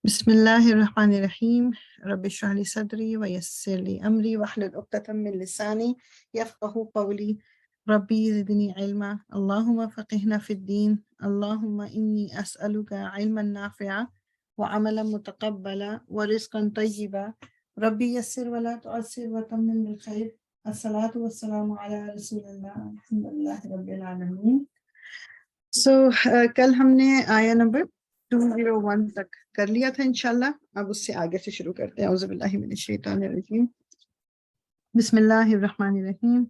بسم اللہ الرحمن الرحیم رب اشرح لی صدری ویسر لی امری واحلل عقدۃ من لسانی یفقہوا قولی ربی زدنی علما اللہم فقہنا فی الدین اللہم انی اسألک علما نافعا وعملا متقبلا ورزقا طیبا ربی یسر ولا تعسر وتمم بالخیر الصلاۃ والسلام علی رسول اللہ الحمدللہ رب العالمین۔ کل ہم نے آیا نمبر 201 تک کر لیا تھا انشاءاللہ، اب اس سے آگے سے شروع کرتے ہیں۔ اعوذ باللہ من الشیطان الرجیم، بسم اللہ الرحمن الرحیم۔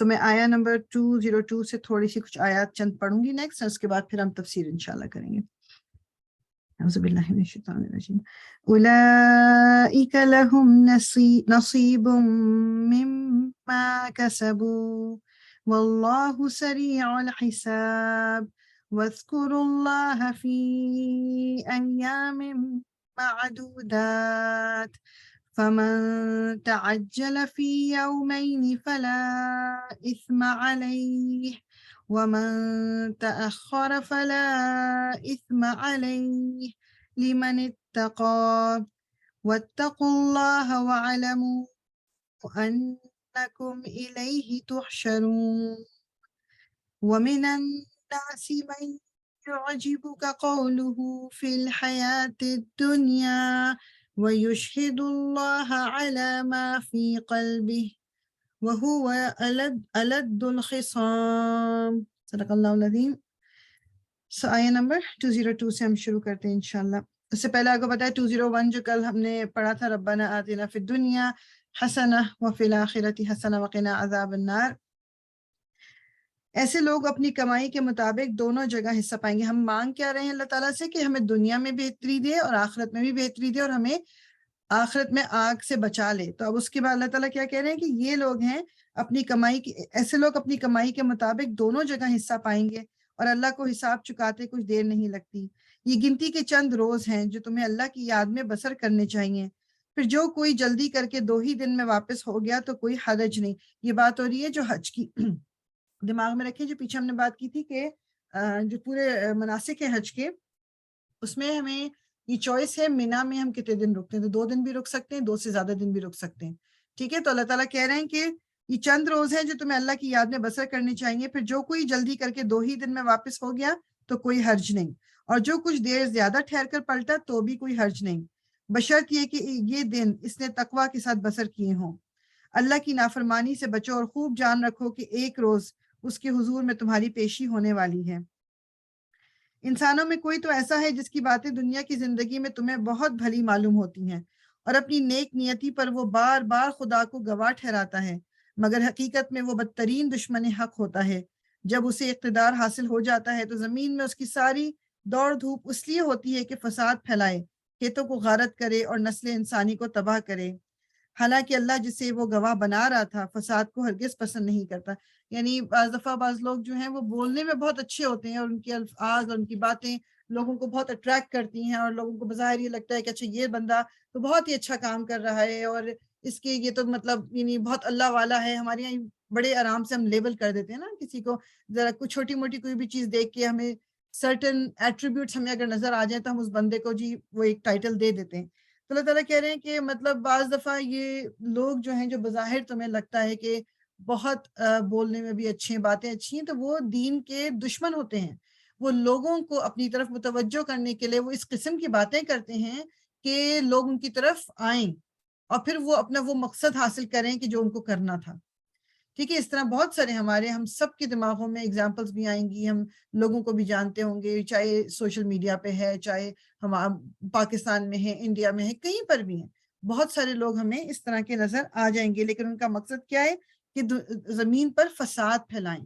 میں آیا نمبر 202 سے تھوڑی سی کچھ آیات چند پڑھوں گی نیکسٹ، اس کے بعد پھر ہم تفسیر انشاءاللہ کریں گے۔ اعوذ باللہ من الشیطان الرجیم، اولئک لہم نصیب مما کسبوا واللہ سریع الحساب واذکروا اللہ فی ایام معدودات فمن تعجل فی یومین فلا اثم علیہ ومن تأخر فلا اثم علیہ لمن اتقى واتقوا اللہ واعلموا انکم الیہ تحشرون ومن الناس من يعجبك قوله في الحياة الدنيا ويشهد الله على ما في قلبه وهو ألد الخصام۔ صدق اللہ العظیم۔ آیہ نمبر 202 سے ہم شروع کرتے ہیں انشاءاللہ۔ اس سے پہلے آپ کو پتا ہے 201 جو کل ہم نے پڑھا تھا، ربنا آتنا فی الدنیا حسنہ وفی الآخرۃ حسنہ وقنا عذاب النار۔ ایسے لوگ اپنی کمائی کے مطابق دونوں جگہ حصہ پائیں گے۔ ہم مانگ کیا رہے ہیں اللہ تعالیٰ سے کہ ہمیں دنیا میں بہتری دے اور آخرت میں بھی بہتری دے، اور ہمیں آخرت میں آگ سے بچا لے۔ تو اب اس کے بعد اللہ تعالیٰ کیا کہہ رہے ہیں کہ یہ لوگ ہیں اپنی کمائی کی، ایسے لوگ اپنی کمائی کے مطابق دونوں جگہ حصہ پائیں گے اور اللہ کو حساب چکاتے کچھ دیر نہیں لگتی۔ یہ گنتی کے چند روز ہیں جو تمہیں اللہ کی یاد میں بسر کرنے چاہیے، پھر جو کوئی جلدی کر کے 2 ہی دن میں واپس ہو گیا تو کوئی حرج نہیں۔ یہ بات ہو رہی ہے جو حج کی، دماغ میں رکھیں جو پیچھے ہم نے بات کی تھی کہ جو پورے مناسک ہے حج کے، اس میں ہمیں یہ چوائس ہے مینا میں ہم کتنے دن رکتے ہیں، تو 2 دن بھی رک سکتے ہیں، 2 سے زیادہ دن بھی رک سکتے ہیں، ٹھیک ہے۔ تو اللہ تعالیٰ کہہ رہے ہیں کہ یہ چند روز ہیں جو تمہیں اللہ کی یاد میں بسر کرنے چاہیے، پھر جو کوئی جلدی کر کے 2 ہی دن میں واپس ہو گیا تو کوئی حرج نہیں، اور جو کچھ دیر زیادہ ٹھہر کر پلٹا تو بھی کوئی حرج نہیں، بشرط یہ کہ یہ دن اس نے تقویٰ کے ساتھ بسر کیے ہوں۔ اللہ کی نافرمانی سے بچو اور خوب جان رکھو کہ ایک روز اس کے حضور میں تمہاری پیشی ہونے والی ہے۔ انسانوں میں کوئی تو ایسا ہے جس کی باتیں دنیا کی زندگی میں تمہیں بہت بھلی معلوم ہوتی ہیں اور اپنی نیک نیتی پر وہ بار بار خدا کو گواہ ٹھہراتا ہے، مگر حقیقت میں وہ بدترین دشمن حق ہوتا ہے۔ جب اسے اقتدار حاصل ہو جاتا ہے تو زمین میں اس کی ساری دوڑ دھوپ اس لیے ہوتی ہے کہ فساد پھیلائے، کھیتوں کو غارت کرے اور نسل انسانی کو تباہ کرے، حالانکہ اللہ جسے وہ گواہ بنا رہا تھا فساد کو ہرگز پسند نہیں کرتا۔ یعنی بعض دفعہ بعض لوگ جو ہیں وہ بولنے میں بہت اچھے ہوتے ہیں اور ان کے الفاظ اور ان کی باتیں لوگوں کو بہت اٹریکٹ کرتی ہیں، اور لوگوں کو بظاہر یہ لگتا ہے کہ اچھا یہ بندہ تو بہت ہی اچھا کام کر رہا ہے اور اس کے یہ تو مطلب یعنی بہت اللہ والا ہے۔ ہمارے یہاں بڑے آرام سے ہم لیبل کر دیتے ہیں نا کسی کو، ذرا کچھ چھوٹی موٹی کوئی بھی چیز دیکھ کے ہمیں سرٹن ایٹریبیوٹس ہمیں اگر نظر آ جائیں تو ہم اس بندے کو جی وہ ایک ٹائٹل دے دیتے ہیں۔ تو اللہ تعالیٰ کہہ رہے ہیں کہ مطلب بعض دفعہ یہ لوگ جو ہیں جو بظاہر تمہیں لگتا ہے کہ بہت بولنے میں بھی اچھے ہیں، باتیں اچھی ہیں، تو وہ دین کے دشمن ہوتے ہیں۔ وہ لوگوں کو اپنی طرف متوجہ کرنے کے لیے وہ اس قسم کی باتیں کرتے ہیں کہ لوگ ان کی طرف آئیں اور پھر وہ اپنا وہ مقصد حاصل کریں کہ جو ان کو کرنا تھا، ٹھیک ہے۔ اس طرح بہت سارے ہمارے ہم سب کے دماغوں میں اگزامپلس بھی آئیں گی، ہم لوگوں کو بھی جانتے ہوں گے، چاہے سوشل میڈیا پہ ہے، چاہے ہم پاکستان میں ہے، انڈیا میں ہے، کہیں پر بھی ہیں، بہت سارے لوگ ہمیں اس طرح کے نظر آ جائیں گے، لیکن ان کا مقصد کیا ہے کہ زمین پر فساد پھیلائیں،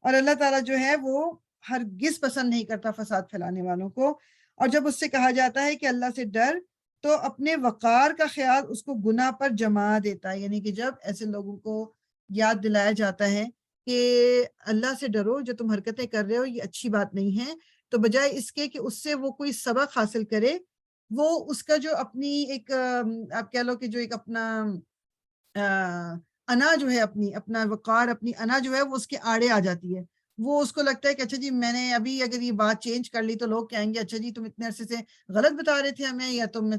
اور اللہ تعالیٰ جو ہے وہ ہرگز پسند نہیں کرتا فساد پھیلانے والوں کو۔ اور جب اس سے کہا جاتا ہے کہ اللہ سے ڈر تو اپنے وقار کا خیال اس کو گناہ پر جما دیتا ہے، یعنی کہ جب ایسے لوگوں کو یاد دلایا جاتا ہے کہ اللہ سے ڈرو، جو تم حرکتیں کر رہے ہو یہ اچھی بات نہیں ہے، تو بجائے اس کے کہ اس سے وہ کوئی سبق حاصل کرے، وہ اس کا جو اپنی ایک آپ کہہ لو کہ جو ایک اپنا انا جو ہے، اپنا وقار، اپنی انا جو ہے وہ اس کے آڑے آ جاتی ہے، وہ اس کو لگتا ہے کہ اچھا جی میں نے ابھی اگر یہ بات چینج کر لی تو لوگ کہیں گے اچھا جی تم اتنے عرصے سے غلط بتا رہے تھے ہمیں، یا تم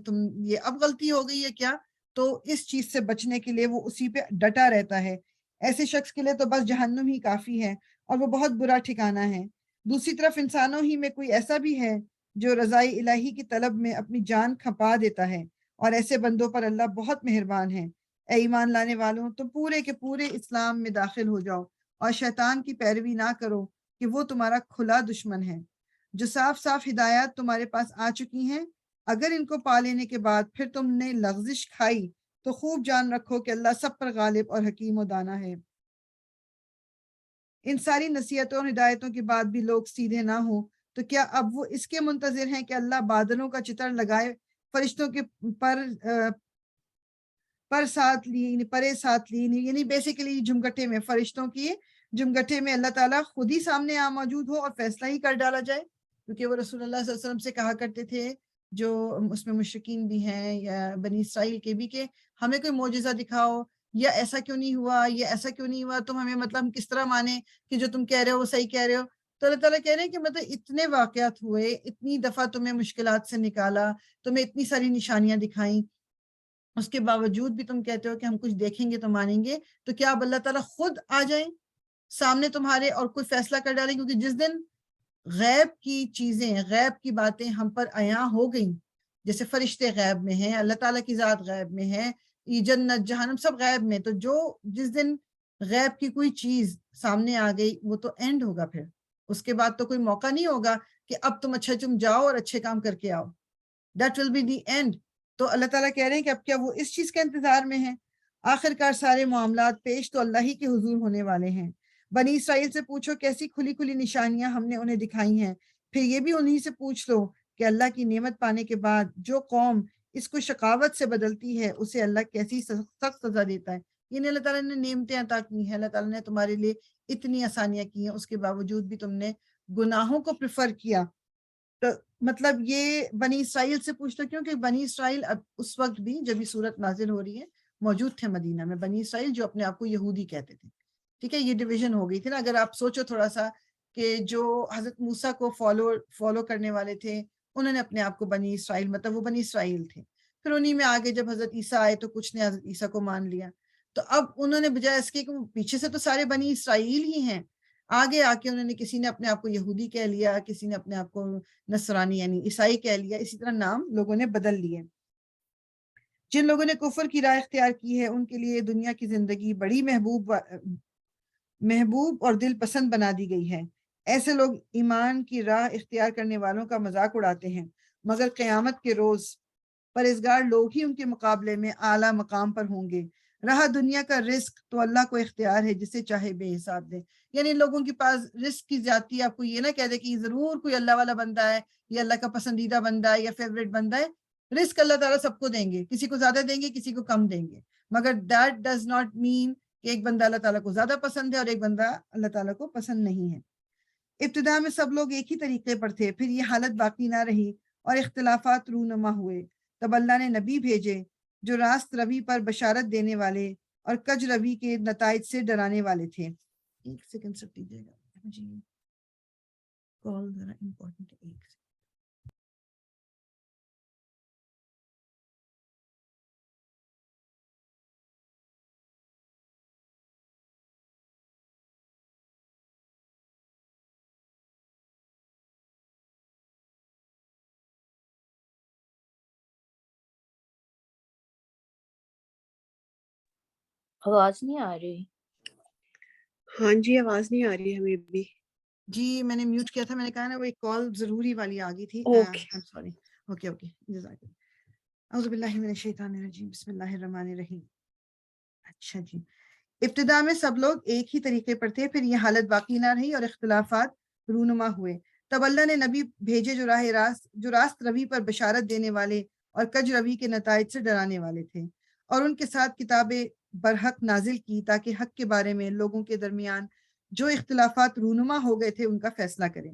یہ اب غلطی ہو گئی ہے کیا. تو اس چیز سے بچنے کے لیے وہ اسی پہ ڈٹا رہتا ہے. ایسے شخص کے لیے تو بس جہنم ہی کافی ہے اور وہ بہت برا ٹھکانہ ہے. دوسری طرف انسانوں ہی میں کوئی ایسا بھی ہے جو رضائی الہی کی طلب میں اپنی جان کھپا دیتا ہے، اور ایسے بندوں پر اللہ بہت مہربان ہے. اے ایمان لانے والوں، تم پورے کے پورے اسلام میں داخل ہو جاؤ اور شیطان کی پیروی نہ کرو کہ وہ تمہارا کھلا دشمن ہے. جو صاف صاف ہدایات تمہارے پاس آ چکی ہیں، اگر ان کو پا لینے کے بعد پھر تم نے لغزش کھائی تو خوب جان رکھو کہ اللہ سب پر غالب اور حکیم و دانا ہے. ان ساری نصیحتوں اور ہدایتوں کے بعد بھی لوگ سیدھے نہ ہوں تو کیا اب وہ اس کے منتظر ہیں کہ اللہ بادلوں کا چتر لگائے فرشتوں کے پر ساتھ لی پرے ساتھ لی، یعنی بیسیکلی جمگٹے میں، فرشتوں کی جمگٹے میں اللہ تعالیٰ خود ہی سامنے موجود ہو اور فیصلہ ہی کر ڈالا جائے. کیونکہ وہ رسول اللہ صلی اللہ علیہ وسلم سے کہا کرتے تھے، جو اس میں مشرکین بھی ہیں یا بنی اسرائیل کے بھی، کہ ہمیں کوئی معجزہ دکھاؤ، یا ایسا کیوں نہیں ہوا، یا ایسا کیوں نہیں ہوا، تم ہمیں مطلب کس طرح مانے کہ جو تم کہہ رہے ہو وہ صحیح کہہ رہے ہو. تو اللہ تعالیٰ کہہ رہے ہیں کہ مطلب اتنے واقعات ہوئے، اتنی دفعہ تمہیں مشکلات سے نکالا، تمہیں اتنی ساری نشانیاں دکھائیں، اس کے باوجود بھی تم کہتے ہو کہ ہم کچھ دیکھیں گے تو مانیں گے. تو کیا اب اللہ تعالیٰ خود آ جائیں سامنے تمہارے اور کوئی فیصلہ کر ڈالیں؟ کیونکہ جس دن غیب کی چیزیں، غیب کی باتیں ہم پر عیاں ہو گئیں، جیسے فرشتے غیب میں ہیں، اللہ تعالیٰ کی ذات غیب میں ہے، یہ جنت جہنم سب غیب میں، تو جس دن غیب کی کوئی چیز سامنے آ گئی وہ تو اینڈ ہوگا. پھر اس کے بعد تو کوئی موقع نہیں ہوگا کہ اب تم جاؤ اور اچھے کام کر کے آؤ. That will be the end. تو اللہ تعالیٰ کہہ رہے ہیں کہ اب کیا وہ اس چیز کے انتظار میں ہیں؟ آخرکار سارے معاملات پیش تو اللہ ہی کے حضور ہونے والے ہیں. بنی اسرائیل سے پوچھو کیسی کھلی کھلی نشانیاں ہم نے انہیں دکھائی ہیں. پھر یہ بھی انہی سے پوچھ لو کہ اللہ کی نعمت پانے کے بعد جو قوم اس کو شقاوت سے بدلتی ہے اسے اللہ کیسی سخت سزا دیتا ہے. یعنی اللہ تعالیٰ نے نعمتیں عطا کی ہیں، اللہ تعالیٰ نے تمہارے لیے اتنی آسانیاں کی ہیں، اس کے باوجود بھی تم نے گناہوں کو پریفر کیا. تو مطلب یہ بنی اسرائیل سے پوچھتا، کیونکہ بنی اسرائیل اب اس وقت بھی جب یہ صورت نازل ہو رہی ہے موجود تھے مدینہ میں، بنی اسرائیل جو اپنے آپ کو یہودی کہتے تھے. ٹھیک ہے، یہ ڈویژن ہو گئی تھی نا. اگر آپ سوچو تھوڑا سا کہ جو حضرت موسیٰ کو فالو کرنے والے تھے انہوں نے اپنے آپ کو بنی اسرائیل، مطلب وہ بنی اسرائیل تھے. پھر انہی میں آگے جب حضرت عیسیٰ آئے تو کچھ نے حضرت عیسیٰ کو مان لیا. تو اب انہوں نے بجائے اس کے کہ پیچھے سے تو سارے بنی اسرائیل ہی ہیں، آگے آ کے انہوں نے کسی نے اپنے آپ کو یہودی کہہ لیا، کسی نے اپنے آپ کو نصرانی یعنی عیسائی کہہ لیا، اسی طرح نام لوگوں نے بدل لیے. جن لوگوں نے کفر کی راہ اختیار کی ہے ان کے لیے دنیا کی زندگی بڑی محبوب اور دل پسند بنا دی گئی ہے. ایسے لوگ ایمان کی راہ اختیار کرنے والوں کا مذاق اڑاتے ہیں، مگر قیامت کے روز پرہیزگار لوگ ہی ان کے مقابلے میں اعلیٰ مقام پر ہوں گے. رہا دنیا کا رزق تو اللہ کو اختیار ہے، جسے چاہے بے حساب دے. یعنی لوگوں کے پاس رزق کی زیادتی، آپ کو یہ نہ کہہ دے کہ ضرور کوئی اللہ والا بندہ ہے یا اللہ کا پسندیدہ بندہ ہے یا فیوریٹ بندہ ہے. رزق اللہ تعالیٰ سب کو دیں گے، کسی کو زیادہ دیں گے کسی کو کم دیں گے، مگر دیٹ ڈز ناٹ مین کہ ایک بندہ اللہ تعالیٰ کو زیادہ پسند ہے اور ایک بندہ اللہ تعالیٰ کو پسند نہیں ہے. ابتدا میں سب لوگ ایک ہی طریقے پر تھے، پھر یہ حالت باقی نہ رہی اور اختلافات رونما ہوئے. تب اللہ نے نبی بھیجے جو راست روی پر بشارت دینے والے اور کج روی کے نتائج سے ڈرانے والے تھے. ایک سیکنڈ سب دیجیے گا مجھے کال ذرا امپورٹنٹ ہے. ایک آواز نہیں آ رہی؟ ہاں جی آواز نہیں آ رہی ہمیں بھی. جی میں نے میوٹ کیا تھا، میں نے کہا نا وہ ایک کال ضروری والی آ گئی تھی. سوری. اوکے جزاک اللہ. اعوذ باللہ من الشیطان الرجیم، بسم اللہ الرحمن الرحیم. اچھا جی، ابتدا میں سب لوگ ایک ہی طریقے پر تھے، پھر یہ حالت باقی نہ رہی اور اختلافات رونما ہوئے. تب اللہ نے نبی بھیجے جو راست روی پر بشارت دینے والے اور کج روی کے نتائج سے ڈرانے والے تھے، اور ان کے ساتھ کتابیں برحق نازل کی تاکہ حق کے بارے میں لوگوں کے درمیان جو اختلافات رونما ہو گئے تھے ان کا فیصلہ کریں.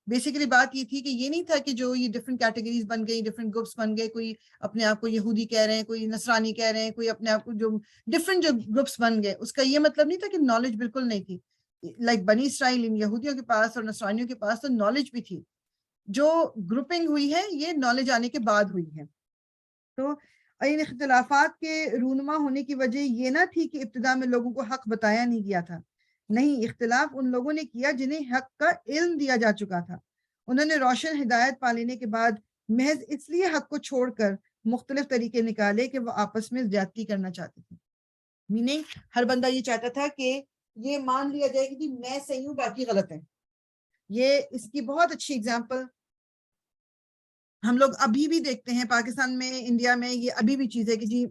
بیسیکلی بات یہ تھی کہ یہ نہیں تھا کہ جو یہ ڈفرینٹ کیٹیگریز بن گئی، ڈفرینٹ گروپس بن گئے، کوئی اپنے آپ کو یہودی کہہ رہے ہیں، کوئی نصرانی کہہ رہے ہیں، کوئی اپنے آپ کو جو ڈفرینٹ جو گروپس بن گئے، اس کا یہ مطلب نہیں تھا کہ نالج بالکل نہیں تھی. لائک بنی اسرائیل، ان یہودیوں کے پاس اور نصرانیوں کے پاس تو نالج بھی تھی. جو گروپنگ ہوئی ہے یہ نالج آنے کے بعد ہوئی ہے. تو ان اختلافات کے رونما ہونے کی وجہ یہ نہ تھی کہ ابتدا میں لوگوں کو حق بتایا نہیں گیا تھا. نہیں، اختلاف ان لوگوں نے کیا جنہیں حق کا علم دیا جا چکا تھا. انہوں نے روشن ہدایت پا لینے کے بعد محض اس لیے حق کو چھوڑ کر مختلف طریقے نکالے کہ وہ آپس میں زیادتی کرنا چاہتے تھے. میننگ ہر بندہ یہ چاہتا تھا کہ یہ مان لیا جائے کہ جی میں صحیح ہوں باقی غلط ہیں. یہ اس کی بہت اچھی اگزامپل ہم لوگ ابھی بھی دیکھتے ہیں پاکستان میں، انڈیا میں. یہ ابھی بھی چیز ہے کہ جی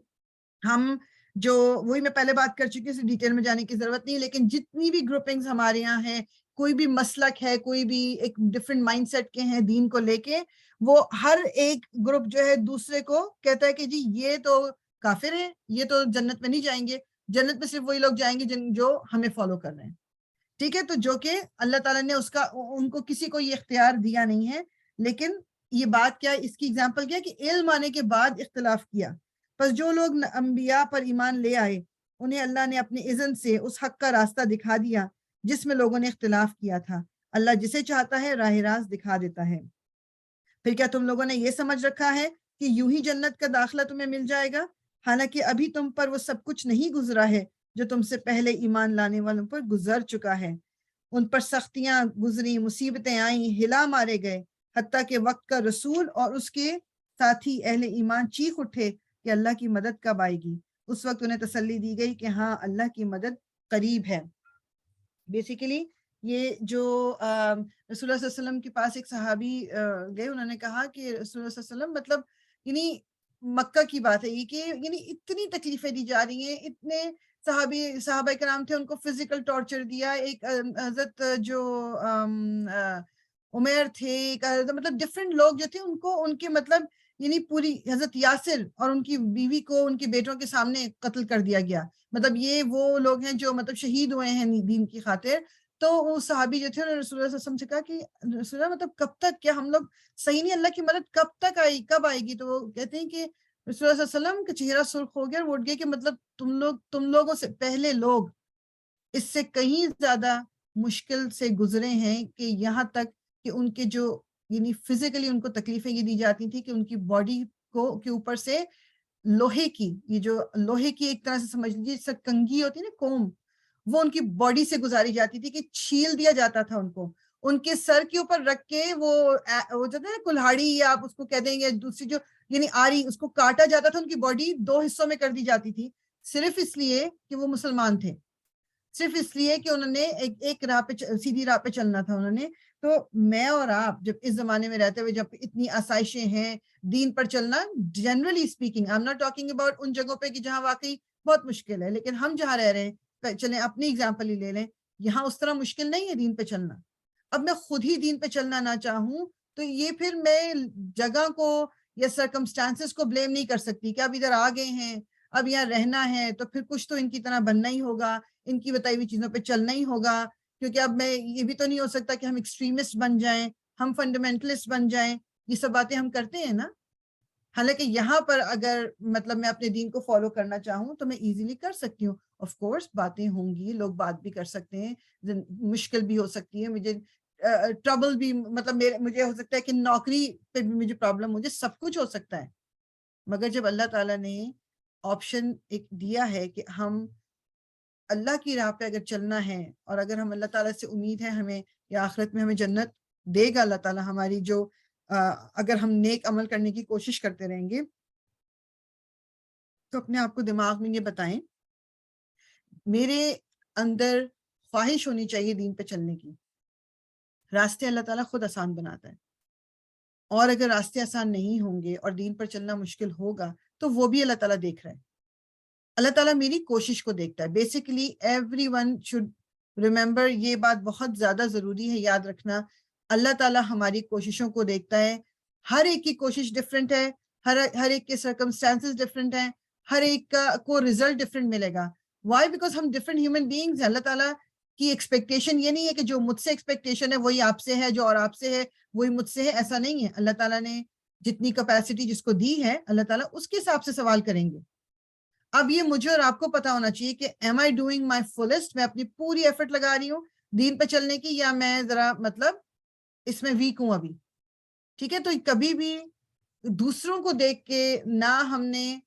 ہم جو وہی میں پہلے بات کر چکی ہوں، ڈیٹیل میں جانے کی ضرورت نہیں، لیکن جتنی بھی گروپنگز ہمارے یہاں ہیں، کوئی بھی مسلک ہے، کوئی بھی ایک ڈفرینٹ مائنڈ سیٹ کے ہیں دین کو لے کے، وہ ہر ایک گروپ جو ہے دوسرے کو کہتا ہے کہ جی یہ تو کافر ہیں، یہ تو جنت میں نہیں جائیں گے، جنت میں صرف وہی لوگ جائیں گے جو ہمیں فالو کر رہے ہیں. ٹھیک ہے، تو جو کہ اللہ تعالیٰ نے ان کو کسی کو یہ اختیار دیا نہیں ہے. لیکن یہ بات کیا، اس کی اگزامپل کیا کہ علم آنے کے بعد اختلاف کیا. پس جو لوگ انبیاء پر ایمان لے آئے انہیں اللہ نے اپنے اذن سے اس حق کا راستہ دکھا دیا جس میں لوگوں نے اختلاف کیا تھا. اللہ جسے چاہتا ہے راہ راست دکھا دیتا ہے. پھر کیا تم لوگوں نے یہ سمجھ رکھا ہے کہ یوں ہی جنت کا داخلہ تمہیں مل جائے گا، حالانکہ ابھی تم پر وہ سب کچھ نہیں گزرا ہے جو تم سے پہلے ایمان لانے والوں پر گزر چکا ہے. ان پر سختیاں گزری، مصیبتیں آئیں، ہلا مارے گئے، حتیٰ کہ وقت کا رسول اور اس کے ساتھی اہل ایمان چیخ اٹھے کہ اللہ کی مدد کب آئے گی. اس وقت انہیں تسلی دی گئی کہ ہاں اللہ کی مدد قریب ہے. بیسیکلی یہ جو رسول اللہ صلی اللہ علیہ وسلم کے پاس ایک صحابی گئے، انہوں نے کہا کہ رسول اللہ صلی اللہ علیہ وسلم مطلب یعنی مکہ کی بات ہے یہ کہ یعنی اتنی تکلیفیں دی جا رہی ہیں، اتنے صحابہ کرام تھے، ان کو فزیکل ٹارچر دیا. ایک حضرت جو عمیر تھے، مطلب ڈفرینٹ لوگ جو تھے ان کو ان کے مطلب یعنی پوری حضرت یاسر اور ان کی بیوی کو ان کے بیٹوں کے سامنے قتل کر دیا گیا. مطلب یہ وہ لوگ ہیں جو مطلب شہید ہوئے ہیں دین کی خاطر. تو وہ صحابی جو تھے انہوں نے رسول اللہ صلی اللہ علیہ وسلم سے کہا کہ رسول اللہ مطلب کب تک، کیا ہم لوگ صحیح نہیں، اللہ کی مدد کب تک آئی، کب آئے گی؟ تو وہ کہتے ہیں کہ رسول اللہ صلی اللہ علیہ وسلم کا چہرہ سرخ ہو گیا، وہ اٹھ گیا کہ مطلب تم لوگوں سے پہلے لوگ اس سے کہیں زیادہ مشکل سے گزرے ہیں، کہ یہاں تک کہ ان کے جو یعنی فزیکلی ان کو تکلیفیں یہ دی جاتی تھی کہ ان کی باڈی کو کے اوپر سے لوہے کی، یہ جو لوہے کی ایک طرح سے سمجھ لیجیے کنگھی ہوتی ہے نا، کوم، وہ ان کی باڈی سے گزاری جاتی تھی، کہ چھیل دیا جاتا تھا ان کو، ان کے سر کے اوپر رکھ کے وہ جو ہے نا کلہاڑی، یا آپ اس کو کہہ دیں گے دوسری جو یعنی آری، اس کو کاٹا جاتا تھا، ان کی باڈی 2 حصوں میں کر دی جاتی تھی، صرف اس لیے کہ وہ مسلمان تھے، صرف اس لیے کہ انہوں نے ایک راہ پہ سیدھی راہ پہ چلنا تھا انہوں نے. تو میں اور آپ جب اس زمانے میں رہتے ہوئے، جب اتنی آسائشیں ہیں، دین پر چلنا generally speaking, I am not talking about in جگہوں پہ کہ جہاں واقعی بہت مشکل ہے، لیکن ہم جہاں رہ رہے ہیں، چلیں اپنی اگزامپل ہی لے لیں، یہاں اس طرح مشکل نہیں ہے دین پہ چلنا. اب میں خود ہی دین پہ چلنا نہ چاہوں تو یہ پھر میں جگہ کو یا سرکمسٹانسز کو بلیم نہیں کر سکتی کہ اب ادھر آ گئے ہیں، اب یہاں رہنا ہے تو پھر کچھ تو ان کی طرح بننا ہی ہوگا، ان کی بتائی ہوئی چیزوں پہ چلنا ہی ہوگا. کیونکہ اب میں یہ بھی تو نہیں ہو سکتا کہ ہم ایکسٹریمسٹ بن جائیں، ہم فنڈامنٹلسٹ بن جائیں. یہ سب باتیں ہم کرتے ہیں نا. حالانکہ یہاں پر اگر مطلب میں اپنے دین کو فالو کرنا چاہوں تو میں ایزیلی کر سکتی ہوں. آف کورس باتیں ہوں گی، لوگ بات بھی کر سکتے ہیں، مشکل بھی ہو سکتی ہے، مجھے ٹربل بھی، مطلب مجھے ہو سکتا ہے کہ نوکری پہ بھی مجھے پرابلم، مجھے سب کچھ ہو سکتا ہے. مگر جب اللہ تعالیٰ نے آپشن ایک دیا ہے کہ ہم اللہ کی راہ پہ اگر چلنا ہے، اور اگر ہم اللہ تعالیٰ سے امید ہے ہمیں یا آخرت میں ہمیں جنت دے گا اللہ تعالیٰ ہماری، جو اگر ہم نیک عمل کرنے کی کوشش کرتے رہیں گے، تو اپنے آپ کو دماغ میں یہ بتائیں، میرے اندر خواہش ہونی چاہیے دین پہ چلنے کی. راستے اللہ تعالیٰ خود آسان بناتا ہے، اور اگر راستے آسان نہیں ہوں گے اور دین پر چلنا مشکل ہوگا تو وہ بھی اللہ تعالیٰ دیکھ رہا ہے. اللہ تعالیٰ میری کوشش کو دیکھتا ہے. Basically every one should remember, یہ بات بہت زیادہ ضروری ہے یاد رکھنا، اللہ تعالیٰ ہماری کوششوں کو دیکھتا ہے. ہر ایک کی کوشش ڈفرینٹ ہے، ہر ایک کے سرکمسٹانسز ڈفرینٹ ہیں، ہر ایک کو ریزلٹ ڈفرینٹ ملے گا. وائی؟ بیکاز ہم ڈفرینٹ ہیومن بینگز ہیں. اللہ تعالیٰ کی ایکسپیکٹیشن یہ نہیں ہے کہ جو مجھ سے ایکسپیکٹیشن ہے وہی آپ سے ہے، جو اور آپ سے ہے وہی مجھ سے ہے. ایسا نہیں ہے. اللہ تعالیٰ نے جتنی کیپیسٹی جس کو دی ہے، اللہ تعالیٰ اس کے حساب سے سوال کریں گے. اب یہ مجھے اور آپ کو پتا ہونا چاہیے کہ ایم آئی ڈوئنگ مائی فلسٹ، میں اپنی پوری ایفرٹ لگا رہی ہوں، دین پہ چلنے کی، یا میں ذرا مطلب اس میں ویک ہوں ابھی. ٹھیک ہے، تو کبھی بھی دوسروں کو دیکھ کے نہ ہم نے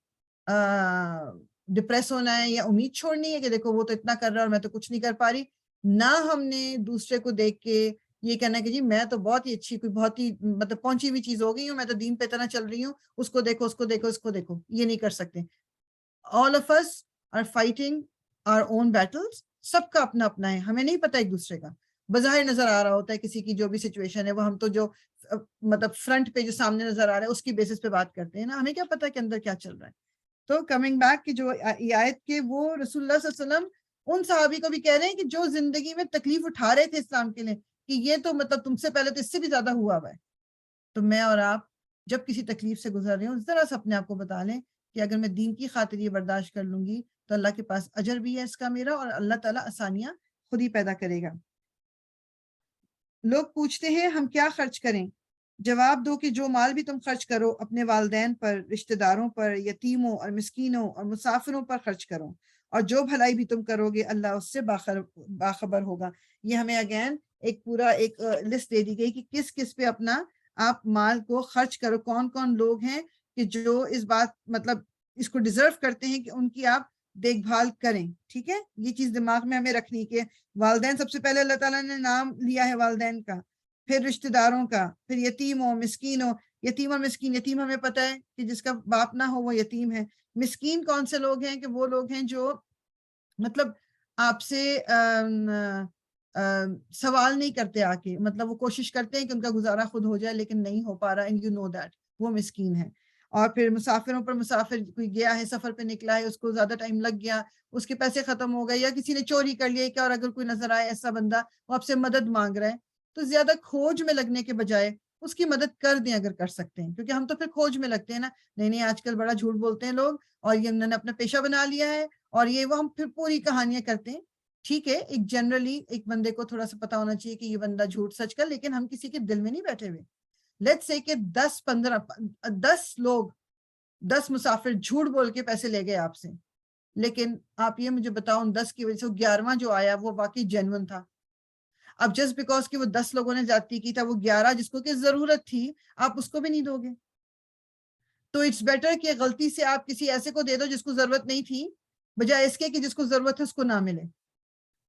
ڈپریس ہونا ہے یا امید چھوڑنی ہے کہ دیکھو وہ تو اتنا کر رہا ہے اور میں تو کچھ نہیں کر پا رہی. نہ ہم نے دوسرے کو دیکھ کے یہ کہنا کہ جی میں تو بہت ہی اچھی، کوئی بہت ہی مطلب پہنچی ہوئی چیز ہو گئی ہوں، میں تو دین پہ اتنا چل رہی ہوں، اس کو دیکھو، اس کو دیکھو، اس کو دیکھو. یہ نہیں کر سکتے. all of us are fighting our own battles. سب کا اپنا اپنا ہے، ہمیں نہیں پتا ایک دوسرے کا. بظاہر نظر آ رہا ہوتا ہے کسی کی جو بھی سچویشن ہے، وہ ہم تو جو مطلب فرنٹ پہ جو سامنے نظر آ رہا ہے اس کی بیسس پہ بات کرتے ہیں نا، ہمیں کیا پتا کہ اندر کیا چل رہا ہے. تو کمنگ بیک کہ جو آیت کے وہ رسول اللہ صلی اللہ علیہ وسلم ان صحابی کو بھی کہہ رہے ہیں کہ جو زندگی میں تکلیف اٹھا رہے تھے اسلام کے لیے، کہ یہ تو مطلب تم سے پہلے تو اس سے بھی زیادہ ہوا ہوا ہے. تو میں اور آپ جب کسی تکلیف سے گزر رہے ہوں، ذرا سا اپنے آپ کو بتا لیں کہ اگر میں دین کی خاطر یہ برداشت کر لوں گی تو اللہ کے پاس اجر بھی ہے اس کا میرا، اور اللہ تعالیٰ آسانیاں خود ہی پیدا کرے گا. لوگ پوچھتے ہیں ہم کیا خرچ کریں؟ جواب دو کہ جو مال بھی تم خرچ کرو اپنے والدین پر، رشتہ داروں پر، یتیموں اور مسکینوں اور مسافروں پر خرچ کرو، اور جو بھلائی بھی تم کرو گے اللہ اس سے باخبر ہوگا. یہ ہمیں اگین ایک پورا ایک لسٹ دے دی گئی کہ کس کس پہ اپنا آپ مال کو خرچ کرو، کون کون لوگ ہیں کہ جو اس بات مطلب اس کو ڈیزرو کرتے ہیں کہ ان کی آپ دیکھ بھال کریں. ٹھیک ہے، یہ چیز دماغ میں ہمیں رکھنی کہ والدین سب سے پہلے اللہ تعالیٰ نے نام لیا ہے والدین کا، پھر رشتہ داروں کا، پھر یتیموں مسکینوں. یتیم اور مسکین، یتیم ہمیں پتہ ہے کہ جس کا باپ نہ ہو وہ یتیم ہے. مسکین کون سے لوگ ہیں؟ کہ وہ لوگ ہیں جو مطلب آپ سے سوال نہیں کرتے آ کے، مطلب وہ کوشش کرتے ہیں کہ ان کا گزارا خود ہو جائے لیکن نہیں ہو پا رہا، اینڈ یو نو دیٹ، وہ مسکین ہے. اور پھر مسافروں پر، مسافر کوئی گیا ہے سفر پہ نکلا ہے، اس کو زیادہ ٹائم لگ گیا، اس کے پیسے ختم ہو گئے، یا کسی نے چوری کر لیا، کہ اور اگر کوئی نظر آئے ایسا بندہ وہ آپ سے مدد مانگ رہا ہے، تو زیادہ کھوج میں لگنے کے بجائے اس کی مدد کر دیں اگر کر سکتے ہیں. کیونکہ ہم تو پھر کھوج میں لگتے ہیں نا، نہیں آج کل بڑا جھوٹ بولتے ہیں لوگ اور یہ انہوں نے اپنا پیشہ بنا لیا ہے اور یہ وہ، ہم پھر پوری کہانیاں کرتے ہیں. ٹھیک ہے، ایک جنرلی ایک بندے کو تھوڑا سا پتا ہونا چاہیے کہ یہ بندہ جھوٹ سچ کر، لیکن ہم کسی کے دل میں نہیں بیٹھے ہوئے. لیٹس سے کہ 10 لوگ 10 مسافر جھوٹ بول کے پیسے لے گئے آپ سے، لیکن آپ یہ مجھے بتاؤ 10 کی وجہ سے 11واں جو آیا وہ واقعی جینون تھا. اب جسٹ بیکاز کہ وہ 10 لوگوں نے زیادتی کی تھا، وہ 11 جس کو کہ ضرورت تھی آپ اس کو بھی نہیں دو گے. تو اٹس بیٹر کہ غلطی سے آپ کسی ایسے کو دے دو جس کو ضرورت نہیں تھی، بجائے اس کے کہ جس کو ضرورت ہے اس کو نہ ملے.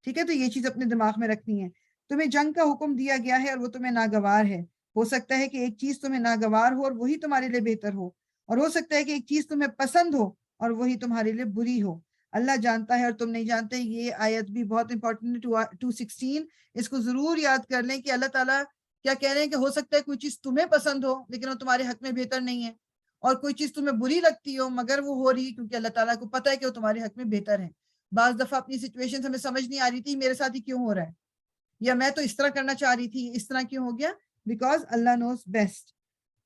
ٹھیک ہے، تو یہ چیز اپنے دماغ میں رکھنی ہے. تمہیں جنگ کا حکم دیا گیا ہے اور وہ تمہیں ناگوار ہے. ہو سکتا ہے کہ ایک چیز تمہیں ناگوار ہو اور وہی تمہارے لیے بہتر ہو، اور ہو سکتا ہے کہ ایک چیز تمہیں پسند ہو اور وہی تمہارے لیے بری ہو. اللہ جانتا ہے اور تم نہیں جانتے. یہ آیت بھی بہت امپورٹنٹ ہے، 216. اس کو ضرور یاد کر لیں کہ اللہ تعالیٰ کیا کہہ رہے ہیں کہ ہو سکتا ہے کوئی چیز تمہیں پسند ہو لیکن وہ تمہارے حق میں بہتر نہیں ہے، اور کوئی چیز تمہیں بری لگتی ہو مگر وہ ہو رہی کیونکہ اللہ تعالیٰ کو پتہ ہے کہ وہ تمہارے حق میں بہتر ہے. بعض دفعہ اپنی سچویشن ہمیں سمجھ نہیں آ رہی تھی میرے ساتھ ہی کیوں ہو رہا ہے، یا میں تو اس طرح کرنا چاہ رہی تھی اس طرح کیوں ہو گیا، بیکاز اللہ نوز بیسٹ.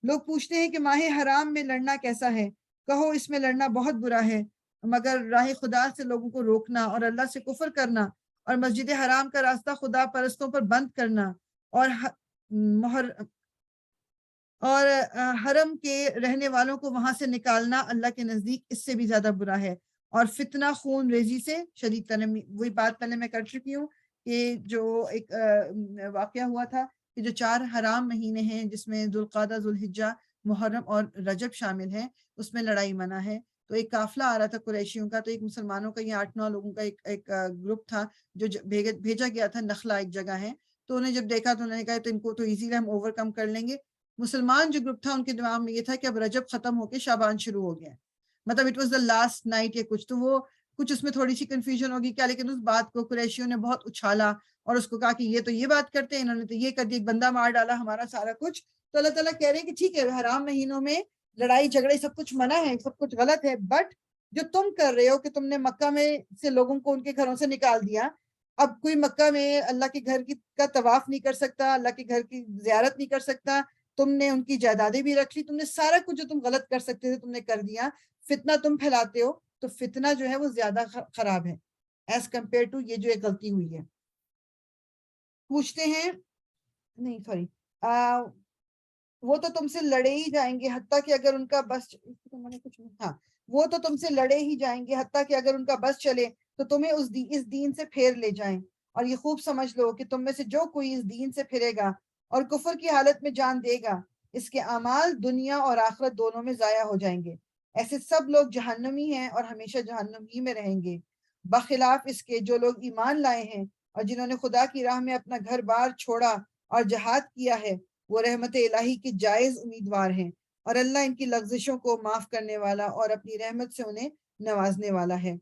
لوگ پوچھتے ہیں کہ ماہ حرام میں لڑنا کیسا ہے؟ کہو اس میں لڑنا بہت برا ہے، مگر راہ خدا سے لوگوں کو روکنا اور اللہ سے کفر کرنا اور مسجد حرام کا راستہ خدا پرستوں پر بند کرنا اور حرم کے رہنے والوں کو وہاں سے نکالنا اللہ کے نزدیک اس سے بھی زیادہ برا ہے. اور فتنہ خون ریزی سے شدید تنمی. وہی بات پہلے میں کر چکی ہوں کہ جو ایک واقعہ ہوا تھا کہ جو 4 حرام مہینے ہیں جس میں ذوالقعدہ، ذوالحجہ، محرم اور رجب شامل ہیں، اس میں لڑائی منع ہے. تو ایک قافلہ آ رہا تھا قریشیوں کا، تو ایک مسلمانوں کا یہ 8-9 لوگوں کا ایک گروپ تھا جو بھیجا گیا تھا. نخلا ایک جگہ ہے، تو انہیں جب دیکھا تو انہوں نے کہا تو ان کو تو ایزیلی ہم اوور کم کر لیں گے. مسلمان جو گروپ تھا ان کے دماغ میں یہ تھا کہ اب رجب ختم ہو کے شعبان شروع ہو گیا، مطلب it was the last night یا کچھ، تو وہ کچھ اس میں تھوڑی سی کنفیوژن ہوگی کیا. لیکن اس بات کو قریشیوں نے بہت اچھالا اور اس کو کہا کہ یہ تو یہ بات کرتے ہیں، انہوں نے تو یہ کر دیا، ایک بندہ مار ڈالا ہمارا سارا کچھ. تو اللہ تعالیٰ کہہ رہے ہیں کہ ٹھیک ہے حرام مہینوں میں لڑائی جھگڑے سب کچھ منع ہے، سب کچھ غلط ہے، بٹ جو تم کر رہے ہو کہ تم نے مکہ میں سے لوگوں کو ان کے گھروں سے نکال دیا. اب کوئی مکہ میں اللہ کے گھر کا طواف نہیں کر سکتا، اللہ کے گھر کی زیارت نہیں کر سکتا، تم نے ان کی جائیدادیں بھی رکھ لی، تم نے سارا کچھ جو تم غلط کر سکتے تھے تم نے کر دیا. فتنہ تم پھیلاتے ہو، تو فتنہ جو ہے وہ زیادہ خراب ہے ایز کمپیئر ٹو یہ جو ایک غلطی ہوئی ہے. پوچھتے ہیں نہیں سوری وہ تو تم سے لڑے ہی جائیں گے حتیٰ کہ اگر ان کا بس وہ تو تم سے لڑے ہی جائیں گے حتیٰ کہ اگر ان کا بس چلے تو تمہیں اس دین سے پھیر لے جائیں اور یہ خوب سمجھ لو کہ تم میں سے جو کوئی اس دین سے پھرے گا اور کفر کی حالت میں جان دے گا اس کے اعمال دنیا اور آخرت دونوں میں ضائع ہو جائیں گے، ایسے سب لوگ جہنمی ہیں اور ہمیشہ جہنم ہی میں رہیں گے، بخلاف اس کے جو لوگ ایمان لائے ہیں اور جنہوں نے خدا کی راہ میں اپنا گھر بار چھوڑا اور جہاد کیا ہے وہ رحمت الہی کے جائز امیدوار ہیں، اور اللہ ان کی لغزشوں کو معاف کرنے والا اور اپنی رحمت سے انہیں نوازنے والا ہے۔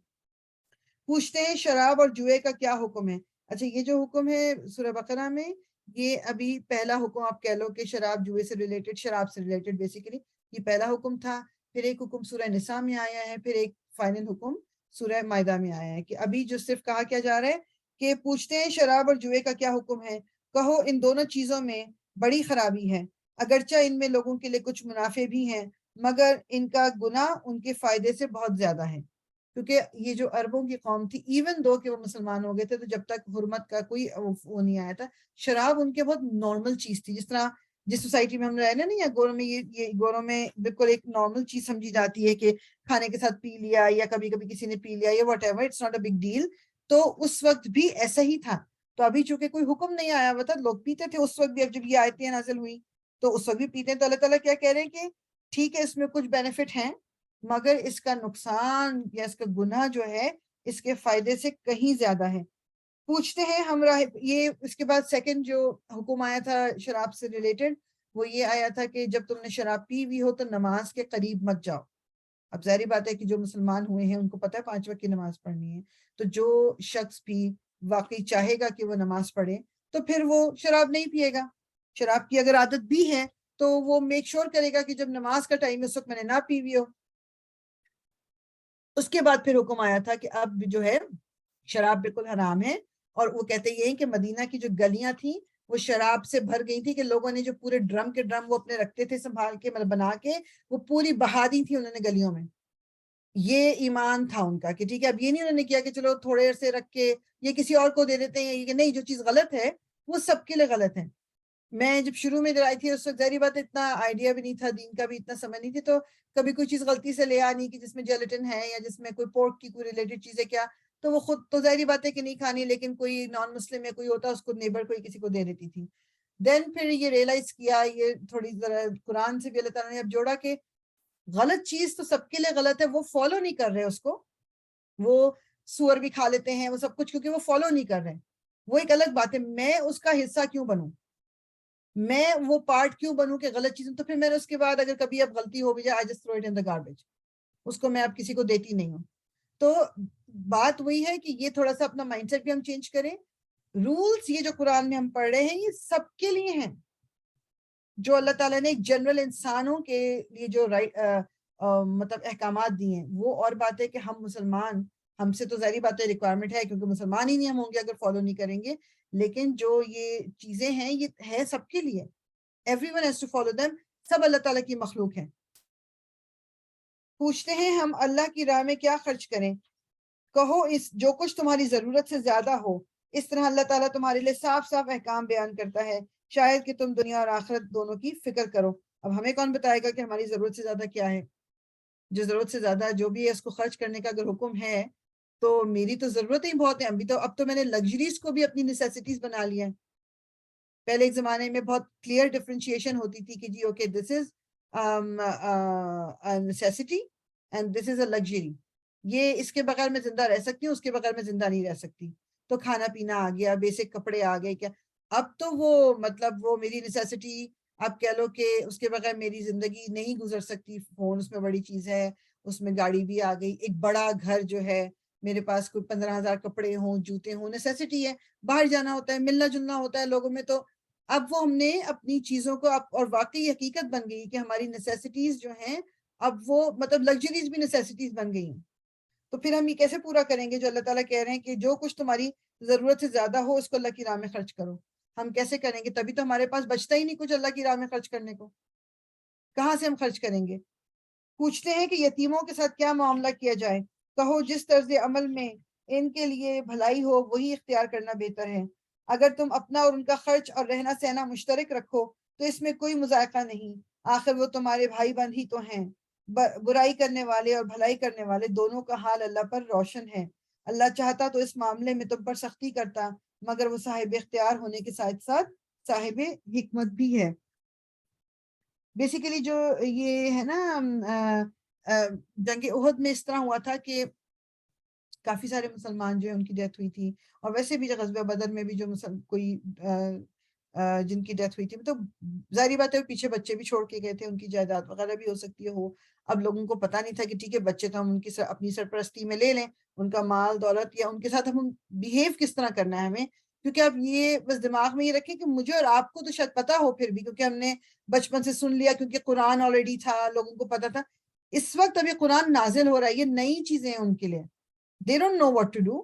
پوچھتے ہیں شراب اور جوئے کا کیا حکم ہے؟ اچھا، یہ جو حکم ہے سورہ بقرہ میں، یہ ابھی پہلا حکم آپ کہہ لو کہ شراب جوئے سے ریلیٹڈ، شراب سے ریلیٹڈ بیسیکلی یہ پہلا حکم تھا، پھر ایک حکم سورہ نساء میں آیا ہے، پھر ایک فائنل حکم سورہ مائدہ میں آیا ہے، کہ ابھی جو صرف کہا کیا جا رہا ہے کہ پوچھتے ہیں شراب اور جوئے کا کیا حکم ہے، کہو ان دونوں چیزوں میں بڑی خرابی ہے، اگرچہ ان میں لوگوں کے لیے کچھ منافع بھی ہیں، مگر ان کا گناہ ان کے فائدے سے بہت زیادہ ہے، کیونکہ یہ جو عربوں کی قوم تھی، ایون دو کہ وہ مسلمان ہو گئے تھے، تو جب تک حرمت کا کوئی وہ نہیں آیا تھا، شراب ان کے بہت نارمل چیز تھی، جس طرح جس سوسائٹی میں ہم رہے نا، نہیں، یا گوروں میں یہ گوروں میں بالکل ایک نارمل چیز سمجھی جاتی ہے کہ کھانے کے ساتھ پی لیا یا کبھی کبھی کسی نے پی لیا یا whatever, it's not a big deal, تو اس وقت بھی ایسا ہی تھا۔ تو ابھی چونکہ کوئی حکم نہیں آیا ہوا تھا، لوگ پیتے تھے اس وقت بھی، اب جب یہ آیتیں نازل ہوئی تو اس وقت بھی پیتے ہیں، تو اللہ تعالیٰ کیا کہہ رہے ہیں کہ ٹھیک ہے اس میں کچھ بینیفٹ ہیں، مگر اس کا نقصان یا اس کا گناہ جو ہے اس کے فائدے سے کہیں زیادہ ہے۔ پوچھتے ہیں ہم یہ اس کے بعد سیکنڈ جو حکم آیا تھا شراب سے ریلیٹڈ، وہ یہ آیا تھا کہ جب تم نے شراب پی ہوئی ہو تو نماز کے قریب مت جاؤ۔ اب ظاہری بات ہے کہ جو مسلمان ہوئے ہیں ان کو پتہ ہے 5 وقت کی نماز پڑھنی ہے، تو جو شخص بھی واقعی چاہے گا کہ وہ نماز پڑھے تو پھر وہ شراب نہیں پیے گا۔ شراب کی اگر عادت بھی ہے تو وہ میک شور کرے گا کہ جب نماز کا ٹائم اس وقت میں نے نہ پی ہوئی ہو۔ اس کے بعد پھر حکم آیا تھا کہ اب جو ہے شراب بالکل حرام ہے، اور وہ کہتے یہ ہیں کہ مدینہ کی جو گلیاں تھیں وہ شراب سے بھر گئی تھی، کہ لوگوں نے جو پورے ڈرم کے ڈرم وہ اپنے رکھتے تھے سنبھال کے، مطلب بنا کے، وہ پوری بہا دی تھی انہوں نے گلیوں میں۔ یہ ایمان تھا ان کا کہ ٹھیک ہے، اب یہ نہیں انہوں نے کیا کہ چلو تھوڑے عرصے رکھ کے یہ کسی اور کو دے دیتے ہیں، کہ نہیں، جو چیز غلط ہے وہ سب کے لیے غلط ہے۔ میں جب شروع میں آئی تھی اس وقت ظاہری بات اتنا آئیڈیا بھی نہیں تھا، دین کا بھی اتنا سمجھ نہیں تھی، تو کبھی کوئی چیز غلطی سے لے آنی کہ جس میں جیلیٹن ہے یا جس میں کوئی پورک کی کوئی ریلیٹڈ چیز ہے کیا، تو وہ خود تو ظاہری بات ہے کہ نہیں کھانی، لیکن کوئی نان مسلم میں کوئی ہوتا اس کو نیبر کوئی کسی کو دے دیتی تھی۔ دین پھر یہ ریئلائز کیا، یہ تھوڑی ذرا قرآن سے بھی اللہ تعالیٰ نے اب جوڑا کہ غلط چیز تو سب کے لیے غلط ہے، وہ فالو نہیں کر رہے اس کو، وہ سور بھی کھا لیتے ہیں وہ سب کچھ، کیونکہ وہ فالو نہیں کر رہے، وہ ایک الگ بات ہے۔ میں اس کا حصہ کیوں بنوں، میں وہ پارٹ کیوں بنوں کہ غلط چیزیں، تو پھر میں نے اس کے بعد اگر کبھی اب غلطی ہو بھی جائے I just throw it in the garbage، اس کو میں اب کسی کو دیتی نہیں ہوں۔ تو بات وہی ہے کہ یہ تھوڑا سا اپنا مائنڈ سیٹ بھی ہم چینج کریں۔ رولز یہ جو قرآن میں ہم پڑھ رہے ہیں یہ سب کے لیے ہیں، جو اللہ تعالیٰ نے ایک جنرل انسانوں کے لیے جو مطلب احکامات دیے ہیں، وہ اور بات ہے کہ ہم مسلمان، ہم سے تو ظاہری بات ہے ریکوائرمنٹ ہے کیونکہ مسلمان ہی نہیں ہم ہوں گے اگر فالو نہیں کریں گے، لیکن جو یہ چیزیں ہیں یہ ہے سب کے لیے، everyone has to follow them, سب اللہ تعالیٰ کی مخلوق ہے۔ پوچھتے ہیں ہم اللہ کی راہ میں کیا خرچ کریں، کہو اس جو کچھ تمہاری ضرورت سے زیادہ ہو، اس طرح اللہ تعالیٰ تمہارے لیے صاف صاف احکام بیان کرتا ہے، شاید کہ تم دنیا اور آخرت دونوں کی فکر کرو۔ اب ہمیں کون بتائے گا کہ ہماری ضرورت سے زیادہ کیا ہے؟ جو ضرورت سے زیادہ جو بھی ہے اس کو خرچ کرنے کا اگر حکم ہے تو میری تو ضرورتیں بہت ہیں، اب تو میں نے لگژریز کو بھی اپنی نیسیسٹیز بنا لیا ہے۔ پہلے ایک زمانے میں بہت کلیئر ڈفرینشیشن ہوتی تھی کہ جی okay this is necessity and this is a luxury, یہ اس کے بغیر میں زندہ رہ سکتی ہوں، اس کے بغیر میں زندہ نہیں رہ سکتی۔ تو کھانا پینا آ گیا، بیسک کپڑے آ گئے، کیا اب تو وہ مطلب وہ میری نیسیسٹی آپ کہہ لو کہ اس کے بغیر میری زندگی نہیں گزر سکتی۔ فون اس میں بڑی چیز ہے، اس میں گاڑی بھی آ گئی، ایک بڑا گھر جو ہے، میرے پاس کوئی 15,000 کپڑے ہوں، جوتے ہوں، نیسیسٹی ہے، باہر جانا ہوتا ہے، ملنا جلنا ہوتا ہے لوگوں میں، تو اب وہ ہم نے اپنی چیزوں کو اور واقعی حقیقت بن گئی کہ ہماری نیسیسٹیز جو ہیں اب وہ مطلب لگژریز بھی نیسیسٹیز بن گئی ہیں۔ تو پھر ہم یہ کیسے پورا کریں گے جو اللہ تعالیٰ کہہ رہے ہیں کہ جو کچھ تمہاری ضرورت سے زیادہ ہو اس کو اللہ کی راہ میں خرچ کرو؟ ہم کیسے کریں گے؟ تبھی تو ہمارے پاس بچتا ہی نہیں کچھ اللہ کی راہ میں خرچ کرنے کو، کہاں سے ہم خرچ کریں گے؟ پوچھتے ہیں کہ یتیموں کے ساتھ کیا معاملہ کیا جائے، کہو جس طرز عمل میں ان کے لیے بھلائی ہو وہی اختیار کرنا بہتر ہے، اگر تم اپنا اور ان کا خرچ اور رہنا سہنا مشترک رکھو تو اس میں کوئی مذائقہ نہیں، آخر وہ تمہارے بھائی بند ہی تو ہیں۔ برائی کرنے والے اور بھلائی کرنے والے دونوں کا حال اللہ پر روشن ہے، اللہ چاہتا تو اس معاملے میں تم پر سختی کرتا مگر وہ صاحب اختیار ہونے کے ساتھ ساتھ صاحب حکمت بھی ہے. بیسیکلی جو یہ ہے نا جنگ احد میں اس طرح ہوا تھا کہ کافی سارے مسلمان جو ہیں ان کی ڈیتھ ہوئی تھی, اور ویسے بھی غزوہ بدر میں بھی جو کوئی جن کی ڈیتھ ہوئی تھی, تو ظاہری بات ہے پیچھے بچے بھی چھوڑ کے گئے تھے, ان کی جائیداد وغیرہ بھی ہو سکتی ہو. اب لوگوں کو پتہ نہیں تھا کہ ٹھیک ہے بچے تو ہم ان کی اپنی سرپرستی میں لے لیں, ان کا مال دولت یا ان کے ساتھ ہم بیہیو کس طرح کرنا ہے ہمیں, کیونکہ اب یہ بس دماغ میں یہ رکھیں کہ مجھے اور آپ کو تو شاید پتا ہو پھر بھی, کیونکہ ہم نے بچپن سے سن لیا, کیونکہ قرآن آلریڈی تھا, لوگوں کو پتا تھا. اس وقت اب یہ قرآن نازل ہو رہا ہے, یہ نئی چیزیں ہیں ان کے لیے, they don't know what to do.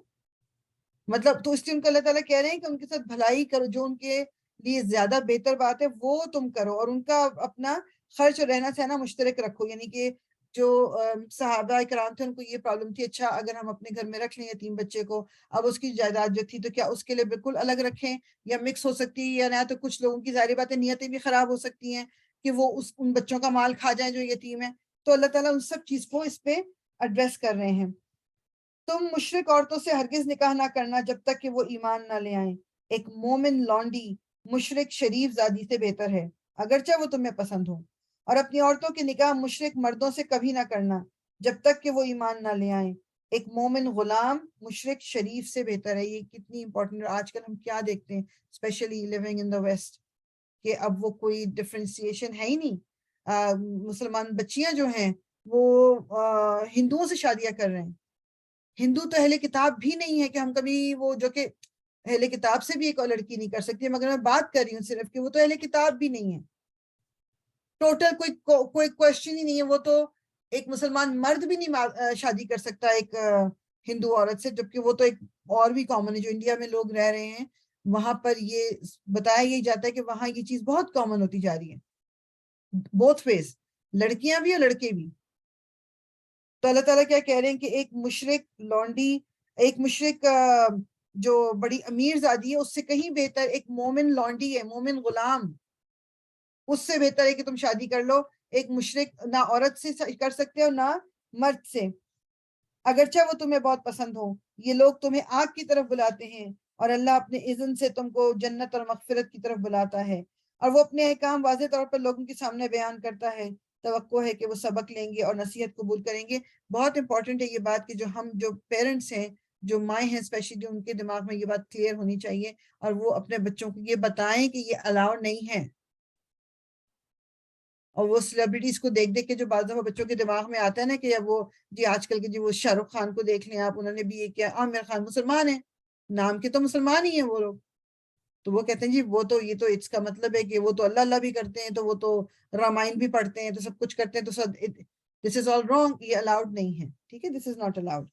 مطلب تو اس لیے ان کو اللہ تعالیٰ کہہ رہے ہیں کہ ان کے ساتھ بھلائی کرو, جو ان کے لیے زیادہ بہتر بات ہے وہ تم کرو, اور ان کا اپنا خرچ اور رہنا سہنا مشترک رکھو. یعنی کہ جو صحابہ کرام تھے ان کو یہ پرابلم تھی, اچھا اگر ہم اپنے گھر میں رکھ لیں یتیم بچے کو, اب اس کی جائیداد جو تھی تو کیا اس کے لیے بالکل الگ رکھیں یا مکس ہو سکتی ہے یا نہ, تو کچھ لوگوں کی ظاہری باتیں نیتیں بھی خراب ہو سکتی ہیں کہ وہ ان بچوں کا مال کھا جائیں جو یتیم ہیں. تو اللہ تعالیٰ ان سب چیز کو اس پہ ایڈریس کر رہے ہیں. تم مشرک عورتوں سے ہرگز نکاح نہ کرنا جب تک کہ وہ ایمان نہ لے آئیں. ایک مومن لونڈی مشرک شریف زادی سے بہتر ہے اگرچہ وہ تمہیں پسند ہو, اور اپنی عورتوں کے نکاح مشرک مردوں سے کبھی نہ کرنا جب تک کہ وہ ایمان نہ لے آئیں. ایک مومن غلام مشرک شریف سے بہتر ہے. یہ کتنی امپورٹنٹ, آج کل ہم کیا دیکھتے ہیں especially living in the West, کہ اب وہ کوئی ڈفرینسیشن ہے ہی نہیں. مسلمان بچیاں جو ہیں وہ ہندوؤں سے شادیاں کر رہے ہیں. ہندو تو اہل کتاب بھی نہیں ہے کہ ہم کبھی وہ, جو کہ اہل کتاب سے بھی ایک اور لڑکی نہیں کر سکتی, مگر میں بات کر رہی ہوں صرف کہ وہ تو اہل کتاب بھی نہیں ہے. ٹوٹل کوئی کوشچن ہی نہیں ہے. وہ تو ایک مسلمان مرد بھی نہیں شادی کر سکتا ایک ہندو عورت سے, جبکہ وہ تو ایک اور بھی کامن ہے. جو انڈیا میں لوگ رہ رہے ہیں وہاں پر یہ بتایا یہی جاتا ہے کہ وہاں یہ چیز بہت کامن ہوتی جا رہی ہے, بوتھ ویز, لڑکیاں بھی اور لڑکے بھی. تو اللہ تعالیٰ کیا کہہ رہے ہیں کہ ایک مشرک لونڈی, ایک مشرک جو بڑی امیر زادی ہے اس سے کہیں بہتر ایک مومن لونڈی ہے, مومن غلام, اس سے بہتر ہے کہ تم شادی کر لو. ایک مشرک نہ عورت سے کر سکتے ہو نہ مرد سے, اگرچہ وہ تمہیں بہت پسند ہو. یہ لوگ تمہیں آگ کی طرف بلاتے ہیں اور اللہ اپنے اذن سے تم کو جنت اور مغفرت کی طرف بلاتا ہے, اور وہ اپنے احکام واضح طور پر لوگوں کے سامنے بیان کرتا ہے. توقع ہے کہ وہ سبق لیں گے اور نصیحت قبول کریں گے. بہت امپورٹنٹ ہے یہ بات کہ جو ہم جو پیرنٹس ہیں, جو مائیں ہیں اسپیشلی, ان کے دماغ میں یہ بات کلیئر ہونی چاہیے اور وہ اپنے بچوں کو یہ بتائیں کہ یہ الاؤ نہیں ہے. اور وہ سیلیبریٹیز کو دیکھ دیکھ کے جو بعض دفعہ بچوں کے دماغ میں آتا ہے نا کہ اب وہ جی آج کل کے جی وہ شاہ رخ خان کو دیکھ لیں آپ, انہوں نے بھی یہ کیا, عامر خان مسلمان ہیں, نام کے تو مسلمان ہی ہیں وہ لوگ, تو وہ کہتے ہیں جی وہ تو یہ تو اس کا مطلب ہے کہ وہ تو اللہ اللہ بھی کرتے ہیں, تو وہ تو رامائن بھی پڑھتے ہیں, تو سب کچھ کرتے ہیں, تو سب دس از آل رانگ, یہ الاؤڈ نہیں ہے. ٹھیک ہے, دس از ناٹ الاؤڈ.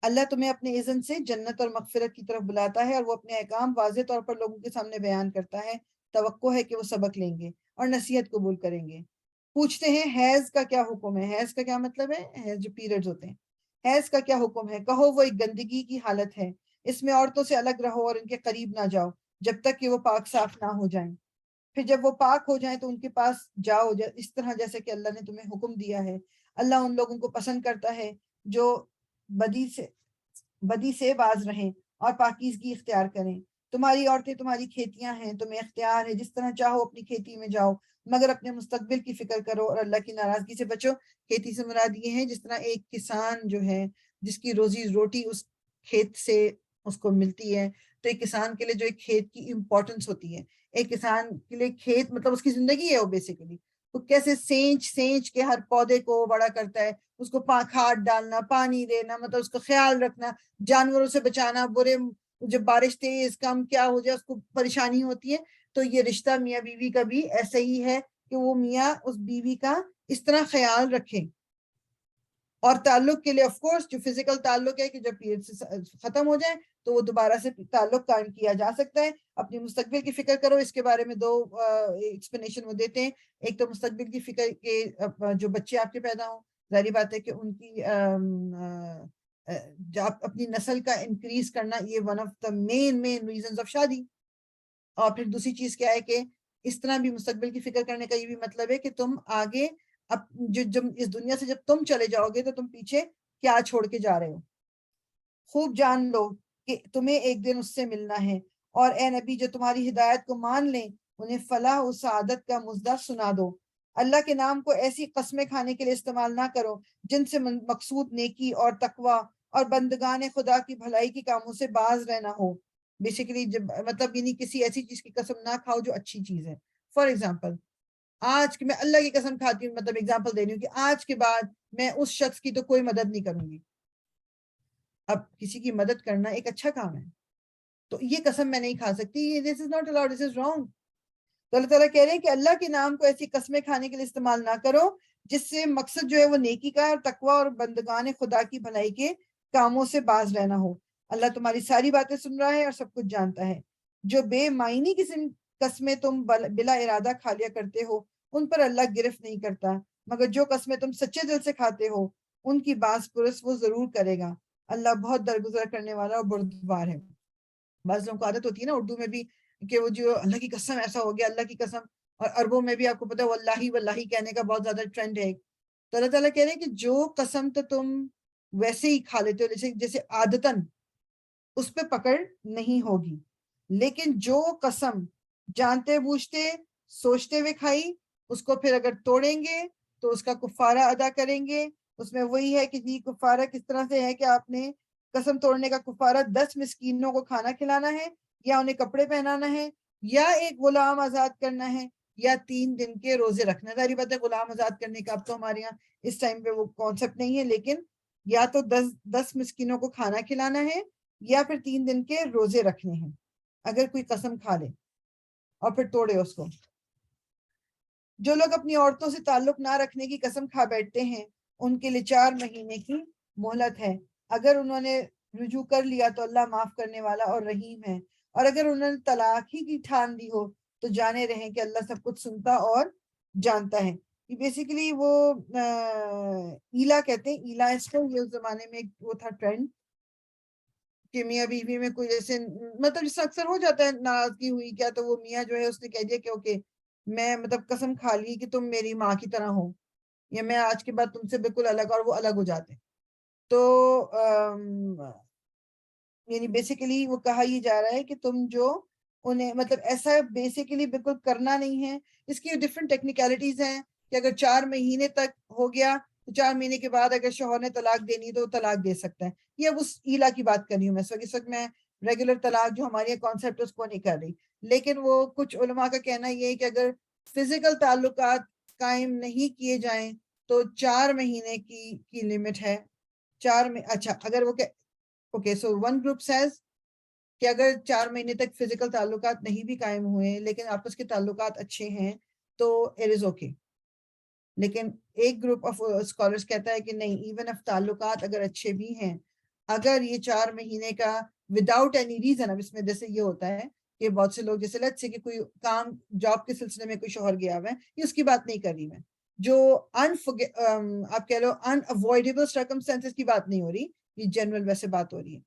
اللہ تمہیں اپنے اذن سے جنت اور مغفرت کی طرف بلاتا ہے اور وہ اپنے احکام واضح طور پر لوگوں کے سامنے بیان کرتا ہے. توقع ہے کہ وہ سبق لیں گے اور نصیحت قبول کریں گے. پوچھتے ہیں حیض کا کیا حکم ہے. حیض کا کیا مطلب ہے؟ حیض جو پیریڈز ہوتے ہیں. حیض کا کیا حکم ہے؟ کہو وہ ایک گندگی کی حالت ہے, اس میں عورتوں سے الگ رہو اور ان کے قریب نہ جاؤ جب تک کہ وہ پاک صاف نہ ہو جائیں. پھر جب وہ پاک ہو جائیں تو ان کے پاس جاؤ اس طرح جیسے کہ اللہ نے تمہیں حکم دیا ہے. اللہ ان لوگوں کو پسند کرتا ہے جو بدی سے باز رہیں اور پاکیزگی اختیار کریں. تمہاری عورتیں تمہاری کھیتیاں ہیں, تمہیں اختیار ہے جس طرح چاہو اپنی کھیتی میں جاؤ, مگر اپنے مستقبل کی فکر کرو اور اللہ کی ناراضگی سے بچو. کھیتی سے مراد یہ ہے جس طرح ایک کسان جو ہے جس کی روزی روٹی اس کھیت سے اس کو ملتی ہے, تو ایک کسان کے لیے جو ایک کھیت کی امپورٹنس ہوتی ہے, ایک کسان کے لیے کھیت مطلب اس کی زندگی ہے. وہ بیسیکلی وہ کیسے سینچ کے ہر پودے کو بڑا کرتا ہے, اس کو کھاد ڈالنا, پانی دینا, مطلب اس کا خیال رکھنا, جانوروں سے بچانا, برے جب بارش تیز کم کیا ہو جائے اس کو پریشانی ہوتی ہے. تو یہ رشتہ میاں بیوی کا بھی ایسا ہی ہے کہ وہ میاں اس بیوی کا اس طرح خیال رکھے. اور تعلق کے لیے آف کورس جو فزیکل تعلق ہے کہ جب پیریڈ ختم ہو جائے تو وہ دوبارہ سے تعلق قائم کیا جا سکتا ہے. اپنی مستقبل کی فکر کرو. اس کے بارے میں دو ایکسپلینیشن وہ دیتے ہیں. ایک تو مستقبل کی فکر کے جو بچے آپ کے پیدا ہوں, ظاہری بات ہے کہ ان کی اپنی نسل کا انکریز کرنا, یہ one of the main reasons of شادی. اور پھر دوسری چیز کیا ہے کہ اس طرح بھی مستقبل کی فکر کرنے کا یہ بھی مطلب ہے کہ تم آگے اب جو اس دنیا سے جب تم چلے جاؤ گے تو تم پیچھے کیا چھوڑ کے جا رہے ہو. خوب جان لو کہ تمہیں ایک دن اس سے ملنا ہے، اور اے نبی جو تمہاری ہدایت کو مان لیں انہیں فلاح و سعادت کا مژدہ سنا دو. اللہ کے نام کو ایسی قسمیں کھانے کے لیے استعمال نہ کرو جن سے مقصود نیکی اور تقوی اور بندگان خدا کی بھلائی کے کاموں سے باز رہنا ہو. بیسیکلی مطلب یعنی کسی ایسی چیز کی قسم نہ کھاؤ جو اچھی چیز ہے. فار ایگزامپل آج میں اللہ کی قسم کھاتی ہوں، مطلب ایگزامپل دے رہی ہوں کہ آج کے بعد میں اس شخص کی تو کوئی مدد نہیں کروں گی. اب کسی کی مدد کرنا ایک اچھا کام ہے، تو یہ قسم میں نہیں کھا سکتی. This is not allowed, this is wrong. تو اللہ تعالیٰ کہہ رہے ہیں کہ اللہ کے نام کو ایسی قسمیں کھانے کے لیے استعمال نہ کرو جس سے مقصد جو ہے وہ نیکی کا اور تقوی اور بندگان خدا کی بھلائی کے کاموں سے باز رہنا ہو. اللہ تمہاری ساری باتیں سن رہا ہے اور سب کچھ جانتا ہے. جو بے معنی قسمیں تم بلا ارادہ کھا لیا کرتے ہو ان پر اللہ گرفت نہیں کرتا، مگر جو قسمیں تم سچے دل سے کھاتے ہو ان کی باز پرس وہ ضرور کرے گا. اللہ بہت درگزر کرنے والا اور بردبار ہے. بعض لوگوں کو عادت ہوتی ہے نا اردو میں بھی کہ وہ جو اللہ کی قسم ایسا ہو گیا، اللہ کی قسم. اور عربوں میں بھی آپ کو پتا ہے واللہ واللہ کہنے کا بہت زیادہ ٹرینڈ ہے. تو اللہ تعالیٰ کہہ رہے ہیں کہ جو قسم تو تم ویسے ہی کھا لیتے ہو جیسے عادتاً، اس پہ پکڑ نہیں ہوگی، لیکن جو قسم جانتے بوجھتے سوچتے ہوئے کھائی اس کو پھر اگر توڑیں گے تو اس کا کفارہ ادا کریں گے. اس میں وہی ہے کہ جی کفارہ کس طرح سے ہے کہ آپ نے قسم توڑنے کا کفارہ 10 مسکینوں کو کھانا کھلانا ہے، یا انہیں کپڑے پہنانا ہے، یا ایک غلام آزاد کرنا ہے، یا 3 دن کے روزے رکھنا ہے. ظاہری بات ہے غلام آزاد کرنے کا اب تو ہمارے یہاں اس ٹائم پہ وہ کانسیپٹ نہیں ہے، لیکن یا تو 10 مسکینوں کو کھانا کھلانا ہے یا پھر 3 دن کے روزے رکھنے ہیں اگر کوئی قسم کھا لے اور پھر توڑے اس کو. جو لوگ اپنی عورتوں سے تعلق نہ رکھنے کی قسم کھا بیٹھتے ہیں ان کے لیے 4 مہینے کی مہلت ہے. اگر انہوں نے رجوع کر لیا تو اللہ معاف کرنے والا اور رحیم ہے، اور اگر انہوں نے طلاق ہی کی ٹھان لی ہو تو جانے رہیں کہ اللہ سب کچھ سنتا اور جانتا ہے. یہ بیسیکلی وہ ایلا کہتے ہیں، ایلا اس کو، یہ اس زمانے میں وہ تھا ٹرینڈ کہ میاں بیوی میں کوئی جیسے مطلب جس سے اکثر ہو جاتا ہے ناراضگی ہوئی کیا تو وہ میاں جو ہے اس نے کہہ دیا کہ اوکے میں مطلب قسم کھا لی کہ تم میری ماں کی طرح ہو، یا میں آج کے بعد تم سے بالکل الگ، اور وہ الگ ہو جاتے ہیں. تو یعنی بیسیکلی وہ کہا یہ جا رہا ہے کہ تم جو انہیں مطلب ایسا بیسیکلی بالکل کرنا نہیں ہے. اس کی ڈفرینٹ ٹیکنیکلٹیز ہیں کہ اگر 4 مہینے تک ہو گیا تو 4 مہینے کے بعد اگر شوہر نے طلاق دینی تو طلاق دے سکتا ہے. یہ اب اس ایلا کی بات کر رہی ہوں میں اس وقت میں ریگولر طلاق جو ہماری کانسیپٹ اس کو نہیں کر رہی. لیکن وہ کچھ علماء کا کہنا یہ ہے کہ اگر فزیکل تعلقات قائم نہیں کیے جائیں تو 4 مہینے کی لمٹ ہے. 4 میں اچھا اگر وہ okay so one group says کہ اگر 4 مہینے تک فزیکل تعلقات نہیں بھی قائم ہوئے لیکن آپس کے تعلقات اچھے ہیں تو اٹ از اوکے. لیکن ایک گروپ آف اسکالرس کہتا ہے کہ نہیں، ایون اف تعلقات اگر اچھے بھی ہیں، اگر یہ 4 مہینے کا وداؤٹ اینی ریزن، اب اس میں جیسے یہ ہوتا ہے کہ بہت سے لوگ جیسے لیٹس سے کہ کوئی کام جاب کے سلسلے میں کوئی شوہر گیا ہوا ہے، یہ اس کی بات نہیں کر رہی میں، جو آپ کہہ لو ان اوائڈیبل سرکمسٹانسز کی بات نہیں ہو رہی، یہ جنرل ویسے بات ہو رہی ہے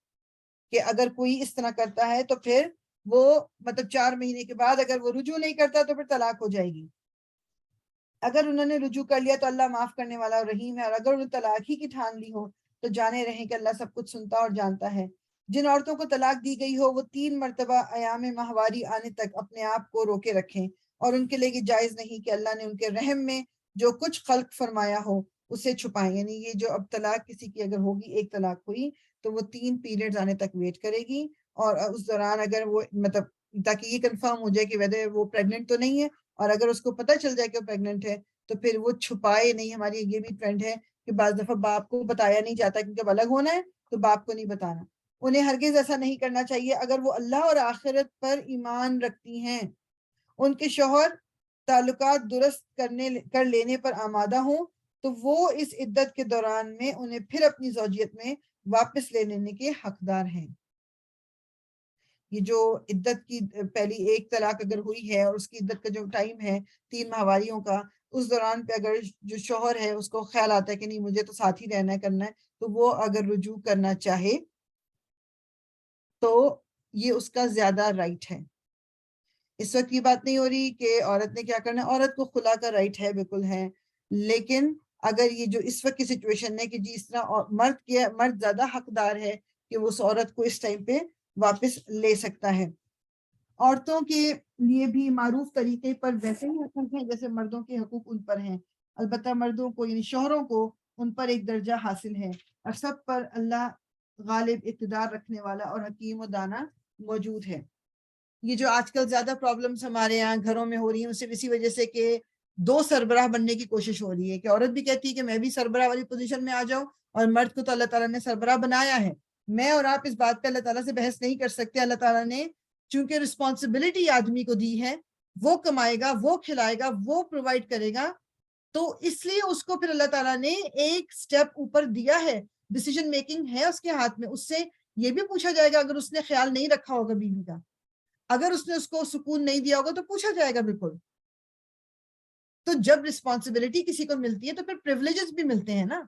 کہ اگر کوئی اس طرح کرتا ہے تو پھر وہ مطلب 4 مہینے کے بعد اگر وہ رجوع نہیں کرتا تو پھر طلاق ہو جائے گی. اگر انہوں نے رجوع کر لیا تو اللہ معاف کرنے والا اور رحیم ہے، اور اگر انہوں نے طلاق ہی کی ٹھان لی ہو تو جانے رہیں کہ اللہ سب کچھ سنتا اور جانتا ہے. جن عورتوں کو طلاق دی گئی ہو وہ 3 مرتبہ ایام ماہواری آنے تک اپنے آپ کو روکے رکھیں، اور ان کے لیے یہ جائز نہیں کہ اللہ نے ان کے رحم میں جو کچھ خلق فرمایا ہو اسے چھپائیں. یعنی یہ جو اب طلاق کسی کی اگر ہوگی، ایک طلاق ہوئی تو وہ 3 پیریڈز آنے تک ویٹ کرے گی، اور اس دوران اگر وہ مطلب تاکہ یہ کنفرم ہو جائے کہ ویدر وہ پریگننٹ تو نہیں ہے، اور اگر اس کو پتہ چل جائے کہ وہ پریگننٹ ہے تو پھر وہ چھپائے نہیں. ہماری یہ بھی ٹرینڈ ہے کہ بعض دفعہ باپ کو بتایا نہیں جاتا کیونکہ الگ ہونا ہے تو باپ کو نہیں بتانا. انہیں ہرگز ایسا نہیں کرنا چاہیے اگر وہ اللہ اور آخرت پر ایمان رکھتی ہیں. ان کے شوہر تعلقات درست کر لینے پر آمادہ ہوں تو وہ اس عدت کے دوران میں انہیں پھر اپنی زوجیت میں واپس لے لینے کے حقدار ہیں. یہ جو عدت کی پہلی ایک طلاق اگر ہوئی ہے اور اس کی عدت کا جو ٹائم ہے 3 ماہواریوں کا، اس دوران پہ اگر جو شوہر ہے اس کو خیال آتا ہے کہ نہیں مجھے تو ساتھ ہی رہنا ہے کرنا ہے، تو وہ اگر رجوع کرنا چاہے تو یہ اس کا زیادہ رائٹ ہے. اس وقت یہ بات نہیں ہو رہی کہ عورت نے کیا کرنا ہے، عورت کو خلا کا رائٹ ہے، بالکل ہے، لیکن اگر یہ جو اس وقت کی سچویشن ہے کہ جی اس طرح مرد زیادہ حقدار ہے کہ وہ اس عورت کو اس ٹائم پہ واپس لے سکتا ہے. عورتوں کے لیے بھی معروف طریقے پر ویسے ہی حقوق ہیں جیسے مردوں کے حقوق ان پر ہیں. البتہ مردوں کو یعنی شوہروں کو ان پر ایک درجہ حاصل ہے اور سب پر اللہ غالب اقتدار رکھنے والا اور حکیم و دانا موجود ہے. یہ جو آج کل زیادہ پرابلمس ہمارے یہاں گھروں میں ہو رہی ہیں صرف اسی وجہ سے کہ دو سربراہ بننے کی کوشش ہو رہی ہے کہ عورت بھی کہتی ہے کہ میں بھی سربراہ والی پوزیشن میں آ جاؤں اور مرد کو تو اللہ تعالیٰ نے سربراہ بنایا ہے. میں اور آپ اس بات پہ اللہ تعالیٰ سے بحث نہیں کر سکتے. اللہ تعالیٰ نے چونکہ رسپانسبلٹی آدمی کو دی ہے, وہ کمائے گا, وہ کھلائے گا, وہ پرووائڈ کرے گا, تو اس لیے اس کو پھر اللہ تعالیٰ نے ایک سٹیپ اوپر دیا ہے. ڈیسیژن میکنگ ہے اس کے ہاتھ میں. اس سے یہ بھی پوچھا جائے گا اگر اس نے خیال نہیں رکھا ہوگا بیوی کا, اگر اس نے اس کو سکون نہیں دیا ہوگا تو پوچھا جائے گا بالکل. تو جب رسپانسبلٹی کسی کو ملتی ہے تو پھر پریولیجز بھی ملتے ہیں نا.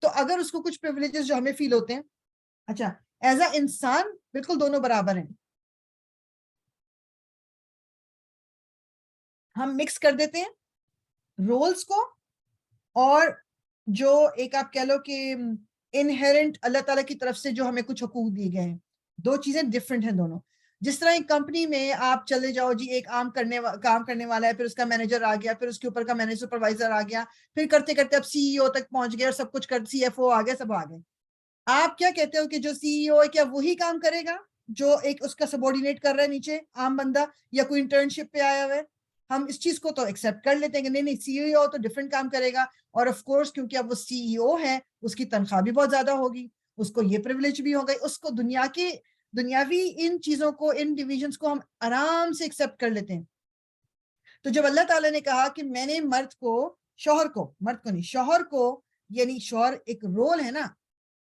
تو اگر اس کو کچھ پریولیجز جو ہمیں فیل ہوتے ہیں, اچھا ایز اے انسان بالکل دونوں برابر ہیں, ہم مکس کر دیتے ہیں رولز کو, اور جو ایک آپ کہہ لو کہ انہیرنٹ اللہ تعالیٰ کی طرف سے جو ہمیں کچھ حقوق دیے گئے ہیں, دو چیزیں ڈفرنٹ ہیں دونوں. جس طرح ایک کمپنی میں آپ چلے جاؤ جی, ایک کام کرنے والا ہے, پھر اس کا مینیجر آ گیا, پھر اس کے اوپر کا مینیجر سپروائزر آ گیا, پھر کرتے کرتے اب سی ای او تک پہنچ گئے اور سب کچھ سی ایف او آ گیا, سب آ گئے. آپ کیا کہتے ہو کہ جو سی ای او ہے کیا وہی کام کرے گا جو ایک اس کا سبارڈینیٹ کر رہا ہے نیچے عام بندہ یا کوئی انٹرنشپ پہ آیا ہوا ہے؟ ہم اس چیز کو تو ایکسیپٹ کر لیتے ہیں کہ نہیں سی ای او تو ڈفرینٹ کام کرے گا, اور آف کورس کیونکہ اب وہ سی ای او ہے اس کی تنخواہ بھی بہت زیادہ ہوگی, اس کو یہ پریولیج بھی ہو گئی, اس کو دنیاوی ان چیزوں کو, ان ڈویژنز کو ہم آرام سے ایکسیپٹ کر لیتے ہیں. تو جب اللہ تعالیٰ نے کہا کہ میں نے مرد کو شوہر کو یعنی شوہر ایک رول ہے نا,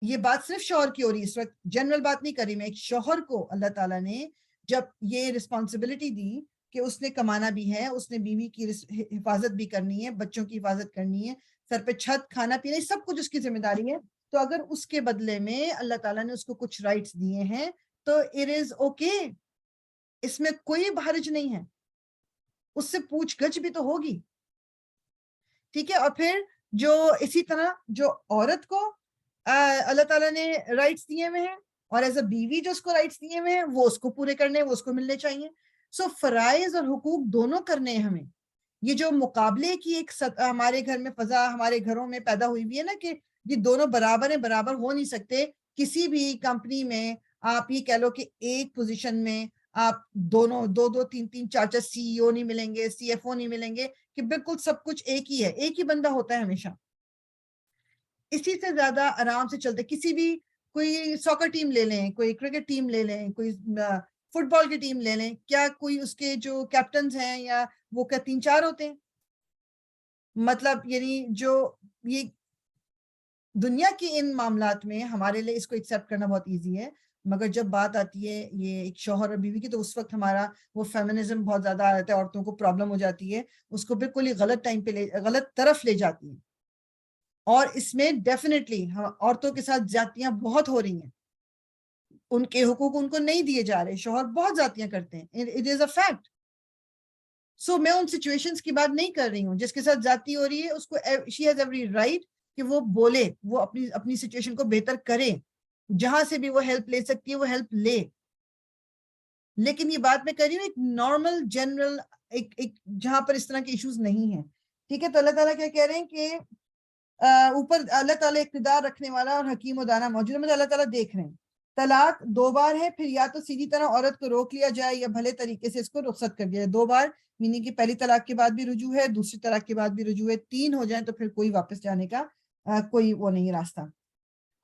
یہ بات صرف شوہر کی ہو رہی ہے اس وقت, جنرل بات نہیں کری میں. ایک شوہر کو اللہ تعالیٰ نے جب یہ رسپانسبلٹی دی کہ اس نے کمانا بھی ہے, اس نے بیوی کی حفاظت بھی کرنی ہے, بچوں کی حفاظت کرنی ہے, سر پہ چھت, کھانا پینا, سب کچھ اس کی ذمہ داری ہے. تو اگر اس کے بدلے میں اللہ تعالیٰ نے اس کو کچھ رائٹس دیے ہیں تو اٹ از اوکے, اس میں کوئی حرج نہیں ہے. اس سے پوچھ گچھ بھی تو ہوگی, ٹھیک ہے. اور پھر جو اسی طرح جو عورت کو اللہ تعالیٰ نے رائٹس دیے ہوئے ہیں, اور ایز اے بیوی جو اس کو رائٹس دیے ہوئے ہیں وہ اس کو پورے کرنے, وہ اس کو ملنے چاہیے. سو فرائض اور حقوق دونوں کرنے ہیں ہمیں. یہ جو مقابلے کی ایک ہمارے گھر میں فضا, ہمارے گھروں میں پیدا ہوئی ہوئی ہے نا کہ یہ دونوں برابر ہیں, برابر ہو نہیں سکتے. کسی بھی کمپنی میں آپ یہ کہہ لو کہ ایک پوزیشن میں آپ دونوں دو تین چار سی ای او نہیں ملیں گے, سی ایف او نہیں ملیں گے, کہ بالکل سب کچھ ایک ہی ہے, ایک ہی بندہ ہوتا ہے ہمیشہ. اسی سے زیادہ آرام سے چلتے. کسی بھی کوئی ساکر ٹیم لے لیں, کوئی کرکٹ ٹیم لے لیں, کوئی فٹ بال کی ٹیم لے لیں, کیا کوئی اس کے جو کیپٹنز ہیں یا وہ کیا 3-4 ہوتے ہیں؟ مطلب یعنی جو یہ دنیا کی ان معاملات میں ہمارے لیے اس کو ایکسیپٹ کرنا بہت ایزی ہے, مگر جب بات آتی ہے یہ ایک شوہر اور بیوی کی تو اس وقت ہمارا وہ فیمنزم بہت زیادہ آ جاتا ہے, عورتوں کو پرابلم ہو جاتی ہے, اس کو بالکل ہی غلط ٹائم پہ غلط طرف لے جاتی ہے. اور اس میں ڈیفینیٹلی عورتوں کے ساتھ زیادتیاں بہت ہو رہی ہیں, ان کے حقوق ان کو نہیں دیے جا رہے, شوہر بہت زیادتیاں کرتے ہیں, اٹ از اے فیکٹ. سو میں ان سچویشنز کی بات نہیں کر رہی ہوں جس کے ساتھ زیادتی ہو رہی ہے, اس کو شی ہیز ایوری رائٹ کہ وہ بولے, وہ اپنی سچویشن کو بہتر کرے, جہاں سے بھی وہ ہیلپ لے سکتی ہے وہ ہیلپ لے. لیکن یہ بات میں کر رہی ہوں ایک نارمل جنرل ایک جہاں پر اس طرح کے ایشوز نہیں ہیں, ٹھیک ہے. تو اللہ تعالیٰ کیا کہہ رہے ہیں کہ اوپر اللہ تعالیٰ اقتدار رکھنے والا اور حکیم و دانا موجود ہے. مطلب اللہ تعالیٰ دیکھ رہے ہیں. طلاق 2 بار ہے, پھر یا تو سیدھی طرح عورت کو روک لیا جائے یا بھلے طریقے سے اس کو رخصت کر دیا جائے. 2 بار میننگ کہ پہلی طلاق کے بعد بھی رجوع ہے, دوسری طلاق کے بعد بھی رجوع ہے, 3 ہو جائیں تو پھر کوئی واپس جانے کا کوئی وہ نہیں راستہ.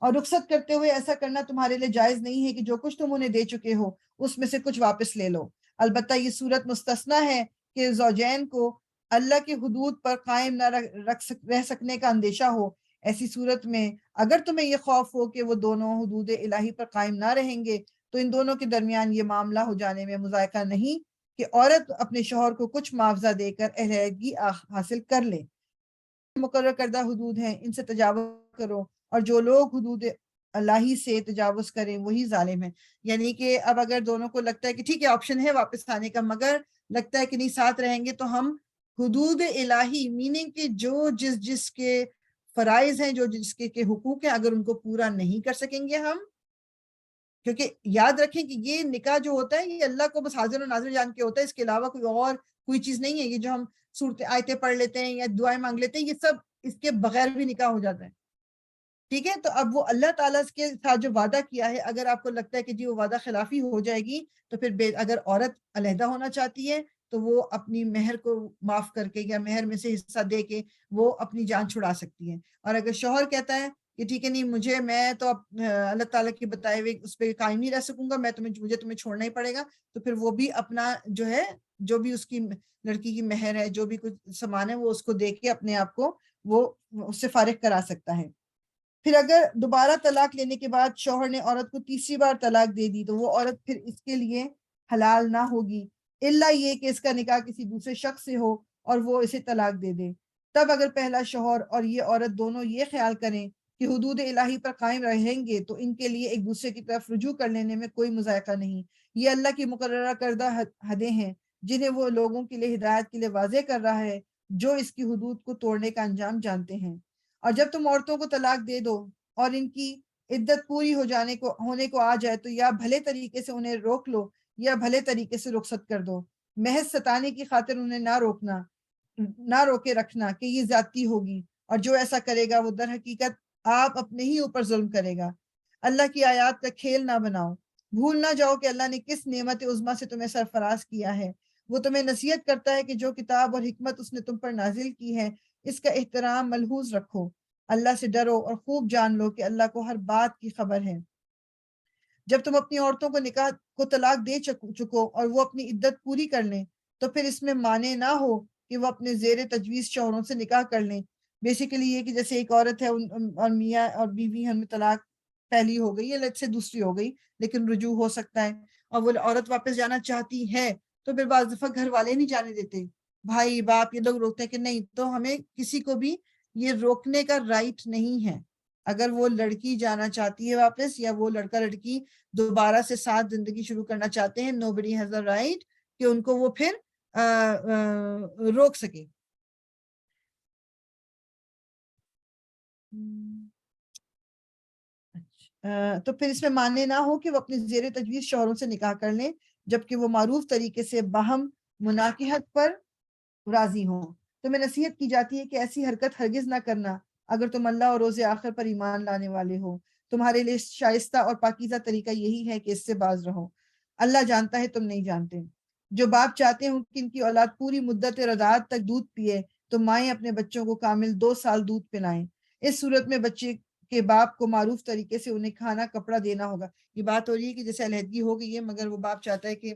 اور رخصت کرتے ہوئے ایسا کرنا تمہارے لیے جائز نہیں ہے کہ جو کچھ تم انہیں دے چکے ہو اس میں سے کچھ واپس لے لو. البتہ یہ صورت مستثنا ہے کہ زوجین کو اللہ کی حدود پر قائم نہ رہ سکنے کا اندیشہ ہو. ایسی صورت میں اگر تمہیں یہ خوف ہو کہ وہ دونوں حدود الہی پر قائم نہ رہیں گے تو ان دونوں کے درمیان یہ معاملہ ہو جانے میں مذائقہ نہیں کہ عورت اپنے شوہر کو کچھ معاوضہ دے کر علیحدگی حاصل کر لے. مقرر کردہ حدود ہیں, ان سے تجاوز کرو, اور جو لوگ حدود الہی سے تجاوز کریں وہی ظالم ہیں. یعنی کہ اب اگر دونوں کو لگتا ہے کہ ٹھیک ہے آپشن ہے واپس آنے کا, مگر لگتا ہے کہ نہیں ساتھ رہیں گے تو ہم حدود الہی میننگ کہ جو جس کے فرائض ہیں، جو جس کے حقوق ہیں، اگر ان کو پورا نہیں کر سکیں گے ہم، کیونکہ یاد رکھیں کہ یہ نکاح جو ہوتا ہے یہ اللہ کو بس حاضر و ناظر جان کے ہوتا ہے، اس کے علاوہ کوئی چیز نہیں ہے. یہ جو ہم آیتیں پڑھ لیتے ہیں یا دعائیں مانگ لیتے ہیں، یہ سب اس کے بغیر بھی نکاح ہو جاتا ہے. ٹھیک ہے، تو اب وہ اللہ تعالیٰ کے ساتھ جو وعدہ کیا ہے، اگر آپ کو لگتا ہے کہ جی وہ وعدہ خلافی ہو جائے گی، تو پھر اگر عورت علیحدہ ہونا چاہتی ہے تو وہ اپنی مہر کو معاف کر کے یا مہر میں سے حصہ دے کے وہ اپنی جان چھڑا سکتی ہے. اور اگر شوہر کہتا ہے کہ ٹھیک ہے نہیں، میں تو اللہ تعالیٰ کی بتائے ہوئے اس پہ قائم نہیں رہ سکوں گا، مجھے تمہیں چھوڑنا ہی پڑے گا، تو پھر وہ بھی اپنا جو ہے، جو بھی اس کی لڑکی کی مہر ہے، جو بھی کچھ سامان ہے، وہ اس کو دے کے اپنے آپ کو وہ اس سے فارغ کرا سکتا ہے. پھر اگر دوبارہ طلاق لینے کے بعد شوہر نے عورت کو تیسری بار طلاق دے دی، تو وہ عورت پھر اس کے لیے حلال نہ ہوگی، الا یہ کہ اس کا نکاح کسی دوسرے شخص سے ہو اور وہ اسے طلاق دے دے. تب اگر پہلا شوہر اور یہ عورت دونوں یہ خیال کریں کہ حدود الہی پر قائم رہیں گے، تو ان کے لیے ایک دوسرے کی طرف رجوع کر لینے میں کوئی مذائقہ نہیں. یہ اللہ کی مقررہ کردہ حدیں ہیں جنہیں وہ لوگوں کے لیے ہدایت کے لیے واضح کر رہا ہے، جو اس کی حدود کو توڑنے کا انجام جانتے ہیں. اور جب تم عورتوں کو طلاق دے دو اور ان کی عدت پوری ہونے کو آ جائے، تو یا بھلے طریقے سے انہیں روک لو یا بھلے طریقے سے رخصت کر دو. محض ستانے کی خاطر انہیں نہ روکے رکھنا کہ یہ زیادتی ہوگی، اور جو ایسا کرے گا وہ در حقیقت آپ اپنے ہی اوپر ظلم کرے گا. اللہ کی آیات کا کھیل نہ بناؤ. بھول نہ جاؤ کہ اللہ نے کس نعمت عظمیٰ سے تمہیں سرفراز کیا ہے. وہ تمہیں نصیحت کرتا ہے کہ جو کتاب اور حکمت اس نے تم پر نازل کی ہے، اس کا احترام ملحوظ رکھو. اللہ سے ڈرو اور خوب جان لو کہ اللہ کو ہر بات کی خبر ہے. جب تم اپنی عورتوں کو نکاح کو طلاق دے چکو اور وہ اپنی عدت پوری کر لیں، تو پھر اس میں معنی نہ ہو کہ وہ اپنے زیر تجویز شوہروں سے نکاح کر لیں. بیسیکلی یہ کہ جیسے ایک عورت ہے اور میاں اور بیوی ہم طلاق پہلی ہو گئی ہے، سے دوسری ہو گئی، لیکن رجوع ہو سکتا ہے، اور وہ عورت واپس جانا چاہتی ہے، تو پھر بعض دفعہ گھر والے نہیں جانے دیتے، بھائی باپ یہ لوگ روکتے ہیں کہ نہیں. تو ہمیں کسی کو بھی یہ روکنے کا رائٹ نہیں ہے. اگر وہ لڑکی جانا چاہتی ہے واپس، یا وہ لڑکا لڑکی دوبارہ سے ساتھ زندگی شروع کرنا چاہتے ہیں، nobody has a right کہ ان کو وہ پھر روک سکے. تو پھر اس میں ماننے نہ ہو کہ وہ اپنے زیر تجویز شوہروں سے نکاح کر لیں، جبکہ وہ معروف طریقے سے باہم مناکحت پر راضی ہوں. تمہیں نصیحت کی جاتی ہے کہ ایسی حرکت ہرگز نہ کرنا اگر تم اللہ اور روز آخر پر ایمان لانے والے ہو. تمہارے لیے شائستہ اور پاکیزہ طریقہ یہی ہے کہ اس سے باز رہو. اللہ جانتا ہے، تم نہیں جانتے. جو باپ چاہتے ہوں کہ ان کی اولاد پوری مدت رضاعت تک دودھ پیے، تو مائیں اپنے بچوں کو کامل 2 سال دودھ پلائیں. اس صورت میں بچے کے باپ کو معروف طریقے سے انہیں کھانا کپڑا دینا ہوگا. یہ بات ہو رہی ہے کہ جیسے علیحدگی ہو گئی ہے، مگر وہ باپ چاہتا ہے کہ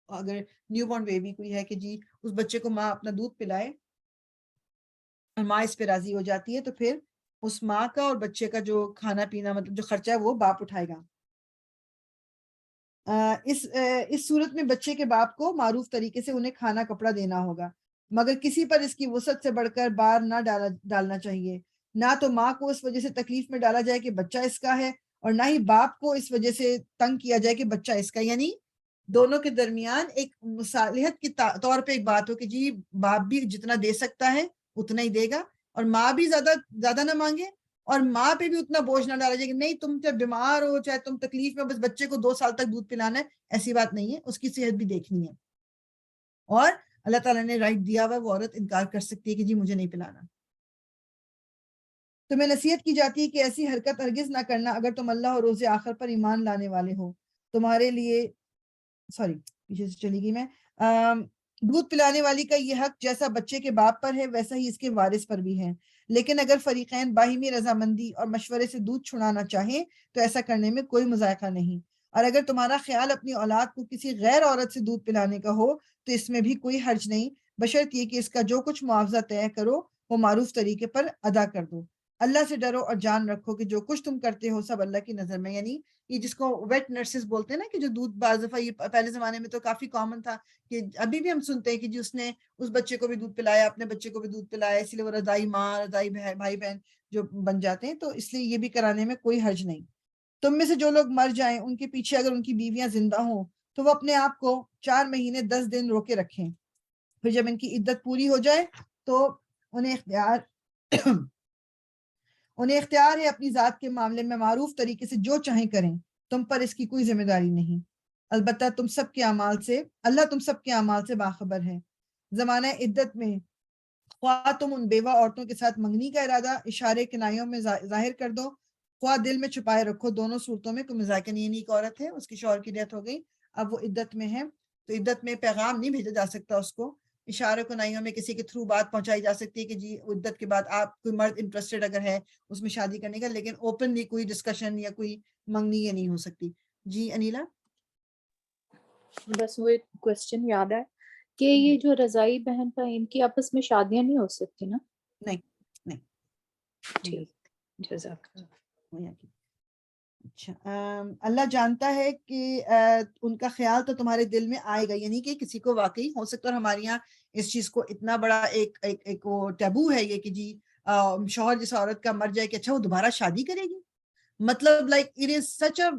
اگر نیو بورن بیبی کوئی ہے کہ جی اس بچے کو ماں اپنا دودھ پلائے اور ماں اس پہ راضی ہو جاتی ہے، تو پھر اس ماں کا اور بچے کا جو کھانا پینا مطلب جو خرچہ ہے وہ باپ اٹھائے گا. اس صورت میں بچے کے باپ کو معروف طریقے سے انہیں کھانا کپڑا دینا ہوگا، مگر کسی پر اس کی وسعت سے بڑھ کر بار نہ ڈالنا چاہیے. نہ تو ماں کو اس وجہ سے تکلیف میں ڈالا جائے کہ بچہ اس کا ہے، اور نہ ہی باپ کو اس وجہ سے تنگ کیا جائے کہ بچہ اس کا. یعنی دونوں کے درمیان ایک مصالحت کے طور پہ ایک بات ہو کہ جی باپ بھی جتنا دے سکتا ہے اتنا ہی دے گا، اور ماں بھی زیادہ نہ مانگے، اور ماں پہ بھی اتنا بوجھ نہ ڈالا جائے کہ نہیں تم چاہے بیمار ہو چاہے تم تکلیف میں، بس بچے کو 2 سال تک دودھ پلانا ہے. ایسی بات نہیں ہے، اس کی صحت بھی دیکھنی ہے. اور اللہ تعالیٰ نے رائٹ دیا ہوا، وہ عورت انکار کر سکتی ہے کہ جی مجھے نہیں پلانا. تمہیں نصیحت کی جاتی ہے کہ ایسی حرکت ہرگز نہ کرنا اگر تم اللہ اور روز آخر پر ایمان لانے والے ہو. تمہارے لیے پیچھے سے چلی گئی میں. دودھ پلانے والی کا یہ حق جیسا بچے کے باپ پر ہے ویسا ہی اس کے وارث پر بھی ہے، لیکن اگر فریقین باہمی رضامندی اور مشورے سے دودھ چھڑانا چاہیں تو ایسا کرنے میں کوئی مذائقہ نہیں. اور اگر تمہارا خیال اپنی اولاد کو کسی غیر عورت سے دودھ پلانے کا ہو تو اس میں بھی کوئی حرج نہیں، بشرط یہ کہ اس کا جو کچھ معاوضہ طے کرو وہ معروف طریقے پر ادا کر دو. اللہ سے ڈرو اور جان رکھو کہ جو کچھ تم کرتے ہو سب اللہ کی نظر میں. یعنی یہ جس کو ویٹ نرسز بولتے ہیں نا، کہ جو دودھ بعض دفعہ یہ پہلے زمانے میں تو کافی کامن تھا کہ ابھی بھی ہم سنتے ہیں کہ جی اس نے اس بچے کو بھی دودھ پلایا، اپنے بچے کو بھی دودھ پلایا، اس لیے وہ رضائی ماں رضائی بھائی بہن جو بن جاتے ہیں، تو اس لیے یہ بھی کرانے میں کوئی حرج نہیں. تم میں سے جو لوگ مر جائیں ان کے پیچھے اگر ان کی بیویاں زندہ ہوں تو وہ اپنے آپ کو 4 مہینے 10 دن روکے رکھیں. پھر جب ان کی عدت پوری ہو جائے تو انہیں اختیار ہے اپنی ذات کے معاملے میں معروف طریقے سے جو چاہیں کریں، تم پر اس کی کوئی ذمہ داری نہیں، البتہ اللہ تم سب کے اعمال سے باخبر ہے۔ زمانہ عدت میں خواہ تم ان بیوہ عورتوں کے ساتھ منگنی کا ارادہ اشارے کنائیوں میں ظاہر کر دو، خواہ دل میں چھپائے رکھو، دونوں صورتوں میں کوئی مذاکرہ نہیں۔ ایک عورت ہے، اس کی شوہر کی ڈیتھ ہو گئی، اب وہ عدت میں ہے، تو عدت میں پیغام نہیں بھیجا جا سکتا، اس کو اشارے کنائیوں میں کسی کے تھرو بات پہنچائی جا سکتی ہے کہ جی عدت کے بعد آپ کوئی مرد انٹرسٹڈ اگر ہے اس میں شادی کرنے کا، لیکن اوپنلی کوئی ڈسکشن یا کوئی منگنی یہ نہیں ہو سکتی۔ جی انیلا؟ بس وہ کوشچن یاد ہے کہ یہ جو رضائی بہن کا ان کی آپس میں شادیاں نہیں ہو سکتی نا؟ نہیں ٹھیک، جزاک اللہ۔ اچھا، اللہ جانتا ہے کہ ان کا خیال تو تمہارے دل میں آئے گا، یعنی کہ کسی کو واقعی ہو سکتا ہے، اور ہمارے یہاں اس چیز کو اتنا بڑا ایک وہ ٹیبو ہے یہ کہ جی شوہر جس عورت کا مر جائے کہ اچھا وہ دوبارہ شادی کرے گی، مطلب لائک اٹ از سچ اے،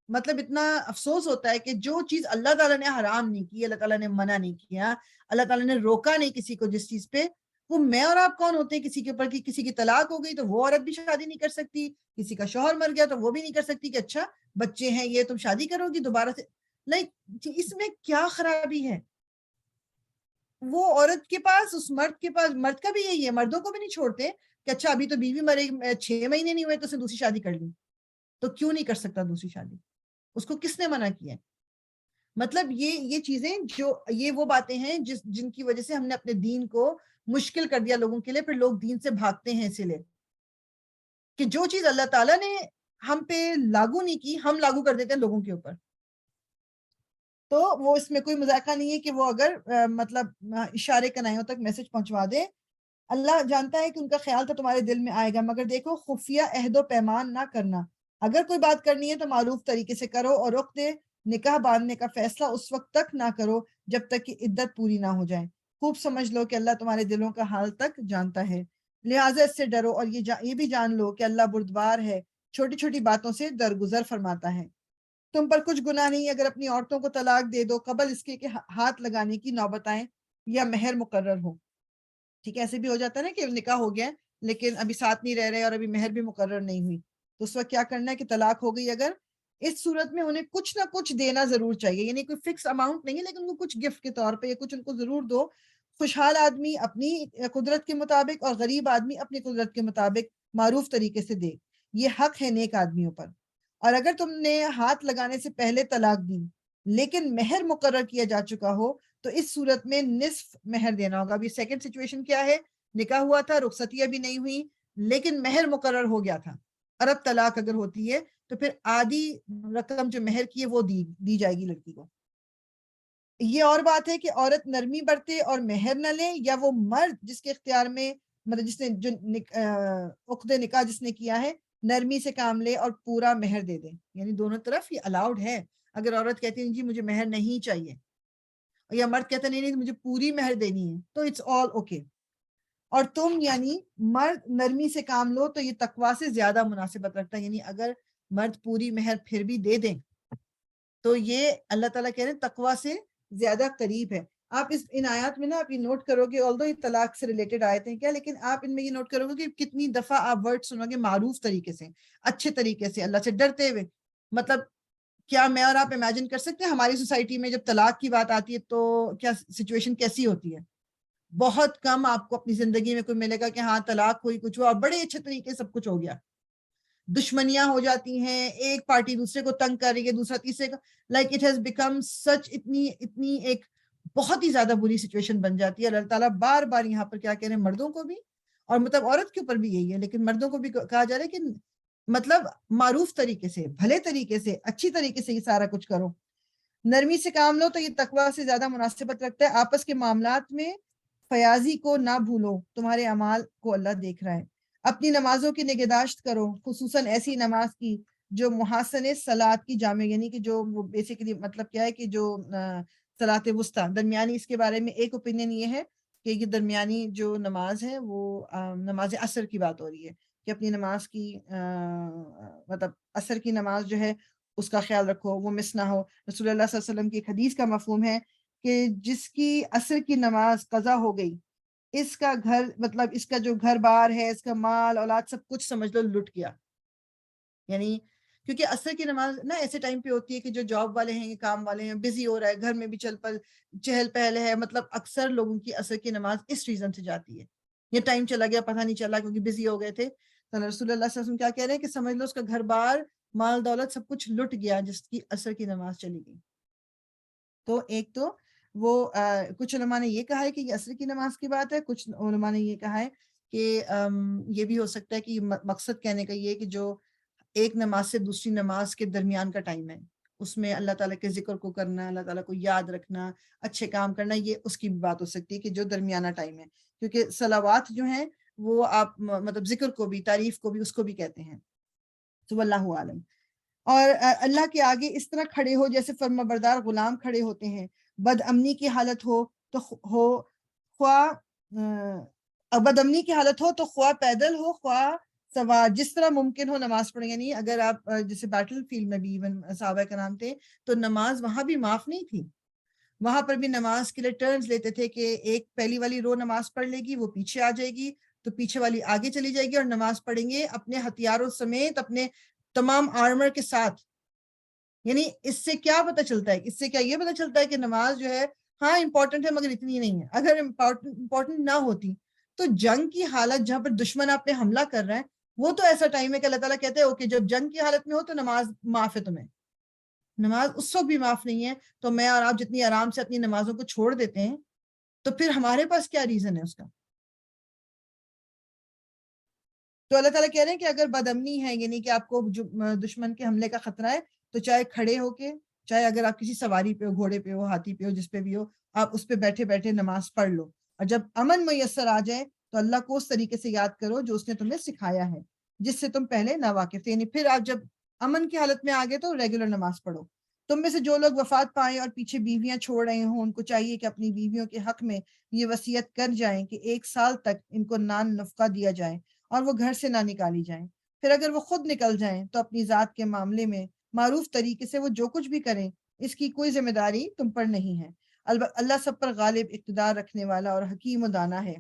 مطلب اتنا افسوس ہوتا ہے کہ جو چیز اللہ تعالیٰ نے حرام نہیں کی، اللہ تعالیٰ نے منع نہیں کیا، اللہ تعالیٰ نے روکا نہیں کسی کو جس چیز پہ، وہ میں اور آپ کون ہوتے ہیں کسی کے اوپر، کہ کسی کی طلاق ہو گئی تو وہ عورت بھی شادی نہیں کر سکتی، کسی کا شوہر مر گیا تو وہ بھی نہیں کر سکتی کہ اچھا بچے ہیں یہ تم شادی کرو گی دوبارہ سے، لائک اس میں کیا خرابی ہے؟ وہ عورت کے پاس، اس مرد کے پاس، مرد کا بھی یہی ہے، مردوں کو بھی نہیں چھوڑتے کہ اچھا ابھی تو بیوی مرے 6 مہینے نہیں ہوئے تو اسے دوسری شادی کر لی، تو کیوں نہیں کر سکتا دوسری شادی؟ اس کو کس نے منع کیا ہے؟ مطلب یہ چیزیں جو یہ وہ باتیں ہیں جن کی وجہ سے ہم نے اپنے دین کو مشکل کر دیا لوگوں کے لیے، پھر لوگ دین سے بھاگتے ہیں اسی لیے کہ جو چیز اللہ تعالیٰ نے ہم پہ لاگو نہیں کی ہم لاگو کر دیتے ہیں لوگوں کے اوپر۔ تو وہ اس میں کوئی مذاکرہ نہیں ہے کہ وہ اگر مطلب اشارے کنائیوں تک میسج پہنچوا دے، اللہ جانتا ہے کہ ان کا خیال تو تمہارے دل میں آئے گا، مگر دیکھو خفیہ عہد و پیمان نہ کرنا، اگر کوئی بات کرنی ہے تو معروف طریقے سے کرو، اور عقد نکاح باندھنے کا فیصلہ اس وقت تک نہ کرو جب تک کہ عدت پوری نہ ہو جائے، خوب سمجھ لو کہ اللہ تمہارے دلوں کا حال تک جانتا ہے، لہٰذا اس سے ڈرو، اور یہ بھی جان لو کہ اللہ بردبار ہے، چھوٹی چھوٹی باتوں سے درگزر فرماتا ہے۔ تم پر کچھ گناہ نہیں اگر اپنی عورتوں کو طلاق دے دو قبل اس کے کہ ہاتھ لگانے کی نوبت آئے یا مہر مقرر ہو۔ ٹھیک ہے، ایسے بھی ہو جاتا ہے نا کہ نکاح ہو گیا لیکن ابھی ساتھ نہیں رہ رہے اور ابھی مہر بھی مقرر نہیں ہوئی، تو اس وقت کیا کرنا ہے کہ طلاق ہو گئی اگر، اس صورت میں انہیں کچھ نہ کچھ دینا ضرور چاہیے، یعنی کوئی فکس اماؤنٹ نہیں ہے لیکن ان کو کچھ گفٹ کے طور پہ یا کچھ ان کو ضرور دو۔ خوشحال آدمی اپنی قدرت کے مطابق اور غریب آدمی اپنی قدرت کے مطابق معروف طریقے سے دے، یہ حق ہے نیک آدمیوں پر۔ اور اگر تم نے ہاتھ لگانے سے پہلے طلاق دی لیکن مہر مقرر کیا جا چکا ہو تو اس صورت میں نصف مہر دینا ہوگا۔ ابھی سیکنڈ سچویشن کیا ہے، نکاح ہوا تھا، رخصتی ابھی نہیں ہوئی لیکن مہر مقرر ہو گیا تھا، اور اب طلاق اگر ہوتی ہے تو پھر آدھی رقم جو مہر کی ہے وہ دی جائے گی لڑکی کو۔ یہ اور بات ہے کہ عورت نرمی برتے اور مہر نہ لے، یا وہ مرد جس کے اختیار میں مطلب جس نے جو عقد نکاح جس نے کیا ہے نرمی سے کام لے اور پورا مہر دے دے، یعنی دونوں طرف یہ الاؤڈ ہے۔ اگر عورت کہتی ہے جی مجھے مہر نہیں چاہیے، یا مرد کہتا نہیں مجھے پوری مہر دینی ہے، تو اٹس آل اوکے۔ اور تم یعنی مرد نرمی سے کام لو تو یہ تقویٰ سے زیادہ مناسبت رکھتا ہے، یعنی اگر مرد پوری مہر پھر بھی دے دیں تو یہ اللہ تعالیٰ کہہ رہے ہیں تقویٰ سے زیادہ قریب ہے۔ آپ ان آیات میں نا آپ یہ نوٹ کرو گے، آلدو یہ طلاق سے ریلیٹڈ آیتیں ہیں کیا، لیکن آپ ان میں یہ نوٹ کرو گے کہ کتنی دفعہ آپ ورڈ سنو گے معروف طریقے سے، اچھے طریقے سے، اللہ سے ڈرتے ہوئے۔ مطلب کیا میں اور آپ امیجن کر سکتے ہیں ہماری سوسائٹی میں جب طلاق کی بات آتی ہے تو کیا سچویشن کیسی ہوتی ہے؟ بہت کم آپ کو اپنی زندگی میں کوئی ملے گا کہ ہاں طلاق ہوئی کچھ ہوا اور بڑے اچھے طریقے سے سب کچھ ہو گیا۔ دشمنیاں ہو جاتی ہیں، ایک پارٹی دوسرے کو تنگ کر رہی ہے، دوسرا تیسرے کا، like it has become such, اتنی ایک بہت ہی زیادہ بری سچویشن بن جاتی ہے۔ اللہ تعالیٰ بار بار یہاں پر کیا کہہ رہے ہیں، مردوں کو بھی، اور مطلب عورت کے اوپر بھی یہی ہے لیکن مردوں کو بھی کہا جا رہا ہے کہ مطلب معروف طریقے سے، بھلے طریقے سے، اچھی طریقے سے یہ سارا کچھ کرو، نرمی سے کام لو تو یہ تقویٰ سے زیادہ مناسبت رکھتا ہے۔ آپس کے معاملات میں فیاضی کو نہ بھولو، تمہارے اعمال کو اللہ دیکھ رہا ہے۔ اپنی نمازوں کی نگہداشت کرو، خصوصاً ایسی نماز کی جو محاسن صلاۃ کی جامع، یعنی کہ جو بیسیکلی مطلب کیا ہے کہ جو صلاۃ وسطیٰ درمیانی، اس کے بارے میں ایک اوپینین یہ ہے کہ یہ درمیانی جو نماز ہے وہ نماز عصر کی بات ہو رہی ہے، کہ اپنی نماز کی مطلب عصر کی نماز جو ہے اس کا خیال رکھو، وہ مس نہ ہو۔ رسول اللہ صلی اللہ علیہ وسلم کی ایک حدیث کا مفہوم ہے کہ جس کی عصر کی نماز قضا ہو گئی، اس کا گھر مطلب اس کا جو گھر بار ہے، اس کا مال اولاد سب کچھ سمجھ لو لٹ گیا. یعنی کیونکہ عصر کی نماز نا ایسے ٹائم پہ ہوتی ہے کہ جو جاب والے ہیں، کام والے ہیں، بزی ہو رہا ہے، گھر میں بھی چہل پہل ہے. مطلب اکثر لوگوں کی عصر کی نماز اس ریزن سے جاتی ہے. یہ ٹائم چلا گیا پتہ نہیں چلا کیونکہ بزی ہو گئے تھے. تو رسول اللہ صلی اللہ علیہ وسلم کیا کہہ رہے ہیں کہ سمجھ لو اس کا گھر بار، مال دولت سب کچھ لٹ گیا جس کی عصر کی نماز چلی گئی. تو ایک تو وہ کچھ علماء نے یہ کہا ہے کہ یہ عصر کی نماز کی بات ہے، کچھ علماء نے یہ کہا ہے کہ یہ بھی ہو سکتا ہے کہ مقصد کہنے کا یہ کہ جو ایک نماز سے دوسری نماز کے درمیان کا ٹائم ہے، اس میں اللہ تعالیٰ کے ذکر کو کرنا، اللہ تعالیٰ کو یاد رکھنا، اچھے کام کرنا، یہ اس کی بھی بات ہو سکتی ہے کہ جو درمیانہ ٹائم ہے. کیونکہ صلوات جو ہیں وہ آپ مطلب ذکر کو بھی، تعریف کو بھی، اس کو بھی کہتے ہیں. تو واللہ عالم. اور اللہ کے آگے اس طرح کھڑے ہو جیسے فرما بردار غلام کھڑے ہوتے ہیں. بد امنی کی حالت ہو تو بد امنی کی حالت ہو تو خواہ پیدل ہو خواہ سوار، جس طرح ممکن ہو نماز پڑھیں. یعنی اگر آپ جیسے بیٹل فیلڈ میں بھی ایون صحابہ کرام تھے تو نماز وہاں بھی معاف نہیں تھی. وہاں پر بھی نماز کے لیے ٹرنز لیتے تھے کہ ایک پہلی والی رو نماز پڑھ لے گی، وہ پیچھے آ جائے گی، تو پیچھے والی آگے چلی جائے گی اور نماز پڑھیں گے اپنے ہتھیاروں سمیت، اپنے تمام آرمر کے ساتھ. یعنی اس سے کیا پتہ چلتا ہے؟ اس سے کیا یہ پتہ چلتا ہے کہ نماز جو ہے ہاں امپورٹنٹ ہے مگر اتنی نہیں ہے. اگر امپورٹنٹ نہ ہوتی تو جنگ کی حالت جہاں پر دشمن آپ پہ حملہ کر رہا ہے وہ تو ایسا ٹائم ہے کہ اللہ تعالیٰ کہتے ہیں اوکے جب جنگ کی حالت میں ہو تو نماز معاف ہے تمہیں. نماز اس وقت بھی معاف نہیں ہے. تو میں اور آپ جتنی آرام سے اپنی نمازوں کو چھوڑ دیتے ہیں تو پھر ہمارے پاس کیا ریزن ہے اس کا؟ تو اللہ تعالیٰ کہہ رہے ہیں کہ اگر بدامنی ہے، یعنی کہ آپ کو دشمن کے حملے کا خطرہ ہے، تو چاہے کھڑے ہو کے، چاہے اگر آپ کسی سواری پہ ہو، گھوڑے پہ ہو، ہاتھی پہ ہو، جس پہ بھی ہو، آپ اس پہ بیٹھے بیٹھے نماز پڑھ لو. اور جب امن میسر آ جائے تو اللہ کو اس طریقے سے یاد کرو جو اس نے تمہیں سکھایا ہے، جس سے تم پہلے ناواقف تھے. یعنی پھر آپ جب امن کی حالت میں آ گئے تو ریگولر نماز پڑھو. تم میں سے جو لوگ وفات پائیں اور پیچھے بیویاں چھوڑ رہے ہوں، ان کو چاہیے کہ اپنی بیویوں کے حق میں یہ وصیت کر جائیں کہ 1 سال تک ان کو نان نفقہ دیا جائے اور وہ گھر سے نہ نکالی جائیں. پھر اگر وہ خود نکل جائیں تو اپنی ذات کے معاملے میں معروف طریقے سے وہ جو کچھ بھی کریں، اس کی کوئی ذمہ داری تم پر نہیں ہے. اللہ سب پر غالب، اقتدار رکھنے والا اور حکیم و دانا ہے.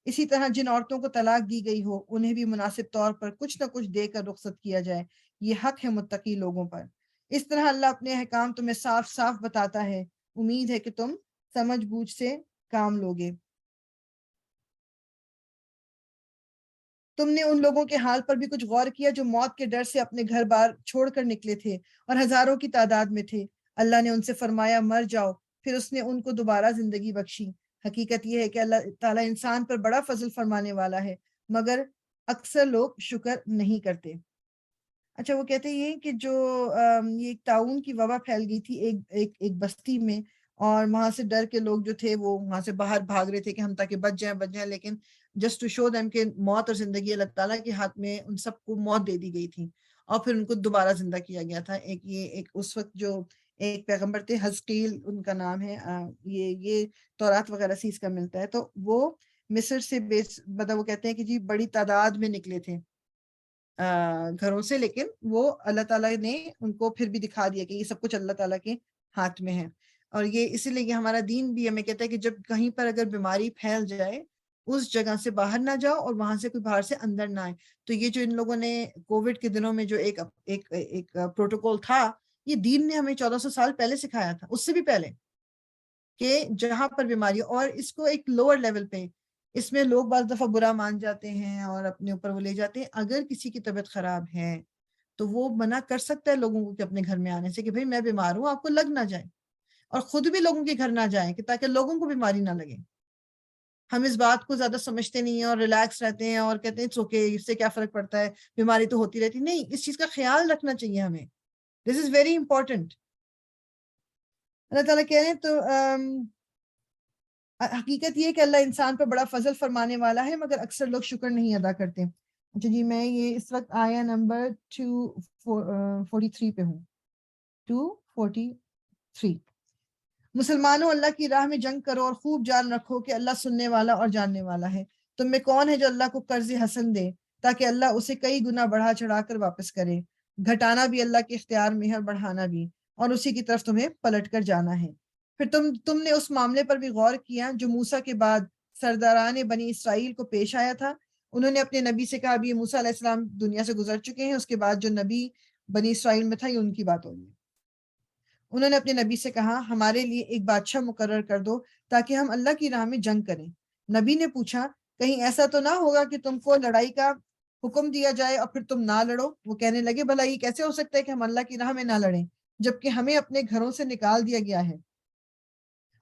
اسی طرح جن عورتوں کو طلاق دی گئی ہو انہیں بھی مناسب طور پر کچھ نہ کچھ دے کر رخصت کیا جائے. یہ حق ہے متقی لوگوں پر. اس طرح اللہ اپنے احکام تمہیں صاف صاف بتاتا ہے. امید ہے کہ تم سمجھ بوجھ سے کام لوگے. تم نے ان لوگوں کے حال پر بھی کچھ غور کیا جو موت کے ڈر سے اپنے گھر بار چھوڑ کر نکلے تھے اور ہزاروں کی تعداد میں تھے. اللہ نے ان سے فرمایا مر جاؤ، پھر اس نے ان کو دوبارہ زندگی بخشی. حقیقت یہ ہے کہ اللہ تعالیٰ انسان پر بڑا فضل فرمانے والا ہے، مگر اکثر لوگ شکر نہیں کرتے. اچھا، وہ کہتے ہیں کہ جو یہ ایک طاعون کی وبا پھیل گئی تھی ایک بستی میں، اور وہاں سے ڈر کے لوگ جو تھے وہ وہاں سے باہر بھاگ رہے تھے کہ ہم تاکہ بچ جائیں، لیکن جسٹ ٹو شو دیم کہ موت اور زندگی اللہ تعالیٰ کے ہاتھ میں، ان سب کو موت دے دی گئی تھی اور پھر ان کو دوبارہ زندہ کیا گیا تھا. ایک اس وقت جو ایک پیغمبر تھے حزقیل ان کا نام ہے، یہ تورات وغیرہ سے اس کا ملتا ہے. تو وہ مصر سے وہ کہتے ہیں کہ جی بڑی تعداد میں نکلے تھے گھروں سے، لیکن وہ اللہ تعالیٰ نے ان کو پھر بھی دکھا دیا کہ یہ سب کچھ اللہ تعالیٰ کے ہاتھ میں ہے. اور یہ اسی لیے ہمارا دین بھی ہمیں کہتا ہے کہ جب کہیں پر اگر بیماری پھیل جائے اس جگہ سے باہر نہ جاؤ اور وہاں سے کوئی باہر سے اندر نہ آئے. تو یہ جو ان لوگوں نے کووڈ کے دنوں میں جو ایک پروٹوکول تھا، یہ دین نے ہمیں 1400 سال پہلے سکھایا تھا، اس سے بھی پہلے، کہ جہاں پر بیماری، اور اس کو ایک لوور لیول پہ، اس میں لوگ بعض دفعہ برا مان جاتے ہیں اور اپنے اوپر وہ لے جاتے ہیں. اگر کسی کی طبیعت خراب ہے تو وہ منع کر سکتا ہے لوگوں کو کہ اپنے گھر میں آنے سے کہ بھئی میں بیمار ہوں، آپ کو لگ نہ جائے، اور خود بھی لوگوں کے گھر نہ جائیں کہ تاکہ لوگوں کو بیماری نہ لگے. ہم اس بات کو زیادہ سمجھتے نہیں ہیں اور ریلیکس رہتے ہیں اور کہتے ہیں اٹس اوکے، اس سے کیا فرق پڑتا ہے، بیماری تو ہوتی رہتی. نہیں، اس چیز کا خیال رکھنا چاہیے ہمیں. دس از ویری امپورٹنٹ. اللہ تعالیٰ کہہ رہے ہیں تو حقیقت یہ کہ اللہ انسان پر بڑا فضل فرمانے والا ہے، مگر اکثر لوگ شکر نہیں ادا کرتے. اچھا جی، میں یہ اس وقت آیا نمبر 243 پہ ہوں. 243. مسلمانوں اللہ کی راہ میں جنگ کرو اور خوب جان رکھو کہ اللہ سننے والا اور جاننے والا ہے. تم میں کون ہے جو اللہ کو قرض حسن دے تاکہ اللہ اسے کئی گنا بڑھا چڑھا کر واپس کرے؟ گھٹانا بھی اللہ کے اختیار میں ہے اور بڑھانا بھی، اور اسی کی طرف تمہیں پلٹ کر جانا ہے. پھر تم نے اس معاملے پر بھی غور کیا جو موسیٰ کے بعد سرداران بنی اسرائیل کو پیش آیا تھا. انہوں نے اپنے نبی سے کہا ابھی موسیٰ علیہ السلام دنیا سے گزر چکے ہیں، اس کے بعد جو نبی بنی اسرائیل میں تھا یہ ان کی بات ہو رہی ہے. انہوں نے اپنے نبی سے کہا ہمارے لیے ایک بادشاہ مقرر کر دو تاکہ ہم اللہ کی راہ میں جنگ کریں. نبی نے پوچھا کہیں ایسا تو نہ ہوگا کہ تم کو لڑائی کا حکم دیا جائے اور پھر تم نہ لڑو. وہ کہنے لگے بھلا یہ کیسے ہو سکتا ہے کہ ہم اللہ کی راہ میں نہ لڑیں جبکہ ہمیں اپنے گھروں سے نکال دیا گیا ہے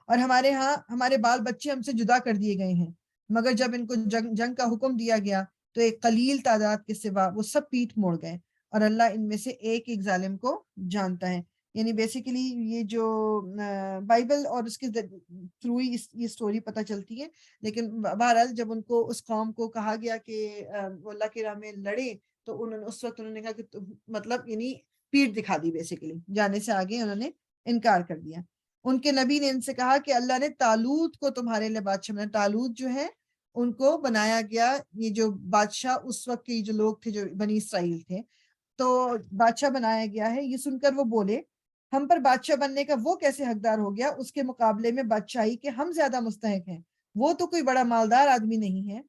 اور ہمارے ہاں ہمارے بال بچے ہم سے جدا کر دیے گئے ہیں. مگر جب ان کو جنگ کا حکم دیا گیا تو ایک قلیل تعداد کے سوا وہ سب پیٹھ موڑ گئے اور اللہ ان میں سے ایک ایک ظالم کو جانتا ہے. یعنی بیسیکلی یہ جو بائبل اور اس کے تھرو ہی یہ سٹوری پتہ چلتی ہے. لیکن بہرحال جب ان کو اس قوم کو کہا گیا کہ وہ اللہ کی راہ میں لڑے تو اس وقت انہوں نے کہا کہ مطلب یعنی پیٹ دکھا دی، بیسیکلی جانے سے آگے انہوں نے انکار کر دیا. ان کے نبی نے ان سے کہا کہ اللہ نے طالوت کو تمہارے لیے بادشاہ بنایا. طالوت جو ہے ان کو بنایا گیا، یہ جو بادشاہ اس وقت کے جو لوگ تھے جو بنی اسرائیل تھے تو بادشاہ بنایا گیا ہے. یہ سن کر وہ بولے ہم پر بادشاہ بننے کا وہ کیسے حقدار ہو گیا، اس کے مقابلے میں بادشاہی کے ہم زیادہ مستحق ہیں، وہ تو کوئی بڑا مالدار آدمی نہیں ہے.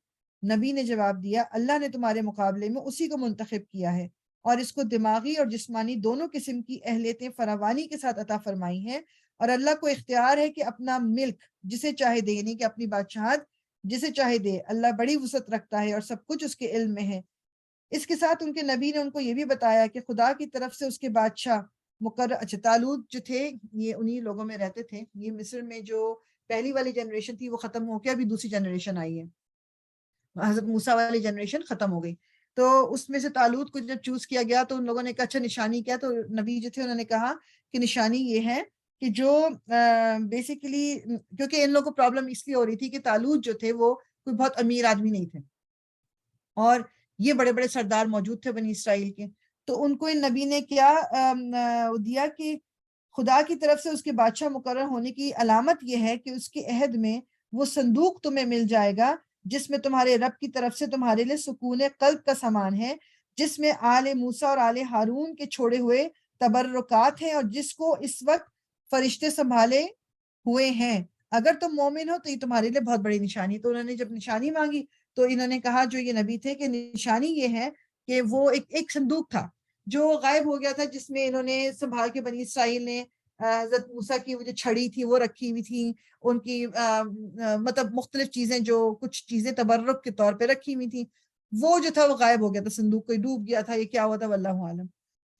نبی نے جواب دیا اللہ نے تمہارے مقابلے میں اسی کو منتخب کیا ہے اور اس کو دماغی اور جسمانی دونوں قسم کی اہلیتیں فراوانی کے ساتھ عطا فرمائی ہیں اور اللہ کو اختیار ہے کہ اپنا ملک جسے چاہے دے، یعنی کہ اپنی بادشاہت جسے چاہے دے. اللہ بڑی وسعت رکھتا ہے اور سب کچھ اس کے علم میں ہے. اس کے ساتھ ان کے نبی نے ان کو یہ بھی بتایا کہ خدا کی طرف سے اس کے بادشاہ مقرر. اچھا طالوت جو تھے یہ انہی لوگوں میں رہتے تھے. یہ مصر میں جو پہلی والی جنریشن تھی وہ ختم ہو کے ابھی دوسری جنریشن آئی ہے، حضرت موسیٰ والی جنریشن ختم ہو گئی. تو اس میں سے طالوت کو جب چوز کیا گیا تو ان لوگوں نے کہا اچھا نشانی کیا، تو نبی جو تھے انہوں نے کہا کہ نشانی یہ ہے کہ جو بیسیکلی کیونکہ ان لوگوں کو پرابلم اس لیے ہو رہی تھی کہ طالوت جو تھے وہ کوئی بہت امیر آدمی نہیں تھے اور یہ بڑے بڑے سردار موجود تھے بنی اسرائیل کے. تو ان کو ان نبی نے کیا دیا کہ خدا کی طرف سے اس کے بادشاہ مقرر ہونے کی علامت یہ ہے کہ اس کے عہد میں وہ صندوق تمہیں مل جائے گا جس میں تمہارے رب کی طرف سے تمہارے لیے سکون قلب کا سامان ہے، جس میں آل موسیٰ اور آل ہارون کے چھوڑے ہوئے تبرکات ہیں اور جس کو اس وقت فرشتے سنبھالے ہوئے ہیں. اگر تم مومن ہو تو یہ تمہارے لیے بہت بڑی نشانی. تو انہوں نے جب نشانی مانگی تو انہوں نے کہا جو یہ نبی تھے کہ نشانی یہ ہے کہ وہ ایک صندوق تھا جو غائب ہو گیا تھا، جس میں انہوں نے سنبھال کے بنی اسرائیل نے حضرت موسیٰ کی وہ جو چھڑی تھی وہ رکھی ہوئی تھی، ان کی مطلب مختلف چیزیں جو کچھ چیزیں تبرک کے طور پہ رکھی ہوئی تھی، وہ جو تھا وہ غائب ہو گیا تھا. صندوق کوئی ڈوب گیا تھا، یہ کیا ہوا تھا واللہ عالم.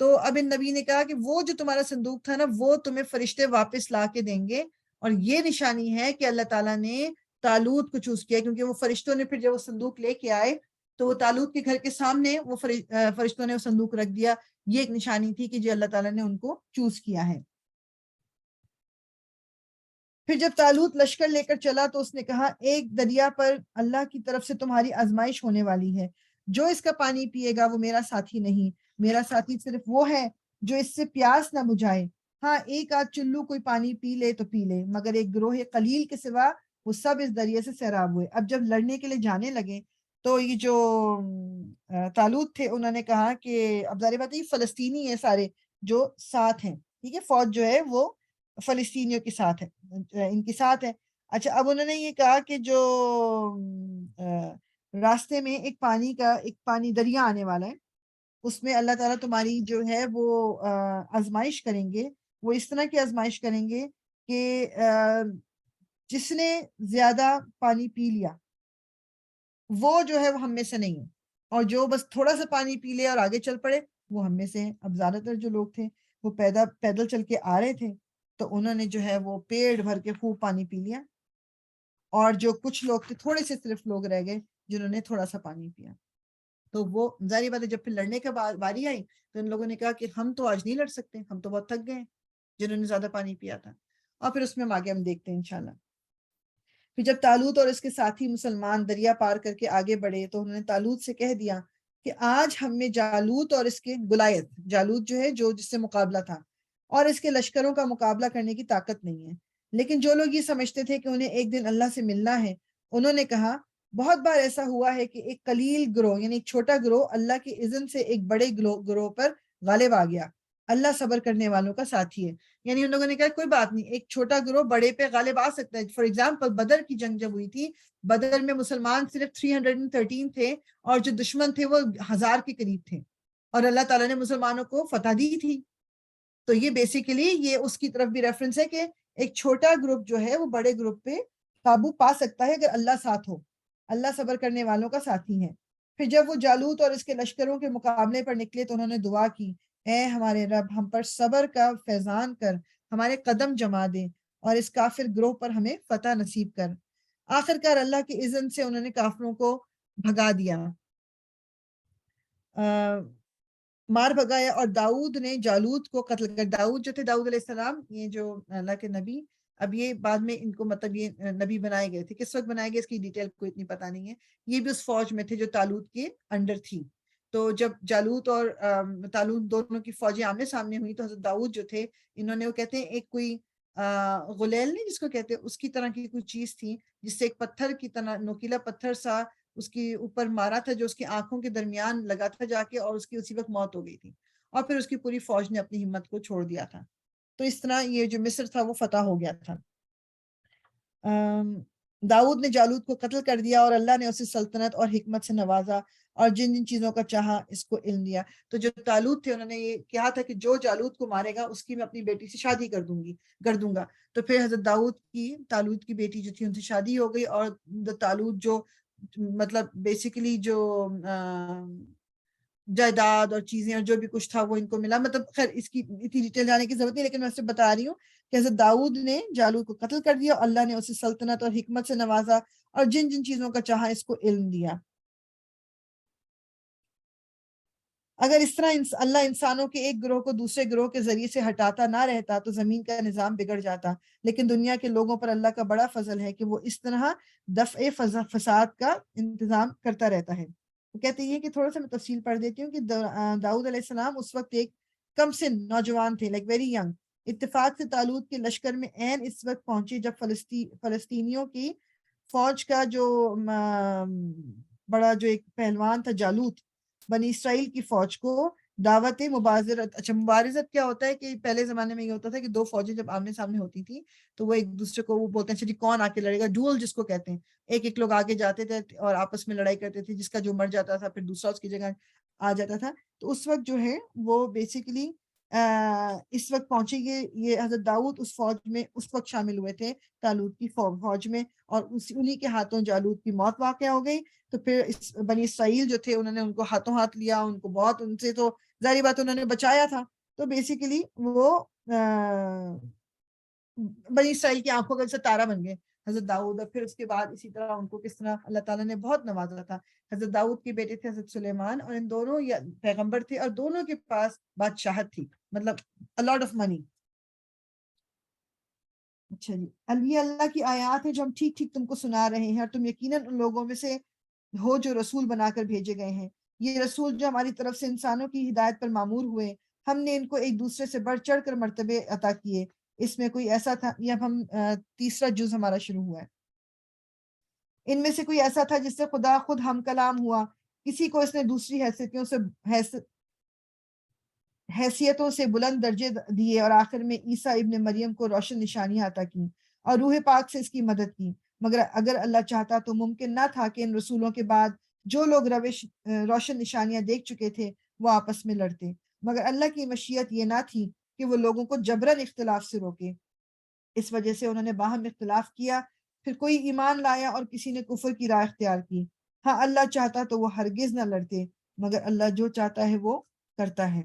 تو اب ان نبی نے کہا کہ وہ جو تمہارا صندوق تھا نا وہ تمہیں فرشتے واپس لا کے دیں گے اور یہ نشانی ہے کہ اللہ تعالیٰ نے طالوت کو چوز کیا، کیونکہ وہ فرشتوں نے پھر جب وہ صندوق لے کے آئے تو وہ طالوت کے گھر کے سامنے وہ فرشتوں نے وہ صندوق رکھ دیا. یہ ایک نشانی تھی کہ جو اللہ تعالیٰ نے ان کو چوز کیا ہے. پھر جب طالوت لشکر لے کر چلا تو اس نے کہا ایک دریا پر اللہ کی طرف سے تمہاری آزمائش ہونے والی ہے، جو اس کا پانی پیے گا وہ میرا ساتھی نہیں، میرا ساتھی صرف وہ ہے جو اس سے پیاس نہ بجھائے. ہاں ایک آدھ چلو کوئی پانی پی لے تو پی لے، مگر ایک گروہ قلیل کے سوا وہ سب اس دریا سے سیراب ہوئے. اب جب لڑنے کے لیے جانے لگے تو یہ جو طالوت تھے انہوں نے کہا کہ اب ظاہر بات ہے یہ فلسطینی ہیں سارے جو ساتھ ہیں، ٹھیک ہے، فوج جو ہے وہ فلسطینیوں کے ساتھ ہے، ان کے ساتھ ہے. اچھا اب انہوں نے یہ کہا کہ جو راستے میں ایک پانی دریا آنے والا ہے، اس میں اللہ تعالیٰ تمہاری جو ہے وہ آزمائش کریں گے. وہ اس طرح کی آزمائش کریں گے کہ جس نے زیادہ پانی پی لیا وہ جو ہے وہ ہم میں سے نہیں ہے، اور جو بس تھوڑا سا پانی پی لے اور آگے چل پڑے وہ ہم میں سے ہیں. اب زیادہ تر جو لوگ تھے وہ پیدل چل کے آ رہے تھے تو انہوں نے جو ہے وہ پیڑ بھر کے خوب پانی پی لیا، اور جو کچھ لوگ تھے تھوڑے سے صرف لوگ رہ گئے جنہوں نے تھوڑا سا پانی پیا. تو وہ ظاہر بات ہے جب پھر لڑنے کے بعد باری آئی تو ان لوگوں نے کہا کہ ہم تو آج نہیں لڑ سکتے، ہم تو بہت تھک گئے جنہوں نے زیادہ پانی پیا تھا. اور پھر اس میں آگے ہم دیکھتے ہیں انشاءاللہ. پھر جب طالوت اور اس کے ساتھی مسلمان دریا پار کر کے آگے بڑھے تو انہوں نے طالوت سے کہہ دیا کہ آج ہم میں جالوت اور اس کے گلایت، جالوت جو ہے جو جس سے مقابلہ تھا، اور اس کے لشکروں کا مقابلہ کرنے کی طاقت نہیں ہے. لیکن جو لوگ یہ سمجھتے تھے کہ انہیں ایک دن اللہ سے ملنا ہے انہوں نے کہا بہت بار ایسا ہوا ہے کہ ایک قلیل گروہ یعنی ایک چھوٹا گروہ اللہ کے اذن سے ایک بڑے گروہ پر غالب آ گیا، اللہ صبر کرنے والوں کا ساتھی ہے. یعنی ان لوگوں نے کہا کوئی بات نہیں, ایک چھوٹا گروہ بڑے پہ غالب آ سکتا ہے. فار ایگزامپل بدر کی جنگ جب ہوئی تھی, بدر میں مسلمان صرف 313 تھے اور جو دشمن تھے وہ 1000 کے قریب تھے, اور اللہ تعالیٰ نے مسلمانوں کو فتح دی تھی. تو یہ بیسیکلی یہ اس کی طرف بھی ریفرنس ہے کہ ایک چھوٹا گروپ جو ہے وہ بڑے گروپ پہ قابو پا سکتا ہے اگر اللہ ساتھ ہو. اللہ صبر کرنے والوں کا ساتھی ہے. پھر جب وہ جالوت اور اس کے لشکروں کے مقابلے پر نکلے تو انہوں نے دعا کی, اے ہمارے رب ہم پر صبر کا فیضان کر, ہمارے قدم جما دے اور اس کافر گروہ پر ہمیں فتح نصیب کر. آخرکار اللہ کے اذن سے انہوں نے کافروں کو بھگا دیا, مار بھگایا, اور داؤد نے جالوت کو قتل کر. داؤد جو تھے, داؤد علیہ السلام, یہ جو اللہ کے نبی, اب یہ بعد میں ان کو مطلب یہ نبی بنائے گئے تھے. کس وقت بنائے گئے اس کی ڈیٹیل کوئی اتنی پتہ نہیں ہے. یہ بھی اس فوج میں تھے جو طالوت کے انڈر تھی. تو جب جالوت اور طالوت دونوں کی فوجیں آمنے سامنے ہوئی تو حضرت داؤد جو تھے, انہوں نے وہ کہتے ہیں ایک کوئی غلیل نہیں جس کو کہتے ہیں, اس کی طرح کی کوئی چیز تھی جس سے ایک پتھر کی طرح نوکیلا پتھر سا اس کے اوپر مارا تھا, جو اس کی آنکھوں کے درمیان لگا تھا جا کے, اور اس کی اسی وقت موت ہو گئی تھی. اور پھر اس کی پوری فوج نے اپنی ہمت کو چھوڑ دیا تھا. تو اس طرح یہ جو مصر تھا وہ فتح ہو گیا تھا. داؤد نے جالوت کو قتل کر دیا اور اللہ نے اسے سلطنت اور حکمت سے نوازا, اور جن جن چیزوں کا چاہا اس کو علم دیا. تو جو طالوت تھے انہوں نے یہ کہا تھا کہ جو جالوت کو مارے گا اس کی میں اپنی بیٹی سے شادی کر دوں گا. تو پھر حضرت داؤد کی طالوت کی بیٹی جو تھی ان سے شادی ہو گئی, اور طالوت جو مطلب بیسیکلی جو جائیداد اور چیزیں اور جو بھی کچھ تھا وہ ان کو ملا. مطلب خیر اس کی اتنی ڈیٹیل جانے کی ضرورت نہیں, لیکن میں صرف بتا رہی ہوں کہ حضرت داؤد نے جالوت کو قتل کر دیا, اللہ نے اسے سلطنت اور حکمت سے نوازا, اور جن جن چیزوں کا چاہا اس کو علم دیا. اگر اس طرح اللہ انسانوں کے ایک گروہ کو دوسرے گروہ کے ذریعے سے ہٹاتا نہ رہتا تو زمین کا نظام بگڑ جاتا. لیکن دنیا کے لوگوں پر اللہ کا بڑا فضل ہے کہ وہ اس طرح دفع فساد کا انتظام کرتا رہتا ہے. وہ کہتے ہیں کہ تھوڑا سا میں تفصیل پڑھ دیتی ہوں کہ داؤد علیہ السلام اس وقت ایک کم سن نوجوان تھے, لائک ویری ینگ. اتفاق سے طالوت کے لشکر میں عین اس وقت پہنچے جب فلسطینیوں کی فوج کا جو بڑا جو ایک پہلوان تھا جالوت, بنی اسرائیل کی فوج کو دعوت مبارزت. اچھا, مبارزت کیا ہوتا ہے کہ پہلے زمانے میں یہ ہوتا تھا کہ دو فوجیں جب آمنے سامنے ہوتی تھی تو وہ ایک دوسرے کو وہ بولتے ہیں اچھا جی کون آ کے لڑے گا, ڈوئل جس کو کہتے ہیں. ایک لوگ آگے جاتے تھے اور آپس میں لڑائی کرتے تھے, جس کا جو مر جاتا تھا پھر دوسرا اس کی جگہ آ جاتا تھا. تو اس وقت جو ہے وہ بیسیکلی اس وقت پہنچے یہ حضرت داؤد اس فوج میں اس وقت شامل ہوئے تھے طالوت کی فوج میں, اور انہی کے ہاتھوں جالوت کی موت واقع ہو گئی. تو پھر بنی اسرائیل جو تھے انہوں نے ان کو ہاتھوں ہاتھ لیا, ان کو بہت ان سے تو ظاہری بات انہوں نے بچایا تھا. تو بیسیکلی وہ بنی اسرائیل کی آنکھوں کا ستارہ بن گئے حضرت داؤد. اور پھر اس کے بعد اسی طرح ان کو کس طرح اللہ تعالیٰ نے بہت نوازا تھا. حضرت داؤد کے بیٹے تھے حضرت سلیمان, اور ان دونوں پیغمبر تھے اور دونوں کے پاس بادشاہت تھی, مطلب a lot of money. اچھا جی, یہ اللہ کی آیات ہے جو ہم ٹھیک ٹھیک تم کو سنا رہے ہیں, اور تم یقیناً ان لوگوں میں سے ہو جو رسول بنا کر بھیجے گئے ہیں. یہ رسول جو ہماری طرف سے انسانوں کی ہدایت پر معمور ہوئے, ہم نے ان کو ایک دوسرے سے بڑھ چڑھ کر مرتبے عطا کیے. اس میں کوئی ایسا تھا, یہ اب ہم تیسرا جز ہمارا شروع ہوا ہے. ان میں سے کوئی ایسا تھا جس سے خدا خود ہم کلام ہوا, کسی کو اس نے دوسری حیثیتوں سے بلند درجے دیے, اور آخر میں عیسیٰ ابن مریم کو روشن نشانیاں عطا کی اور روح پاک سے اس کی مدد کی. مگر اگر اللہ چاہتا تو ممکن نہ تھا کہ ان رسولوں کے بعد جو لوگ روشن نشانیاں دیکھ چکے تھے وہ آپس میں لڑتے. مگر اللہ کی مشیت یہ نہ تھی کہ وہ لوگوں کو جبراً اختلاف سے روکے. اس وجہ سے انہوں نے باہم اختلاف کیا, پھر کوئی ایمان لایا اور کسی نے کفر کی راہ اختیار کی. ہاں اللہ چاہتا تو وہ ہرگز نہ لڑتے, مگر اللہ جو چاہتا ہے وہ کرتا ہے.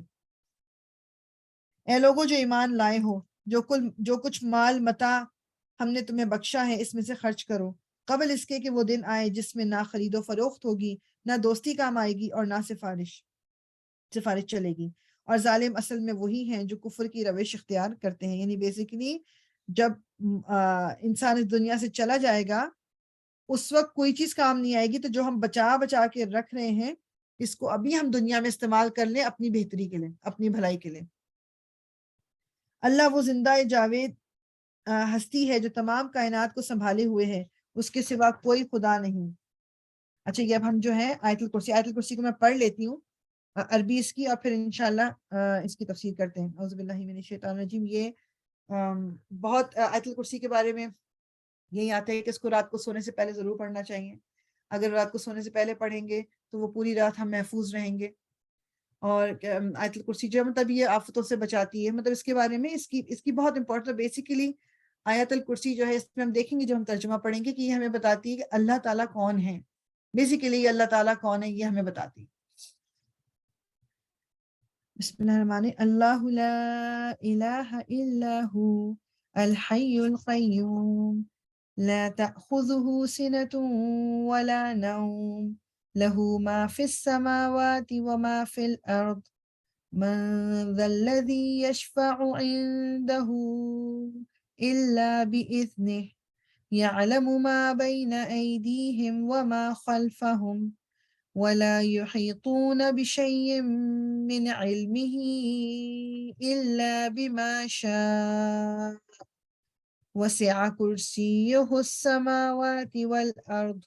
اے لوگوں جو ایمان لائے ہو, جو کچھ مال متاع ہم نے تمہیں بخشا ہے اس میں سے خرچ کرو, قبل اس کے کہ وہ دن آئے جس میں نہ خرید و فروخت ہوگی, نہ دوستی کام آئے گی, اور نہ سفارش چلے گی. اور ظالم اصل میں وہی ہیں جو کفر کی روش اختیار کرتے ہیں. یعنی بیسیکلی جب انسان اس دنیا سے چلا جائے گا اس وقت کوئی چیز کام نہیں آئے گی, تو جو ہم بچا کے رکھ رہے ہیں اس کو ابھی ہم دنیا میں استعمال کر لیں اپنی بہتری کے لیے, اپنی بھلائی کے لیے. اللہ وہ زندہ جاوید ہستی ہے جو تمام کائنات کو سنبھالے ہوئے ہے, اس کے سوا کوئی خدا نہیں. اچھا, یہ اب ہم جو ہے آیت الکرسی کو میں پڑھ لیتی ہوں عربی اس کی، اور پھر انشاءاللہ اس کی تفسیر کرتے ہیں. اعوذ باللہ من الشیطان الرجیم. یہ بہت آیت الکرسی کے بارے میں یہی آتا ہے کہ اس کو رات کو سونے سے پہلے ضرور پڑھنا چاہیے. اگر رات کو سونے سے پہلے پڑھیں گے تو وہ پوری رات ہم محفوظ رہیں گے. اور آیت الکرسی جو مطلب یہ آفتوں سے بچاتی ہے، مطلب اس کے بارے میں اس کی بہت امپورٹنٹ. بیسیکلی آیت الکرسی جو ہے اس میں ہم دیکھیں گے، جو ہم ترجمہ پڑھیں گے، کہ یہ ہمیں بتاتی ہے کہ اللہ تعالیٰ کون ہے. بیسیکلی اللہ تعالیٰ کون ہے یہ ہمیں بتاتی. بسم اللہ الرحمن الرحیم. اللہ لا الہ الا ہو الحی القیوم لا تأخذه سنة ولا نوم له ما في السماوات وما في الأرض من ذا الذي يشفع عنده إلا بإذنه يعلم ما بين أيديهم وما خلفهم ولا يحيطون بشيء من علمه إلا بما شاء وسع كرسيه السماوات والأرض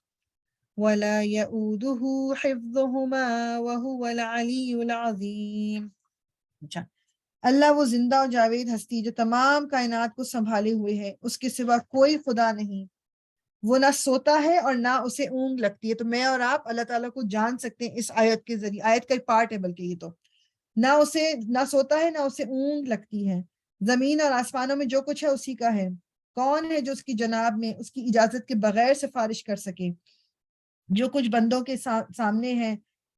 ولا يؤوده حفظهما وهو العلي العظيم. اچھا، اللہ وہ زندہ و جاوید ہستی جو تمام کائنات کو سنبھالے ہوئے ہے، اس کے سوا کوئی خدا نہیں. وہ نہ سوتا ہے اور نہ اسے اونگ لگتی ہے. تو میں اور آپ اللہ تعالیٰ کو جان سکتے ہیں اس آیت کے ذریعے. آیت کا ایک پارٹ ہے بلکہ یہ. تو نہ سوتا ہے نہ اسے اونگ لگتی ہے. زمین اور آسمانوں میں جو کچھ ہے اسی کا ہے. کون ہے جو اس کی جناب میں اس کی اجازت کے بغیر سفارش کر سکے؟ جو کچھ بندوں کے سامنے ہے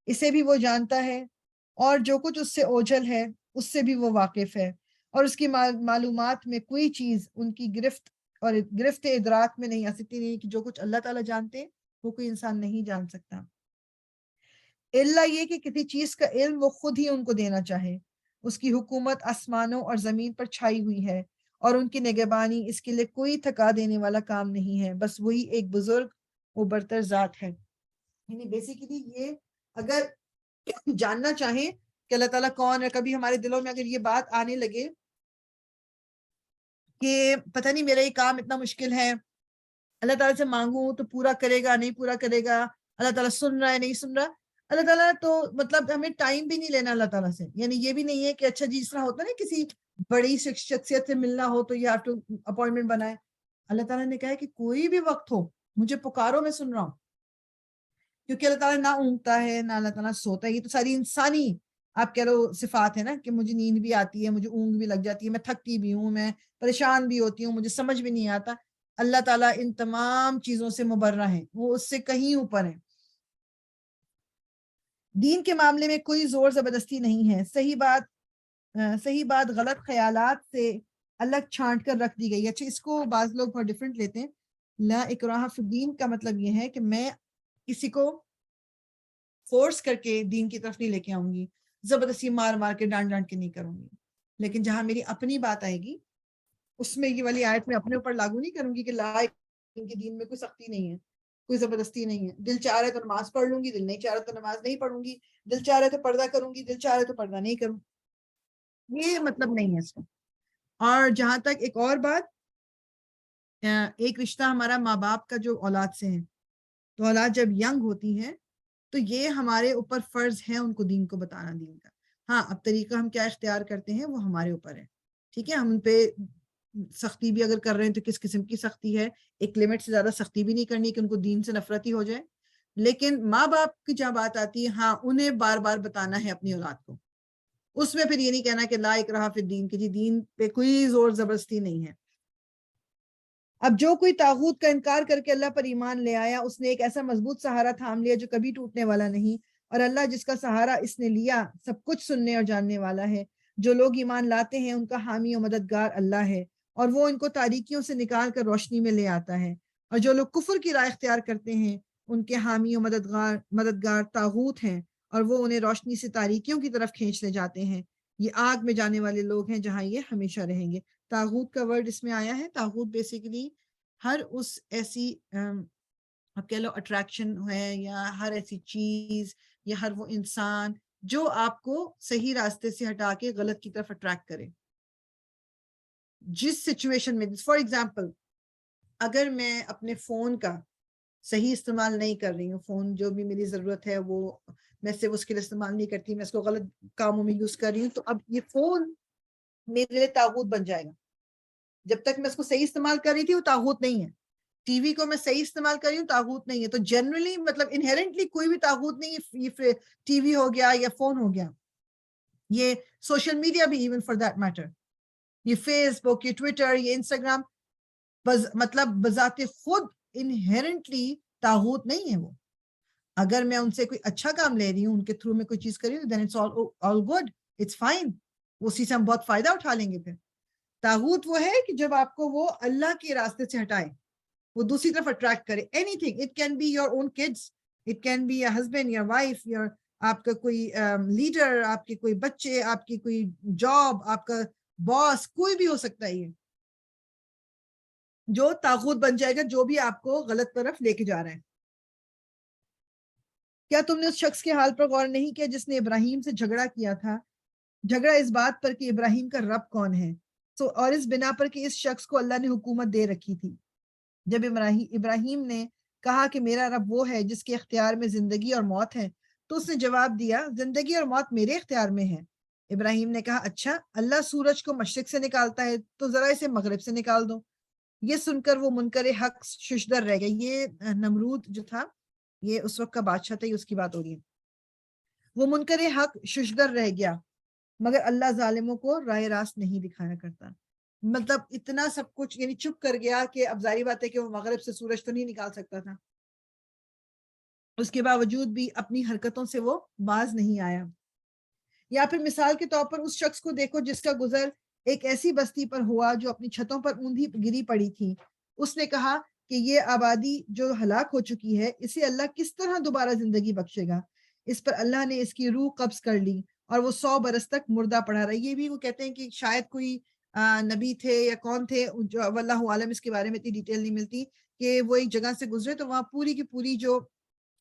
اسے بھی وہ جانتا ہے، اور جو کچھ اس سے اوجھل ہے اس سے بھی وہ واقف ہے. اور اس کی معلومات میں کوئی چیز ان کی گرفت ادراک میں نہیں آ سکتی. نہیں کہ جو کچھ اللہ تعالیٰ جانتے وہ کوئی انسان نہیں جان سکتا، اللہ یہ کہ کسی چیز کا علم وہ خود ہی ان کو دینا چاہے. اس کی حکومت آسمانوں اور زمین پر چھائی ہوئی ہے، اور ان کی نگہبانی اس کے لیے کوئی تھکا دینے والا کام نہیں ہے. بس وہی ایک بزرگ و برتر ذات ہے. یعنی بیسیکلی یہ اگر جاننا چاہیں کہ اللہ تعالیٰ کون ہے، کبھی ہمارے دلوں میں اگر یہ بات آنے لگے کہ پتہ نہیں میرا یہ کام اتنا مشکل ہے، اللہ تعالیٰ سے مانگوں تو پورا کرے گا نہیں پورا کرے گا، اللہ تعالیٰ سن رہا ہے نہیں سن رہا. اللہ تعالیٰ تو مطلب ہمیں ٹائم بھی نہیں لینا اللہ تعالیٰ سے. یعنی یہ بھی نہیں ہے کہ اچھا جی جس طرح ہوتا ہے نا کسی بڑی شخصیت سے ملنا ہو تو یہ آپ اپوائنٹمنٹ بنائے. اللہ تعالیٰ نے کہا ہے کہ کوئی بھی وقت ہو مجھے پکارو، میں سن رہا ہوں. کیونکہ اللہ تعالیٰ نہ اونگتا ہے نہ اللہ تعالیٰ سوتا ہے. یہ تو ساری انسانی آپ کہہ لو صفات ہے نا، کہ مجھے نیند بھی آتی ہے، مجھے اونگ بھی لگ جاتی ہے، میں تھکتی بھی ہوں، میں پریشان بھی ہوتی ہوں، مجھے سمجھ بھی نہیں آتا. اللہ تعالیٰ ان تمام چیزوں سے مبرہ ہیں، وہ اس سے کہیں اوپر ہیں. دین کے معاملے میں کوئی زور زبردستی نہیں ہے. صحیح بات غلط خیالات سے الگ چھانٹ کر رکھ دی گئی. اچھا، اس کو بعض لوگ بہت ڈیفرنٹ لیتے ہیں. لا اکراہ فی الدین کا مطلب یہ ہے کہ میں کسی کو فورس کر کے دین کی طرف نہیں لے کے آؤں گی، زبردستی مار مار کے ڈانٹ کے نہیں کروں گی. لیکن جہاں میری اپنی بات آئے گی اس میں یہ والی آیت میں اپنے اوپر لاگو نہیں کروں گی کہ لا ان کے دین میں کوئی سختی نہیں ہے، کوئی زبردستی نہیں ہے. دل چاہ رہے تو نماز پڑھ لوں گی، دل نہیں چاہ رہا تو نماز نہیں پڑھوں گی، دل چاہ رہے تو پردہ کروں گی، دل چاہ رہے تو پردہ نہیں کروں. یہ مطلب نہیں ہے اس کا. اور جہاں تک ایک اور بات، ایک رشتہ ہمارا ماں باپ کا جو اولاد سے ہے، تو اولاد جب ینگ ہوتی ہے تو یہ ہمارے اوپر فرض ہے ان کو دین کو بتانا، دین کا. ہاں، اب طریقہ ہم کیا اختیار کرتے ہیں وہ ہمارے اوپر ہے. ٹھیک ہے، ہم ان پہ سختی بھی اگر کر رہے ہیں تو کس قسم کی سختی ہے. ایک لمٹ سے زیادہ سختی بھی نہیں کرنی کہ ان کو دین سے نفرت ہی ہو جائے. لیکن ماں باپ کی جہاں بات آتی ہے، ہاں انہیں بار بار بتانا ہے اپنی اولاد کو. اس میں پھر یہ نہیں کہنا کہ لا اکراہ فی الدین، کہ جی دین پہ کوئی زور زبردستی نہیں ہے. اب جو کوئی طاغوت کا انکار کر کے اللہ پر ایمان لے آیا، اس نے ایک ایسا مضبوط سہارا تھام لیا جو کبھی ٹوٹنے والا نہیں. اور اللہ جس کا سہارا اس نے لیا سب کچھ سننے اور جاننے والا ہے. جو لوگ ایمان لاتے ہیں ان کا حامی و مددگار اللہ ہے، اور وہ ان کو تاریکیوں سے نکال کر روشنی میں لے آتا ہے. اور جو لوگ کفر کی راہ اختیار کرتے ہیں ان کے حامی و مددگار طاغوت ہیں، اور وہ انہیں روشنی سے تاریکیوں کی طرف کھینچ لے جاتے ہیں. یہ آگ میں جانے والے لوگ ہیں جہاں یہ ہمیشہ رہیں گے. طاغوت کا ورڈ اس میں آیا ہے. طاغوت بیسیکلی ہر اس ایسی آپ کہہ لو اٹریکشن ہے، یا ہر ایسی چیز، یا ہر وہ انسان جو آپ کو صحیح راستے سے ہٹا کے غلط کی طرف اٹریکٹ کرے. جس سچویشن میں، فار ایگزامپل، اگر میں اپنے فون کا صحیح استعمال نہیں کر رہی ہوں فون، جو بھی میری ضرورت ہے وہ میں صرف اس کے لیے استعمال نہیں کرتی، میں اس کو غلط کاموں میں یوز کر رہی ہوں، تو اب یہ فون میرے لیے طاغوت بن جائے گا۔ جب تک میں اس کو صحیح استعمال کر رہی تھی وہ طاغوت نہیں ہے، ٹی وی کو میں صحیح استعمال کر رہی ہوں طاغوت نہیں ہے۔ تو جنرلی مطلب انہیرنٹلی کوئی بھی طاغوت نہیں ہے، یہ ٹی وی ہو گیا یا فون ہو گیا، یہ سوشل میڈیا بھی ایون فار دیٹ میٹر، یہ فیس بک، یہ ٹویٹر، یہ انسٹاگرام، مطلب بذات خود انہیرنٹلی طاغوت نہیں ہے وہ۔ اگر میں ان سے کوئی اچھا کام لے رہی ہوں، ان کے تھرو میں کوئی چیز کر رہی ہوں، then it's all good, it's fine, اسی سے ہم بہت فائدہ اٹھا لیں گے۔ پھر طاغوت وہ ہے کہ جب آپ کو وہ اللہ کے راستے سے ہٹائے، وہ دوسری طرف اٹریکٹ کرے، anything, it can be your own kids, it can be your husband, your wife, your آپ کا کوئی لیڈر، آپ کے کوئی بچے، آپ کی کوئی جاب، آپ کا باس، کوئی بھی ہو سکتا ہے یہ جو طاغوت بن جائے گا، جو بھی آپ کو غلط طرف لے کے جا رہا ہے۔ کیا تم نے اس شخص کے حال پر غور نہیں کیا جس نے ابراہیم سے جھگڑا کیا تھا؟ جھگڑا اس بات پر کہ ابراہیم کا رب کون ہے، اور اس بنا پر کہ اس شخص کو اللہ نے حکومت دے رکھی تھی۔ جب ابراہیم نے کہا کہ میرا رب وہ ہے جس کے اختیار میں زندگی اور موت ہے، تو اس نے جواب دیا، زندگی اور موت میرے اختیار میں ہے۔ ابراہیم نے کہا، اچھا، اللہ سورج کو مشرق سے نکالتا ہے تو ذرا اسے مغرب سے نکال دو۔ یہ سن کر وہ منکر حق ششدر رہ گئے۔ یہ نمرود جو تھا، یہ اس وقت کا بادشاہ تھا، یہ اس کی بات ہو رہی ہے۔ وہ منکر حق ششدر رہ گیا، مگر اللہ ظالموں کو راہ راست نہیں دکھایا کرتا۔ مطلب اتنا سب کچھ یعنی چپ کر گیا کہ اب ظاہری بات ہے کہ وہ مغرب سے سورج تو نہیں نکال سکتا تھا، اس کے باوجود بھی اپنی حرکتوں سے وہ باز نہیں آیا۔ یا پھر مثال کے طور پر اس شخص کو دیکھو جس کا گزر ایک ایسی بستی پر ہوا جو اپنی چھتوں پر اوندھی گری پڑی تھی۔ اس نے کہا کہ یہ آبادی جو ہلاک ہو چکی ہے، اسے اللہ کس طرح دوبارہ زندگی بخشے گا؟ اس پر اللہ نے اس کی روح قبض کر لی اور وہ 100 برس تک مردہ پڑا رہا۔ یہ بھی وہ کہتے ہیں کہ شاید کوئی نبی تھے یا کون تھے، جو واللہ عالم، اس کے بارے میں اتنی ڈیٹیل نہیں ملتی، کہ وہ ایک جگہ سے گزرے تو وہاں پوری کی پوری جو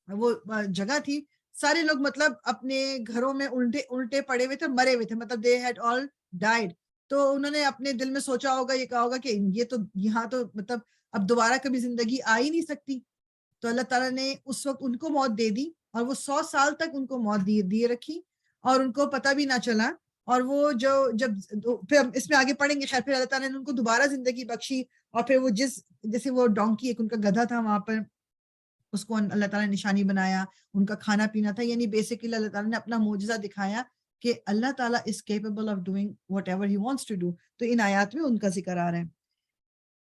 وہ جگہ تھی، سارے لوگ مطلب اپنے گھروں میں الٹے پڑے ہوئے تھے، مرے ہوئے تھے، مطلب دے ہیڈ آل ڈائڈ۔ تو انہوں نے اپنے دل میں سوچا ہوگا، یہ کہا ہوگا کہ یہ تو یہاں تو مطلب اب دوبارہ کبھی زندگی آ ہی نہیں سکتی۔ تو اللہ تعالیٰ نے اس وقت ان کو موت دے دی، اور وہ 100 سال تک ان کو موت دیے رکھی، اور ان کو پتہ بھی نہ چلا۔ اور وہ جب پھر ہم اس میں آگے پڑھیں گے، خیر پھر اللہ تعالیٰ نے ان کو دوبارہ زندگی بخشی، اور پھر وہ جیسے وہ ڈونکی، ایک ان کا گدھا تھا وہاں پر، اس کو اللہ تعالیٰ نے نشانی بنایا، ان کا کھانا پینا تھا، یعنی بیسیکلی اللہ تعالیٰ نے اپنا معجزہ دکھایا کہ اللہ تعالیٰ is capable of doing whatever he wants to do۔ تو ان آیات میں ان کا ذکر آ رہا ہے۔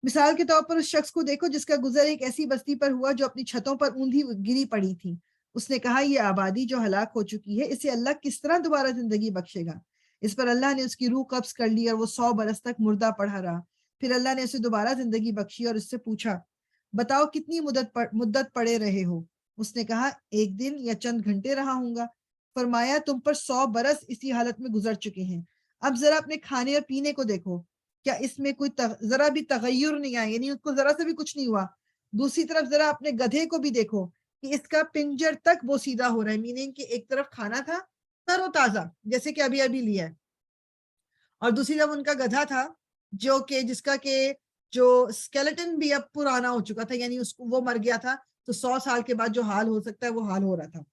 مثال کے طور پر اس شخص کو دیکھو جس کا گزر ایک ایسی بستی پر ہوا جو اپنی چھتوں پر اوندھی گری پڑی تھی۔ اس نے کہا، یہ آبادی جو ہلاک ہو چکی ہے، اسے اللہ کس طرح دوبارہ زندگی بخشے گا؟ اس پر اللہ نے اس کی روح قبض کر لی اور وہ 100 برس تک مردہ پڑا رہا۔ پھر اللہ نے اسے دوبارہ زندگی بخشی اور اس سے پوچھا، بتاؤ کتنی مدت پڑے رہے ہو؟ اس نے کہا، 1 دن یا چند گھنٹے رہا ہوں گا۔ فرمایا، تم پر 100 برس اسی حالت میں گزر چکے ہیں۔ اب ذرا اپنے کھانے اور پینے کو دیکھو، کیا اس میں کوئی ذرا بھی تغیر نہیں آیا، یعنی اس کو ذرا سے بھی کچھ نہیں ہوا۔ دوسری طرف ذرا اپنے گدھے کو بھی دیکھو کہ اس کا پنجر تک وہ سیدھا ہو رہا ہے، میننگ کہ ایک طرف کھانا تھا تر و تازہ جیسے کہ ابھی ابھی لیا ہے، اور دوسری طرف ان کا گدھا تھا جو کہ جس کا کہ جو اسکیلٹن بھی اب پرانا ہو چکا تھا، یعنی اس کو وہ مر گیا تھا، تو 100 سال کے بعد جو حال ہو سکتا ہے وہ حال ہو رہا تھا۔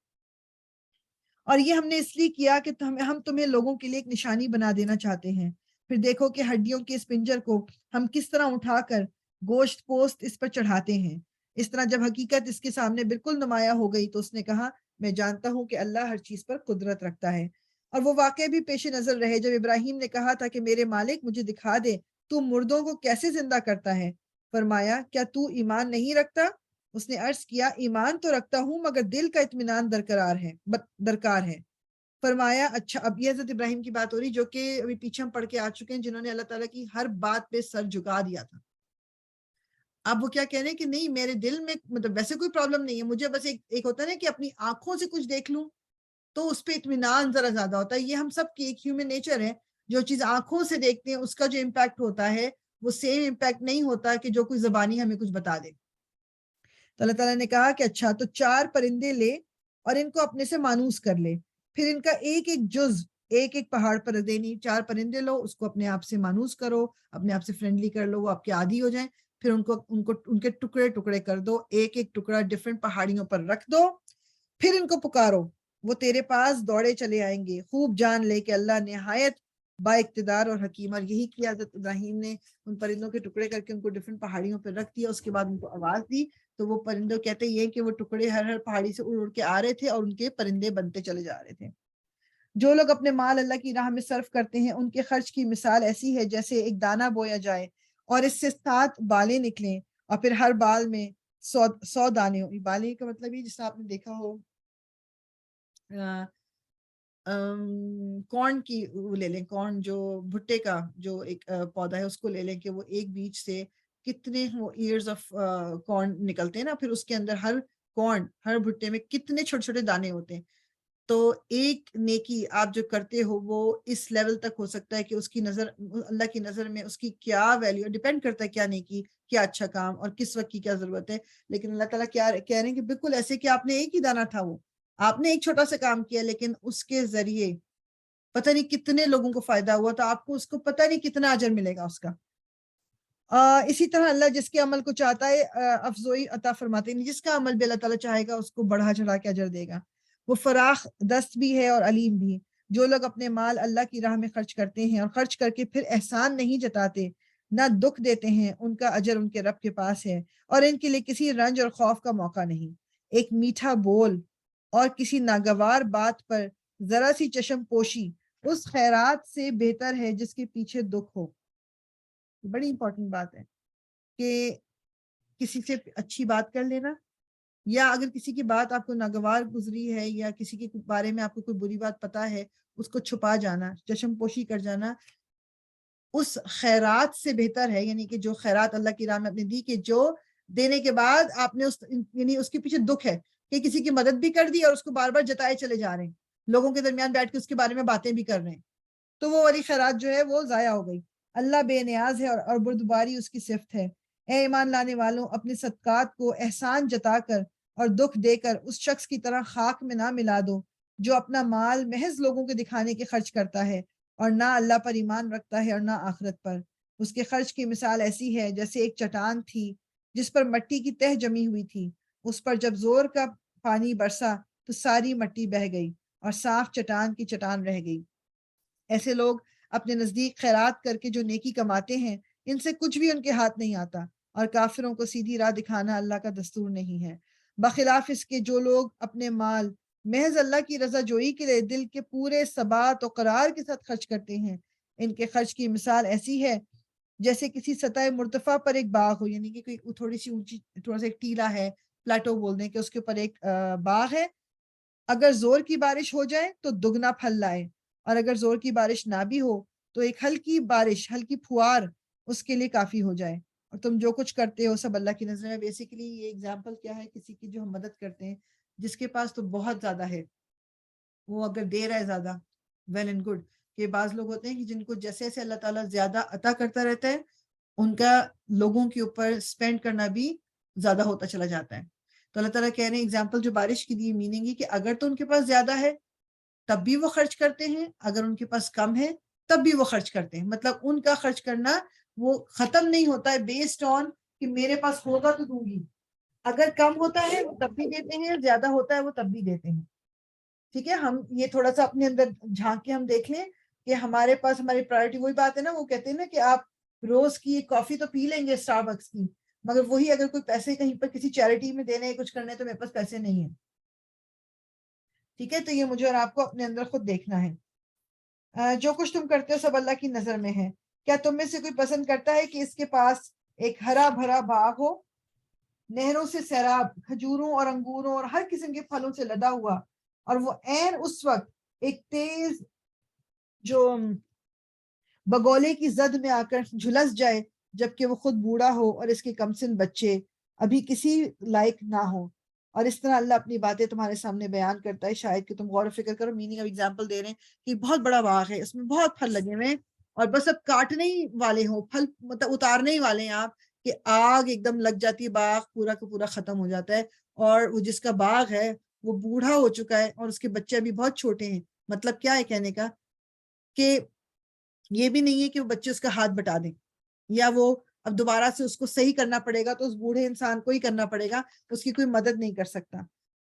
اور یہ ہم نے اس لیے کیا کہ ہم تمہیں لوگوں کے لیے ایک نشانی بنا دینا چاہتے ہیں۔ پھر دیکھو کہ ہڈیوں کے اس پنجر کو ہم کس طرح اٹھا کر گوشت پوست اس پر چڑھاتے ہیں۔ اس طرح جب حقیقت اس کے سامنے بالکل نمایاں ہو گئی تو اس نے کہا، میں جانتا ہوں کہ اللہ ہر چیز پر قدرت رکھتا ہے۔ اور وہ واقعہ بھی پیش نظر رہے جب ابراہیم نے کہا تھا کہ میرے مالک مجھے دکھا دے تو مردوں کو کیسے زندہ کرتا ہے۔ فرمایا، کیا تو ایمان نہیں رکھتا؟ اس نے عرض کیا، ایمان تو رکھتا ہوں مگر دل کا اطمینان درکار ہے۔ فرمایا، اچھا، اب یہ حضرت ابراہیم کی بات ہو رہی جو کہ ابھی پیچھے ہم پڑھ کے آ چکے ہیں، جنہوں نے اللہ تعالیٰ کی ہر بات پہ سر جھکا دیا تھا۔ اب وہ کیا کہہ رہے ہیں کہ نہیں، میرے دل میں مطلب ویسے کوئی پرابلم نہیں ہے، مجھے بس ایک ہوتا ہے نا کہ اپنی آنکھوں سے کچھ دیکھ لوں تو اس پہ اطمینان ذرا زیادہ ہوتا ہے۔ یہ ہم سب کی ایک ہیومن نیچر ہے، جو چیز آنکھوں سے دیکھتے ہیں اس کا جو امپیکٹ ہوتا ہے وہ سیم امپیکٹ نہیں ہوتا کہ جو کوئی زبانی ہمیں کچھ بتا دے۔ تو اللہ تعالیٰ نے کہا کہ اچھا، تو 4 پرندے لے اور ان کو اپنے سے مانوس کر لے، پھر ان کا ایک ایک جز ایک ایک پہاڑ پر رکھ دینی، 4 پرندے لو، اس کو اپنے آپ سے مانوس کرو، اپنے آپ سے فرینڈلی کر لو، وہ آپ کے عادی ہو جائیں، پھر ان کے ٹکڑے ٹکڑے کر دو، ایک ایک ٹکڑا ڈفرینٹ پہاڑیوں پر رکھ دو، پھر ان کو پکارو، وہ تیرے پاس دوڑے چلے آئیں گے، خوب جان لے کہ اللہ نہایت با اقتدار اور حکیم۔ اور یہی کیا حضرت ابراہیم نے، ان پرندوں کے ٹکڑے کر کے ان کو ڈفرینٹ پہاڑیوں پر رکھ دیا، اس کے بعد ان کو آواز دی، تو وہ پرندوں کہتے یہ کہ وہ ٹکڑے ہر پہاڑی سے اڑ اڑ کے آ رہے تھے اور ان کے پرندے بنتے چلے جا رہے تھے۔ جو لوگ اپنے مال اللہ کی راہ میں صرف کرتے ہیں، ان کے خرچ کی مثال ایسی ہے جیسے ایک دانہ بویا جائے اور اس سے 7 بالیں نکلیں، اور پھر ہر بال میں 100 دانے ہوں۔ بالیں کا مطلب یہ جس آپ نے دیکھا ہو کارن کی وہ لے لیں، کارن جو بھٹے کا جو ایک پودا ہے اس کو لے لیں کہ وہ ایک بیج سے کتنے وہ ایئرز آف کارن نکلتے ہیں نا، پھر اس کے اندر ہر بھٹے میں کتنے چھوٹے چھوٹے دانے ہوتے ہیں۔ تو ایک نیکی آپ جو کرتے ہو وہ اس لیول تک ہو سکتا ہے کہ اس کی نظر، اللہ کی نظر میں اس کی کیا ویلیو، ڈیپینڈ کرتا ہے کیا نیکی، کیا اچھا کام اور کس وقت کی کیا ضرورت ہے، لیکن اللہ تعالیٰ کیا کہہ رہے ہیں کہ بالکل ایسے کہ آپ نے ایک ہی دانہ تھا، وہ آپ نے ایک چھوٹا سا کام کیا لیکن اس کے ذریعے پتہ نہیں کتنے لوگوں کو فائدہ ہوا، تو آپ کو اس کو پتہ نہیں کتنا اجر ملے گا اس کا۔ اسی طرح اللہ جس کے عمل کو چاہتا ہے افزوئی عطا فرماتے ہیں، جس کا عمل بھی اللہ تعالیٰ چاہے گا اس کو بڑھا چڑھا کے اجر دے گا۔ وہ فراخ دست بھی ہے اور علیم بھی۔ جو لوگ اپنے مال اللہ کی راہ میں خرچ کرتے ہیں اور خرچ کر کے پھر احسان نہیں جتاتے، نہ دکھ دیتے ہیں، ان کا اجر ان کے رب کے پاس ہے، اور ان کے لیے کسی رنج اور خوف کا موقع نہیں۔ ایک میٹھا بول اور کسی ناگوار بات پر ذرا سی چشم پوشی اس خیرات سے بہتر ہے جس کے پیچھے دکھ ہو۔ بڑی امپورٹنٹ بات ہے کہ کسی سے اچھی بات کر لینا، یا اگر کسی کی بات آپ کو ناگوار گزری ہے یا کسی کے بارے میں آپ کو کوئی بری بات پتا ہے، اس کو چھپا جانا، چشم پوشی کر جانا اس خیرات سے بہتر ہے، یعنی کہ جو خیرات اللہ کی راہ میں آپ نے دی، کہ جو دینے کے بعد آپ نے یعنی اس کے پیچھے دکھ ہے کہ کسی کی مدد بھی کر دی اور اس کو بار بار جتائے چلے جا رہے ہیں، لوگوں کے درمیان بیٹھ کے اس کے بارے میں باتیں بھی کر رہے ہیں، تو وہ والی خیرات جو ہے وہ ضائع ہو گئی۔ اللہ بے نیاز ہے اور بردباری اس کی صفت ہے۔ اے ایمان لانے والوں، اپنے صدقات کو احسان جتا کر اور دکھ دے کر اس شخص کی طرح خاک میں نہ ملا دو جو اپنا مال محض لوگوں کے دکھانے کے خرچ کرتا ہے اور نہ اللہ پر ایمان رکھتا ہے اور نہ آخرت پر۔ اس کے خرچ کی مثال ایسی ہے جیسے ایک چٹان تھی جس پر مٹی کی تہ جمی ہوئی تھی، اس پر جب زور کا پانی برسا تو ساری مٹی بہہ گئی اور صاف چٹان کی چٹان رہ گئی۔ ایسے لوگ اپنے نزدیک خیرات کر کے جو نیکی کماتے ہیں، ان سے کچھ بھی ان کے ہاتھ نہیں آتا، اور کافروں کو سیدھی راہ دکھانا اللہ کا دستور نہیں ہے۔ بخلاف اس کے جو لوگ اپنے مال محض اللہ کی رضا جوئی کے لیے دل کے پورے ثبات و قرار کے ساتھ خرچ کرتے ہیں، ان کے خرچ کی مثال ایسی ہے جیسے کسی سطح مرتفع پر ایک باغ ہو، یعنی کہ کوئی تھوڑی سی اونچی، تھوڑا سا ایک ٹیلا ہے، پلاٹو بول دیں، کہ اس کے اوپر ایک باغ ہے، اگر زور کی بارش ہو جائے تو دگنا پھل لائے، اور اگر زور کی بارش نہ بھی ہو تو ایک ہلکی بارش، ہلکی پھوار اس کے لیے کافی ہو جائے۔ اور تم جو کچھ کرتے ہو سب اللہ کی نظر میں۔ بیسیکلی یہ ایگزامپل کیا ہے، کسی کی جو ہم مدد کرتے ہیں جس کے پاس تو بہت زیادہ ہے، وہ اگر دے رہا ہے زیادہ، ویل اینڈ گڈ، کہ بعض لوگ ہوتے ہیں کہ جن کو جیسے جیسے اللہ تعالیٰ زیادہ عطا کرتا رہتا ہے، ان کا لوگوں کے اوپر اسپینڈ کرنا بھی زیادہ ہوتا چلا جاتا ہے۔ تو اللہ تعالیٰ کہہ رہے ہیں ایگزامپل جو بارش کی دی، میننگ یہ کہ اگر تو ان کے پاس زیادہ ہے تب بھی وہ خرچ کرتے ہیں، اگر ان کے پاس کم ہے تب بھی وہ خرچ کرتے ہیں، مطلب ان کا خرچ کرنا وہ ختم نہیں ہوتا ہے بیسڈ آن کہ میرے پاس ہوگا تو دوں گی، اگر کم ہوتا ہے وہ تب بھی دیتے ہیں، زیادہ ہوتا ہے وہ تب بھی دیتے ہیں۔ ٹھیک ہے، ہم یہ تھوڑا سا اپنے اندر جھانک کے ہم دیکھ لیں کہ ہمارے پاس ہماری پرائرٹی، وہی بات ہے نا، وہ کہتے ہیں نا کہ آپ روز کی کافی تو پی لیں گے اسٹار بکس کی، مگر وہی اگر کوئی پیسے کہیں پر کسی چیریٹی میں دینے کچھ کرنے تو میرے پاس پیسے نہیں ہیں۔ ٹھیک ہے، تو یہ مجھے اور آپ کو اپنے اندر خود دیکھنا ہے۔ جو کچھ تم کرتے ہو سب اللہ کی نظر میں ہے۔ کیا تم میں سے کوئی پسند کرتا ہے کہ اس کے پاس ایک ہرا بھرا باغ ہو، نہروں سے سیراب، کھجوروں اور انگوروں اور ہر قسم کے پھلوں سے لدا ہوا، اور وہ عین اس وقت ایک تیز جو بگولے کی زد میں آ کر جھلس جائے جبکہ وہ خود بوڑھا ہو اور اس کے کمسن بچے ابھی کسی لائق نہ ہو۔ اور اس طرح اللہ اپنی باتیں تمہارے سامنے بیان کرتا ہے، شاید کہ تم غور و فکر کرو۔ میننگ آف ایگزامپل دے رہے ہیں کہ بہت بڑا باغ ہے، اس میں بہت پھل لگے ہوئے ہیں، اور بس اب کاٹنے ہی والے ہوں پھل، مطلب اتارنے ہی والے ہیں آپ، کہ آگ ایک دم لگ جاتی ہے، باغ پورا کا پورا ختم ہو جاتا ہے، اور وہ جس کا باغ ہے وہ بوڑھا ہو چکا ہے اور اس کے بچے بھی بہت چھوٹے ہیں۔ مطلب کیا ہے کہنے کا کہ یہ بھی نہیں ہے کہ وہ بچے اس کا ہاتھ بٹا دیں یا وہ اب دوبارہ سے اس کو صحیح کرنا پڑے گا تو اس بوڑھے انسان کو ہی کرنا پڑے گا, اس کی کوئی مدد نہیں کر سکتا.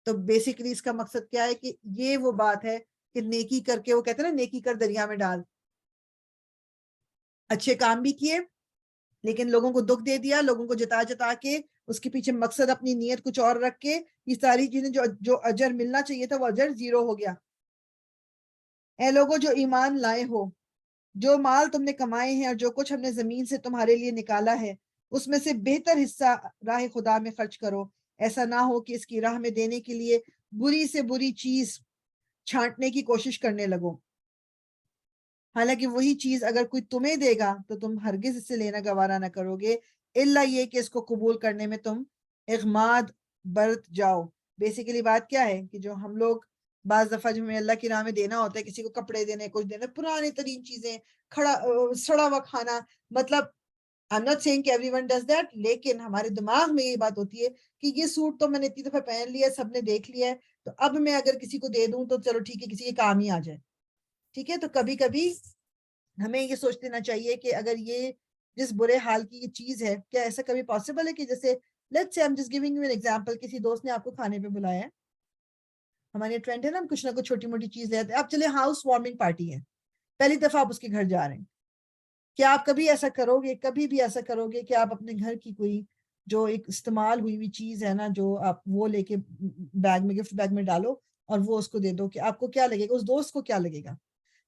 تو بیسیکلی اس کا مقصد کیا ہے کہ یہ وہ بات ہے کہ نیکی کر کے, وہ کہتے ہیں نا نیکی کر دریا میں ڈال, اچھے کام بھی کیے لیکن لوگوں کو دکھ دے دیا, لوگوں کو جتا جتا کے اس کے پیچھے مقصد اپنی نیت کچھ اور رکھ کے یہ ساری چیزیں جو اجر ملنا چاہیے تھا وہ اجر زیرو ہو گیا. اے لوگوں جو ایمان لائے ہو, جو مال تم نے کمائے ہیں اور جو کچھ ہم نے زمین سے تمہارے لیے نکالا ہے اس میں سے بہتر حصہ راہ خدا میں خرچ کرو. ایسا نہ ہو کہ اس کی راہ میں دینے کے لیے بری سے بری چیز چھانٹنے کی کوشش کرنے لگو, حالانکہ وہی چیز اگر کوئی تمہیں دے گا تو تم ہرگز اس سے لینا گوارا نہ کرو گے, الا یہ کہ اس کو قبول کرنے میں تم اغماد برت جاؤ. بیسیکلی بات کیا ہے کہ جو ہم لوگ بعض دفعہ جو ہمیں اللہ کی راہ میں دینا ہوتا ہے, کسی کو کپڑے دینے, کچھ دینے, پرانے ترین چیزیں, سڑا ہوا کھانا, مطلب I'm not saying کہ everyone does that, لیکن ہمارے دماغ میں یہ بات ہوتی ہے کہ یہ سوٹ تو میں نے اتنی دفعہ پہن لیا ہے, سب نے دیکھ لیا ہے, تو اب میں اگر کسی کو دے دوں تو چلو ٹھیک ہے, کسی کے کام ہی آ جائے. ٹھیک ہے, تو کبھی کبھی ہمیں یہ سوچ لینا چاہیے کہ اگر یہ جس برے حال کی یہ چیز ہے, کیا ایسا کبھی پاسبل ہے کہ جیسے let's say I'm just giving you an example, کسی دوست نے آپ کو کھانے پہ بلایا ہے, ہماری ٹرینڈ ہے نا, ہم کچھ نہ کچھ چھوٹی موٹی چیز لے آتے ہیں. اب چلے ہاؤس وارمنگ پارٹی ہے, پہلی دفعہ آپ اس کے گھر جا رہے ہیں, کیا آپ کبھی ایسا کرو گے, کبھی بھی ایسا کرو گے کہ آپ اپنے گھر کی کوئی جو ایک استعمال ہوئی ہوئی چیز ہے نا, جو آپ وہ لے کے بیگ میں, گفٹ بیگ میں ڈالو اور وہ اس کو دے دو, کہ آپ کو کیا لگے گا, اس دوست کو کیا لگے گا؟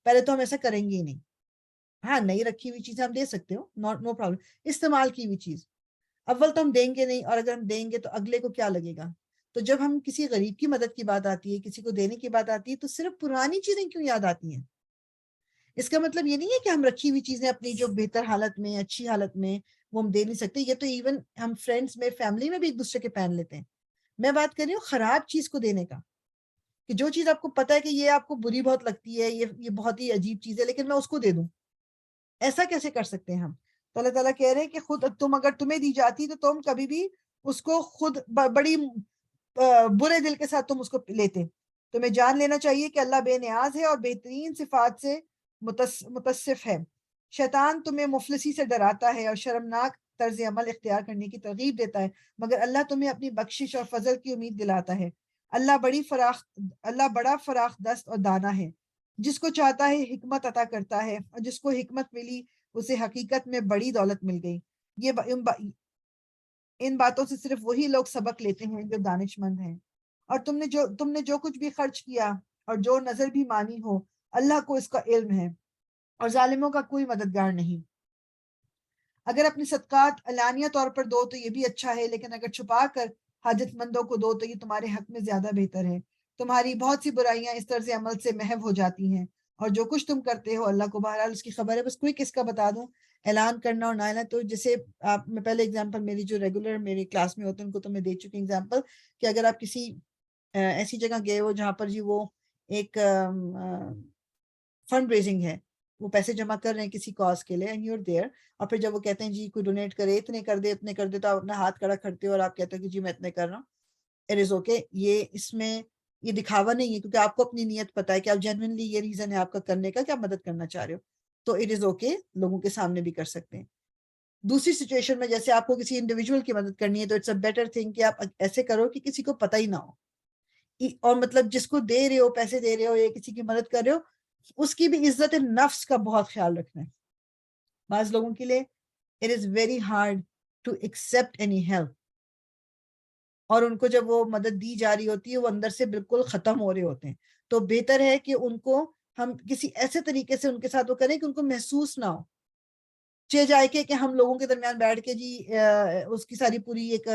پہلے تو ہم ایسا کریں گے ہی نہیں. ہاں, نئی رکھی ہوئی چیز ہم دے سکتے ہو, نو پرابلم. استعمال کی ہوئی چیز اول تو ہم دیں گے نہیں, اور اگر ہم دیں گے تو اگلے کو کیا لگے گا؟ تو جب ہم کسی غریب کی مدد کی بات آتی ہے, کسی کو دینے کی بات آتی ہے, تو صرف پرانی چیزیں کیوں یاد آتی ہیں؟ اس کا مطلب یہ نہیں ہے کہ ہم رکھی ہوئی چیزیں اپنی جو بہتر حالت میں, اچھی حالت میں, وہ ہم دے نہیں سکتے. یہ تو ایون ہم فرینڈس میں, فیملی میں بھی ایک دوسرے کے پہن لیتے ہیں. میں بات کر رہی ہوں خراب چیز کو دینے کا, کہ جو چیز آپ کو پتا ہے کہ یہ آپ کو بری بہت لگتی ہے, یہ بہت ہی عجیب چیز ہے, لیکن میں اس کو دے دوں. ایسا کیسے کر سکتے ہیں ہم؟ تو اللہ تعالیٰ کہہ رہے ہیں کہ خود اگر تمہیں دی جاتی تو تم کبھی بھی اس کو خود بڑی برے دل کے ساتھ تم اس کو لیتے. تمہیں جان لینا چاہیے کہ اللہ بے نیاز ہے اور بہترین صفات سے متصف ہے. شیطان تمہیں مفلسی سے ڈراتا ہے اور شرمناک طرز عمل اختیار کرنے کی ترغیب دیتا ہے, مگر اللہ تمہیں اپنی بخشش اور فضل کی امید دلاتا ہے. اللہ بڑا فراخ دست اور دانا ہے, جس کو چاہتا ہے حکمت عطا کرتا ہے, اور جس کو حکمت ملی اسے حقیقت میں بڑی دولت مل گئی. ان باتوں سے صرف وہی لوگ سبق لیتے ہیں جو دانش مند ہیں. اور تم نے جو کچھ بھی خرچ کیا اور جو نظر بھی مانی ہو, اللہ کو اس کا علم ہے, اور ظالموں کا کوئی مددگار نہیں. اگر اپنی صدقات علانیہ طور پر دو تو یہ بھی اچھا ہے, لیکن اگر چھپا کر حاجت مندوں کو دو تو یہ تمہارے حق میں زیادہ بہتر ہے. تمہاری بہت سی برائیاں اس طرز عمل سے محو ہو جاتی ہیں, اور جو کچھ تم کرتے ہو اللہ کو بہرحال اس کی خبر ہے. بس کوئی کس کا بتا دوں, اعلان کرنا اور نہ اعلان, تو جیسے آپ, میں پہلے اگزامپل میری جو ریگولر میری کلاس میں ہوتے ہیں ان کو تو میں دے چکی اگزامپل, کہ اگر آپ کسی ایسی جگہ گئے ہو جہاں پر جی وہ ایک فنڈ ریزنگ ہے, وہ پیسے جمع کر رہے ہیں کسی کاز کے لیے, اینڈ یو آر دیئر, اور پھر جب وہ کہتے ہیں جی کوئی ڈونیٹ کرے, اتنے کر دے تو آپ اپنا ہاتھ کھڑا کرتے ہو اور آپ کہتے ہو کہ جی میں اتنے کر رہا ہوں. اٹ از اوکے, یہ اس میں یہ دکھاوا نہیں ہے, کیونکہ آپ کو اپنی نیت پتا ہے کہ آپ جینوئنلی یہ ریزن ہے آپ کا کرنے کا کہ آپ مدد کرنا چاہ رہے ہو, تو اٹ از اوکے, لوگوں کے سامنے بھی کر سکتے ہیں. دوسری سچویشن میں جیسے آپ کو کسی انڈیویجول کی مدد کرنی ہے تو اٹس اے بیٹر تھنگ کہ آپ ایسے کرو کہ کسی کو پتہ ہی نہ ہو, اور مطلب جس کو دے رہے ہو, پیسے دے رہے ہو یا کسی کی مدد کر رہے ہو, اس کی بھی عزت نفس کا بہت خیال رکھنا ہے. بعض لوگوں کے لیے it is very hard to accept any help, اور ان کو جب وہ مدد دی جا رہی ہوتی ہے وہ اندر سے بالکل ختم ہو رہے ہوتے ہیں. تو بہتر ہے کہ ان کو ہم کسی ایسے طریقے سے ان کے ساتھ وہ کریں کہ ان کو محسوس نہ ہو, جائے کہ ہم لوگوں کے درمیان بیٹھ کے جی اس کی ساری پوری ایک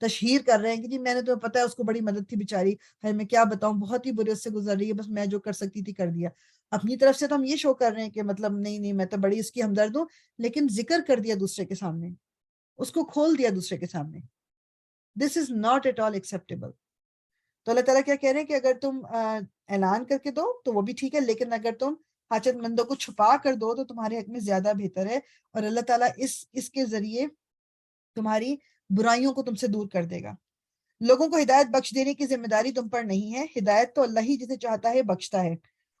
تشہیر کر رہے ہیں کہ جی میں نے تو پتا ہے اس کو بڑی مدد تھی بیچاری, میں کیا بتاؤں, بہت ہی برے اس سے گزر رہی ہے, بس میں جو کر سکتی تھی کر دیا. اپنی طرف سے تو ہم یہ شو کر رہے ہیں کہ مطلب نہیں میں تو بڑی اس کی ہمدرد ہوں, لیکن ذکر کر دیا دوسرے کے سامنے, اس کو کھول دیا دوسرے کے سامنے. This is not at all acceptable. تو اللہ تعالیٰ کیا کہہ رہے ہیں کہ اگر تم اعلان کر کے دو تو وہ بھی ٹھیک ہے, لیکن اگر تم حاجت مندوں کو چھپا کر دو تو تمہارے حق میں زیادہ بہتر ہے, اور اللہ تعالیٰ اس کے ذریعے تمہاری برائیوں کو تم سے دور کر دے گا. لوگوں کو ہدایت بخش دینے کی ذمہ داری تم پر نہیں ہے, ہدایت تو اللہ ہی جسے چاہتا ہے بخشتا ہے,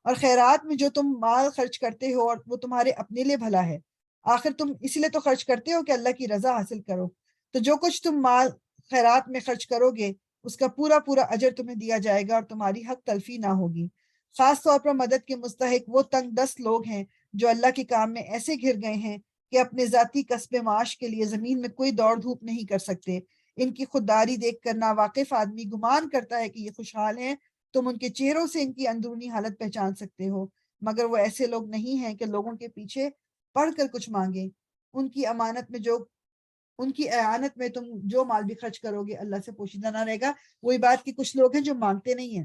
اور خیرات میں جو تم مال خرچ کرتے ہو اور وہ تمہارے اپنے لیے بھلا ہے، آخر تم اسی لیے تو خرچ کرتے ہو کہ اللہ کی رضا حاصل کرو، تو جو کچھ تم مال خیرات میں خرچ کرو گے اس کا پورا پورا اجر تمہیں دیا جائے گا اور تمہاری حق تلفی نہ ہوگی۔ خاص طور پر مدد کے مستحق وہ تنگ دست لوگ ہیں جو اللہ کے کام میں ایسے گھر گئے ہیں کہ اپنے ذاتی کسب معاش کے لیے زمین میں کوئی دوڑ دھوپ نہیں کر سکتے۔ ان کی خودداری دیکھ کر ناواقف آدمی گمان کرتا ہے کہ یہ خوشحال ہیں، تم ان کے چہروں سے ان کی اندرونی حالت پہچان سکتے ہو، مگر وہ ایسے لوگ نہیں ہیں کہ لوگوں کے پیچھے پڑھ کر کچھ مانگیں۔ ان کی اعانت میں تم جو مال بھی خرچ کرو گے اللہ سے پوشیدہ نہ رہے گا۔ وہی بات کہ کچھ لوگ ہیں جو مانگتے نہیں ہیں،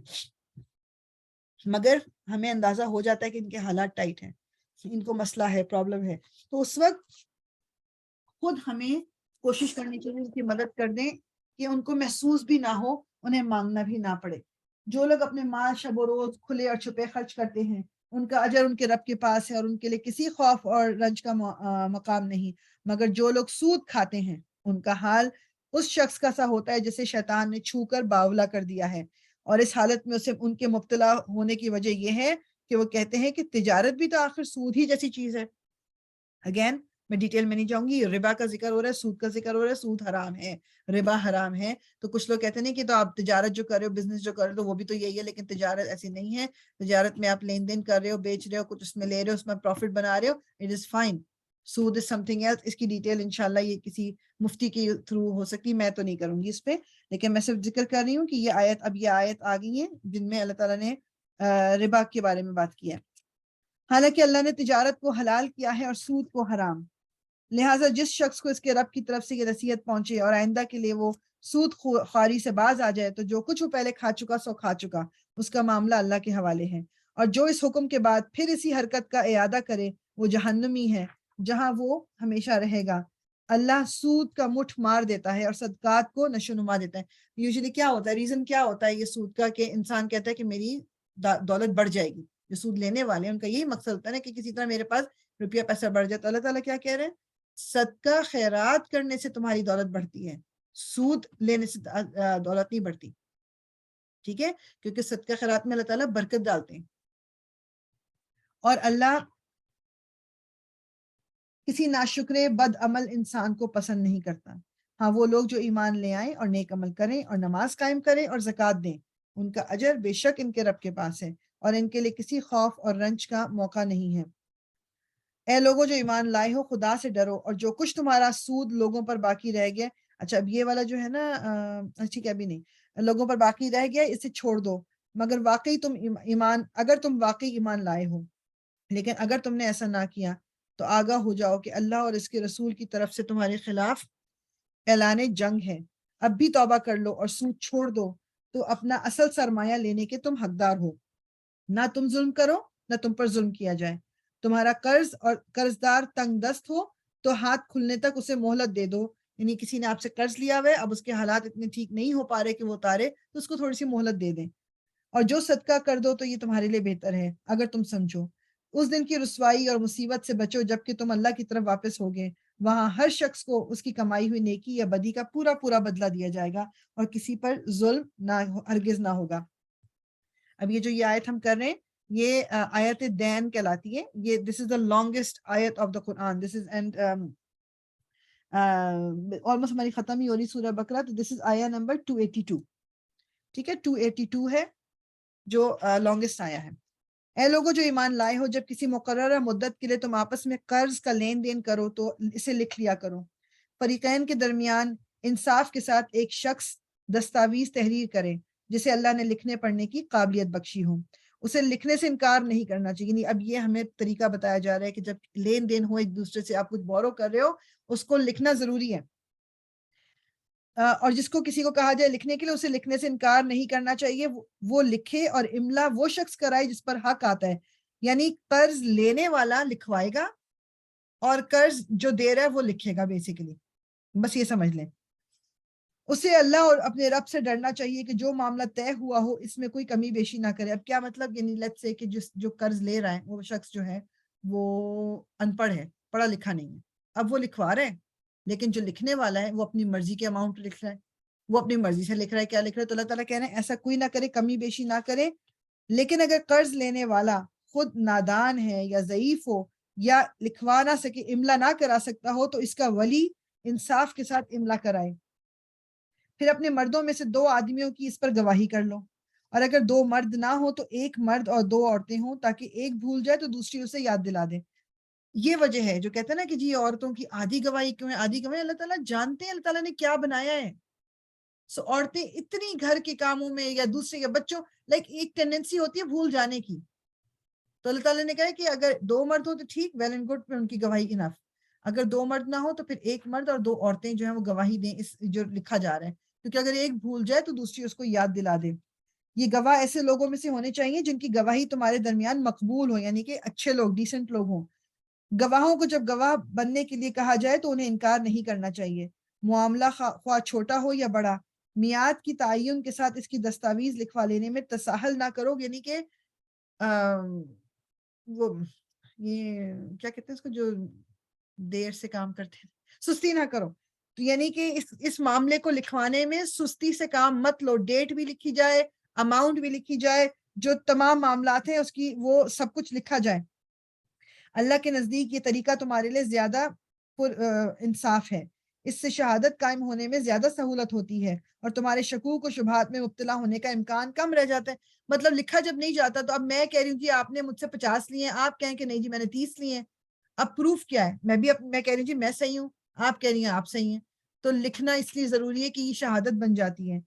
مگر ہمیں اندازہ ہو جاتا ہے کہ ان کے حالات ٹائٹ ہیں، ان کو مسئلہ ہے، پرابلم ہے، تو اس وقت خود ہمیں کوشش کرنی چاہیے ان کی مدد کر دیں کہ ان کو محسوس بھی نہ ہو، انہیں مانگنا بھی نہ پڑے۔ جو لوگ اپنے مال شب و روز کھلے اور چھپے خرچ کرتے ہیں ان کا اجر ان کے رب کے پاس ہے اور ان کے لیے کسی خوف اور رنج کا مقام نہیں، مگر جو لوگ سود کھاتے ہیں ان کا حال اس شخص کا سا ہوتا ہے جسے شیطان نے چھو کر باولا کر دیا ہے، اور اس حالت میں اسے ان کے مبتلا ہونے کی وجہ یہ ہے کہ وہ کہتے ہیں کہ تجارت بھی تو آخر سود ہی جیسی چیز ہے۔ اگین میں ڈیٹیل میں نہیں جاؤں گی، ربا کا ذکر ہو رہا ہے، سود کا ذکر ہو رہا ہے، سود حرام ہے، ربا حرام ہے، تو کچھ لوگ کہتے ہیں کہ تو آپ تجارت جو کر رہے ہو، بزنس جو کر رہے ہو، تو وہ بھی تو یہی ہے، لیکن تجارت ایسی نہیں ہے۔ تجارت میں آپ لین دین کر رہے ہو، بیچ رہے ہو، کچھ اس میں لے رہے ہو، اس میں پروفٹ بنا رہے ہو، اٹ از فائن۔ سود از سم تھنگ ایلس۔ اس کی ڈیٹیل انشاءاللہ یہ کسی مفتی کے تھرو ہو سکتی، میں تو نہیں کروں گی اس پہ، لیکن میں صرف ذکر کر رہی ہوں کہ یہ آیت آ گئی ہے جن میں اللہ تعالیٰ نے ربا کے بارے میں بات کی ہے۔ حالانکہ اللہ نے تجارت کو حلال کیا ہے اور سود کو حرام، لہٰذا جس شخص کو اس کے رب کی طرف سے یہ نصیحت پہنچے اور آئندہ کے لیے وہ سود خواری سے باز آ جائے تو جو کچھ وہ پہلے کھا چکا سو کھا چکا، اس کا معاملہ اللہ کے حوالے ہے، اور جو اس حکم کے بعد پھر اسی حرکت کا اعادہ کرے وہ جہنمی ہے جہاں وہ ہمیشہ رہے گا۔ اللہ سود کا مٹھ مار دیتا ہے اور صدقات کو نشو نما دیتا ہے۔ یوزلی کیا ہوتا ہے، ریزن کیا ہوتا ہے یہ سود کا، کہ انسان کہتا ہے کہ میری دولت بڑھ جائے گی۔ جو سود لینے والے ہیں ان کا یہی مقصد ہوتا ہے نا کہ کسی طرح میرے پاس روپیہ پیسہ بڑھ جائے۔ تو اللہ تعالیٰ کیا کہہ رہے ہیں، صدقہ خیرات کرنے سے تمہاری دولت بڑھتی ہے، سود لینے سے دولت نہیں بڑھتی، ٹھیک ہے، کیونکہ صدقہ خیرات میں اللہ تعالیٰ برکت ڈالتے ہیں، اور اللہ کسی ناشکرے بد عمل انسان کو پسند نہیں کرتا۔ ہاں وہ لوگ جو ایمان لے آئیں اور نیک عمل کریں اور نماز قائم کریں اور زکوٰۃ دیں، ان کا اجر بے شک ان کے رب کے پاس ہے اور ان کے لیے کسی خوف اور رنج کا موقع نہیں ہے۔ اے لوگوں جو ایمان لائے ہو خدا سے ڈرو، اور جو کچھ تمہارا سود لوگوں پر باقی رہ گیا، اچھا اب یہ والا جو ہے نا ٹھیک ہے ابھی نہیں، لوگوں پر باقی رہ گیا اسے چھوڑ دو، مگر واقعی اگر تم واقعی ایمان لائے ہو، لیکن اگر تم نے ایسا نہ کیا تو آگاہ ہو جاؤ کہ اللہ اور اس کے رسول کی طرف سے تمہارے خلاف اعلان جنگ ہے۔ اب بھی توبہ کر لو اور سود چھوڑ دو تو اپنا اصل سرمایہ لینے کے تم حقدار ہو، نہ تم ظلم کرو نہ تم پر ظلم کیا جائے۔ تمہارا قرض اور قرض دار تنگ دست ہو تو ہاتھ کھلنے تک اسے مہلت دے دو، یعنی کسی نے آپ سے قرض لیا ہوا ہے، اب اس کے حالات اتنے ٹھیک نہیں ہو پا رہے کہ وہ اتارے، تو اس کو تھوڑی سی مہلت دے دیں، اور جو صدقہ کر دو تو یہ تمہارے لیے بہتر ہے اگر تم سمجھو۔ اس دن کی رسوائی اور مصیبت سے بچو جبکہ تم اللہ کی طرف واپس ہوگے، وہاں ہر شخص کو اس کی کمائی ہوئی نیکی یا بدی کا پورا پورا بدلہ دیا جائے گا اور کسی پر ظلم ہرگز نہ ہوگا۔ اب یہ جو یہ آیت ہم کر رہے ہیں یہ آیت دین کہلاتی ہے، یہ دس از دا لانگسٹ آیت of the Quran, this is and almost ہماری ختم ہی ہو رہی سورہ بقرہ، تو دس از آیا نمبر 282، ٹھیک ہے 282 ہے جو لانگسٹ آیا ہے۔ اے لوگوں جو ایمان لائے ہو، جب کسی مقررہ مدت کے لیے تم آپس میں قرض کا لین دین کرو تو اسے لکھ لیا کرو۔ فریقین کے درمیان انصاف کے ساتھ ایک شخص دستاویز تحریر کرے جسے اللہ نے لکھنے پڑھنے کی قابلیت بخشی ہو، اسے لکھنے سے انکار نہیں کرنا چاہیے۔ یعنی اب یہ ہمیں طریقہ بتایا جا رہا ہے کہ جب لین دین ہو ایک دوسرے سے، آپ کچھ بورو کر رہے ہو، اس کو لکھنا ضروری ہے، اور جس کو کسی کو کہا جائے لکھنے کے لیے اسے لکھنے سے انکار نہیں کرنا چاہیے، وہ لکھے، اور املا وہ شخص کرائے جس پر حق آتا ہے، یعنی قرض لینے والا لکھوائے گا اور قرض جو دے رہا ہے وہ لکھے گا، بیسیکلی بس یہ سمجھ لیں۔ اسے اللہ اور اپنے رب سے ڈرنا چاہیے کہ جو معاملہ طے ہوا ہو اس میں کوئی کمی بیشی نہ کرے۔ اب کیا مطلب، یعنی لیٹس سے کہ جو قرض لے رہا ہے وہ شخص جو ہے وہ ان پڑھ ہے، پڑھا لکھا نہیں ہے، اب وہ لکھوا رہے ہیں، لیکن جو لکھنے والا ہے وہ اپنی مرضی کے اماؤنٹ لکھ رہا ہے، وہ اپنی مرضی سے لکھ رہا ہے، کیا لکھ رہا ہے، تو اللہ تعالیٰ کہہ رہے ہیں ایسا کوئی نہ کرے، کمی بیشی نہ کرے، لیکن اگر قرض لینے والا خود نادان ہے یا ضعیف ہو یا لکھوا نہ سکے، املا نہ کرا سکتا ہو، تو اس کا ولی انصاف کے ساتھ املا کرائے، پھر اپنے مردوں میں سے 2 آدمیوں کی اس پر گواہی کر لو، اور اگر 2 مرد نہ ہو تو 1 مرد اور 2 عورتیں ہوں، تاکہ ایک بھول جائے تو دوسری اسے یاد دلا دے۔ یہ وجہ ہے جو کہتے ہیں نا کہ جی عورتوں کی آدھی گواہی کیوں ہے؟ آدھی گواہی اللہ تعالیٰ جانتے ہیں اللہ تعالیٰ نے کیا بنایا ہے۔ سو عورتیں اتنی گھر کے کاموں میں یا دوسرے یا بچوں ایک ٹینڈنسی ہوتی ہے بھول جانے کی، تو اللہ تعالیٰ نے کہا کہ اگر 2 مرد ہو تو ٹھیک، ویل اینڈ گڈ، پھر ان کی گواہی انف۔ اگر 2 مرد نہ ہو تو پھر 1 مرد اور 2 عورتیں جو ہیں وہ گواہی دیں اس جو لکھا جا رہا ہے، کیونکہ اگر ایک بھول جائے تو دوسری اس کو یاد دلا دے۔ یہ گواہ ایسے لوگوں میں سے ہونے چاہیے جن کی گواہی تمہارے درمیان مقبول ہو، یعنی کہ اچھے لوگ، ڈیسنٹ لوگ ہوں۔ گواہوں کو جب گواہ بننے کے لیے کہا جائے تو انہیں انکار نہیں کرنا چاہیے، معاملہ خواہ چھوٹا ہو یا بڑا۔ میعاد کی تعین کے ساتھ اس کی دستاویز لکھوا لینے میں تساہل نہ کرو، یعنی کہ وہ یہ کیا کہتے ہیں اس کو جو دیر سے کام کرتے ہیں، سستی نہ کرو۔ تو یعنی کہ اس معاملے کو لکھوانے میں سستی سے کام مت لو، ڈیٹ بھی لکھی جائے، اماؤنٹ بھی لکھی جائے، جو تمام معاملات ہیں اس کی وہ سب کچھ لکھا جائے۔ اللہ کے نزدیک یہ طریقہ تمہارے لیے زیادہ انصاف ہے، اس سے شہادت قائم ہونے میں زیادہ سہولت ہوتی ہے اور تمہارے شکوک و شبہات میں مبتلا ہونے کا امکان کم رہ جاتا ہے۔ مطلب لکھا جب نہیں جاتا تو اب میں کہہ رہی ہوں کہ آپ نے مجھ سے 50 لیے ہیں، آپ کہیں کہ نہیں جی میں نے 30 لیے ہیں، اب پروف کیا ہے؟ میں کہہ رہی ہوں جی میں صحیح ہوں، آپ کہہ رہی ہیں آپ صحیح ہیں، تو لکھنا اس لیے ضروری ہے کہ یہ شہادت بن جاتی ہے۔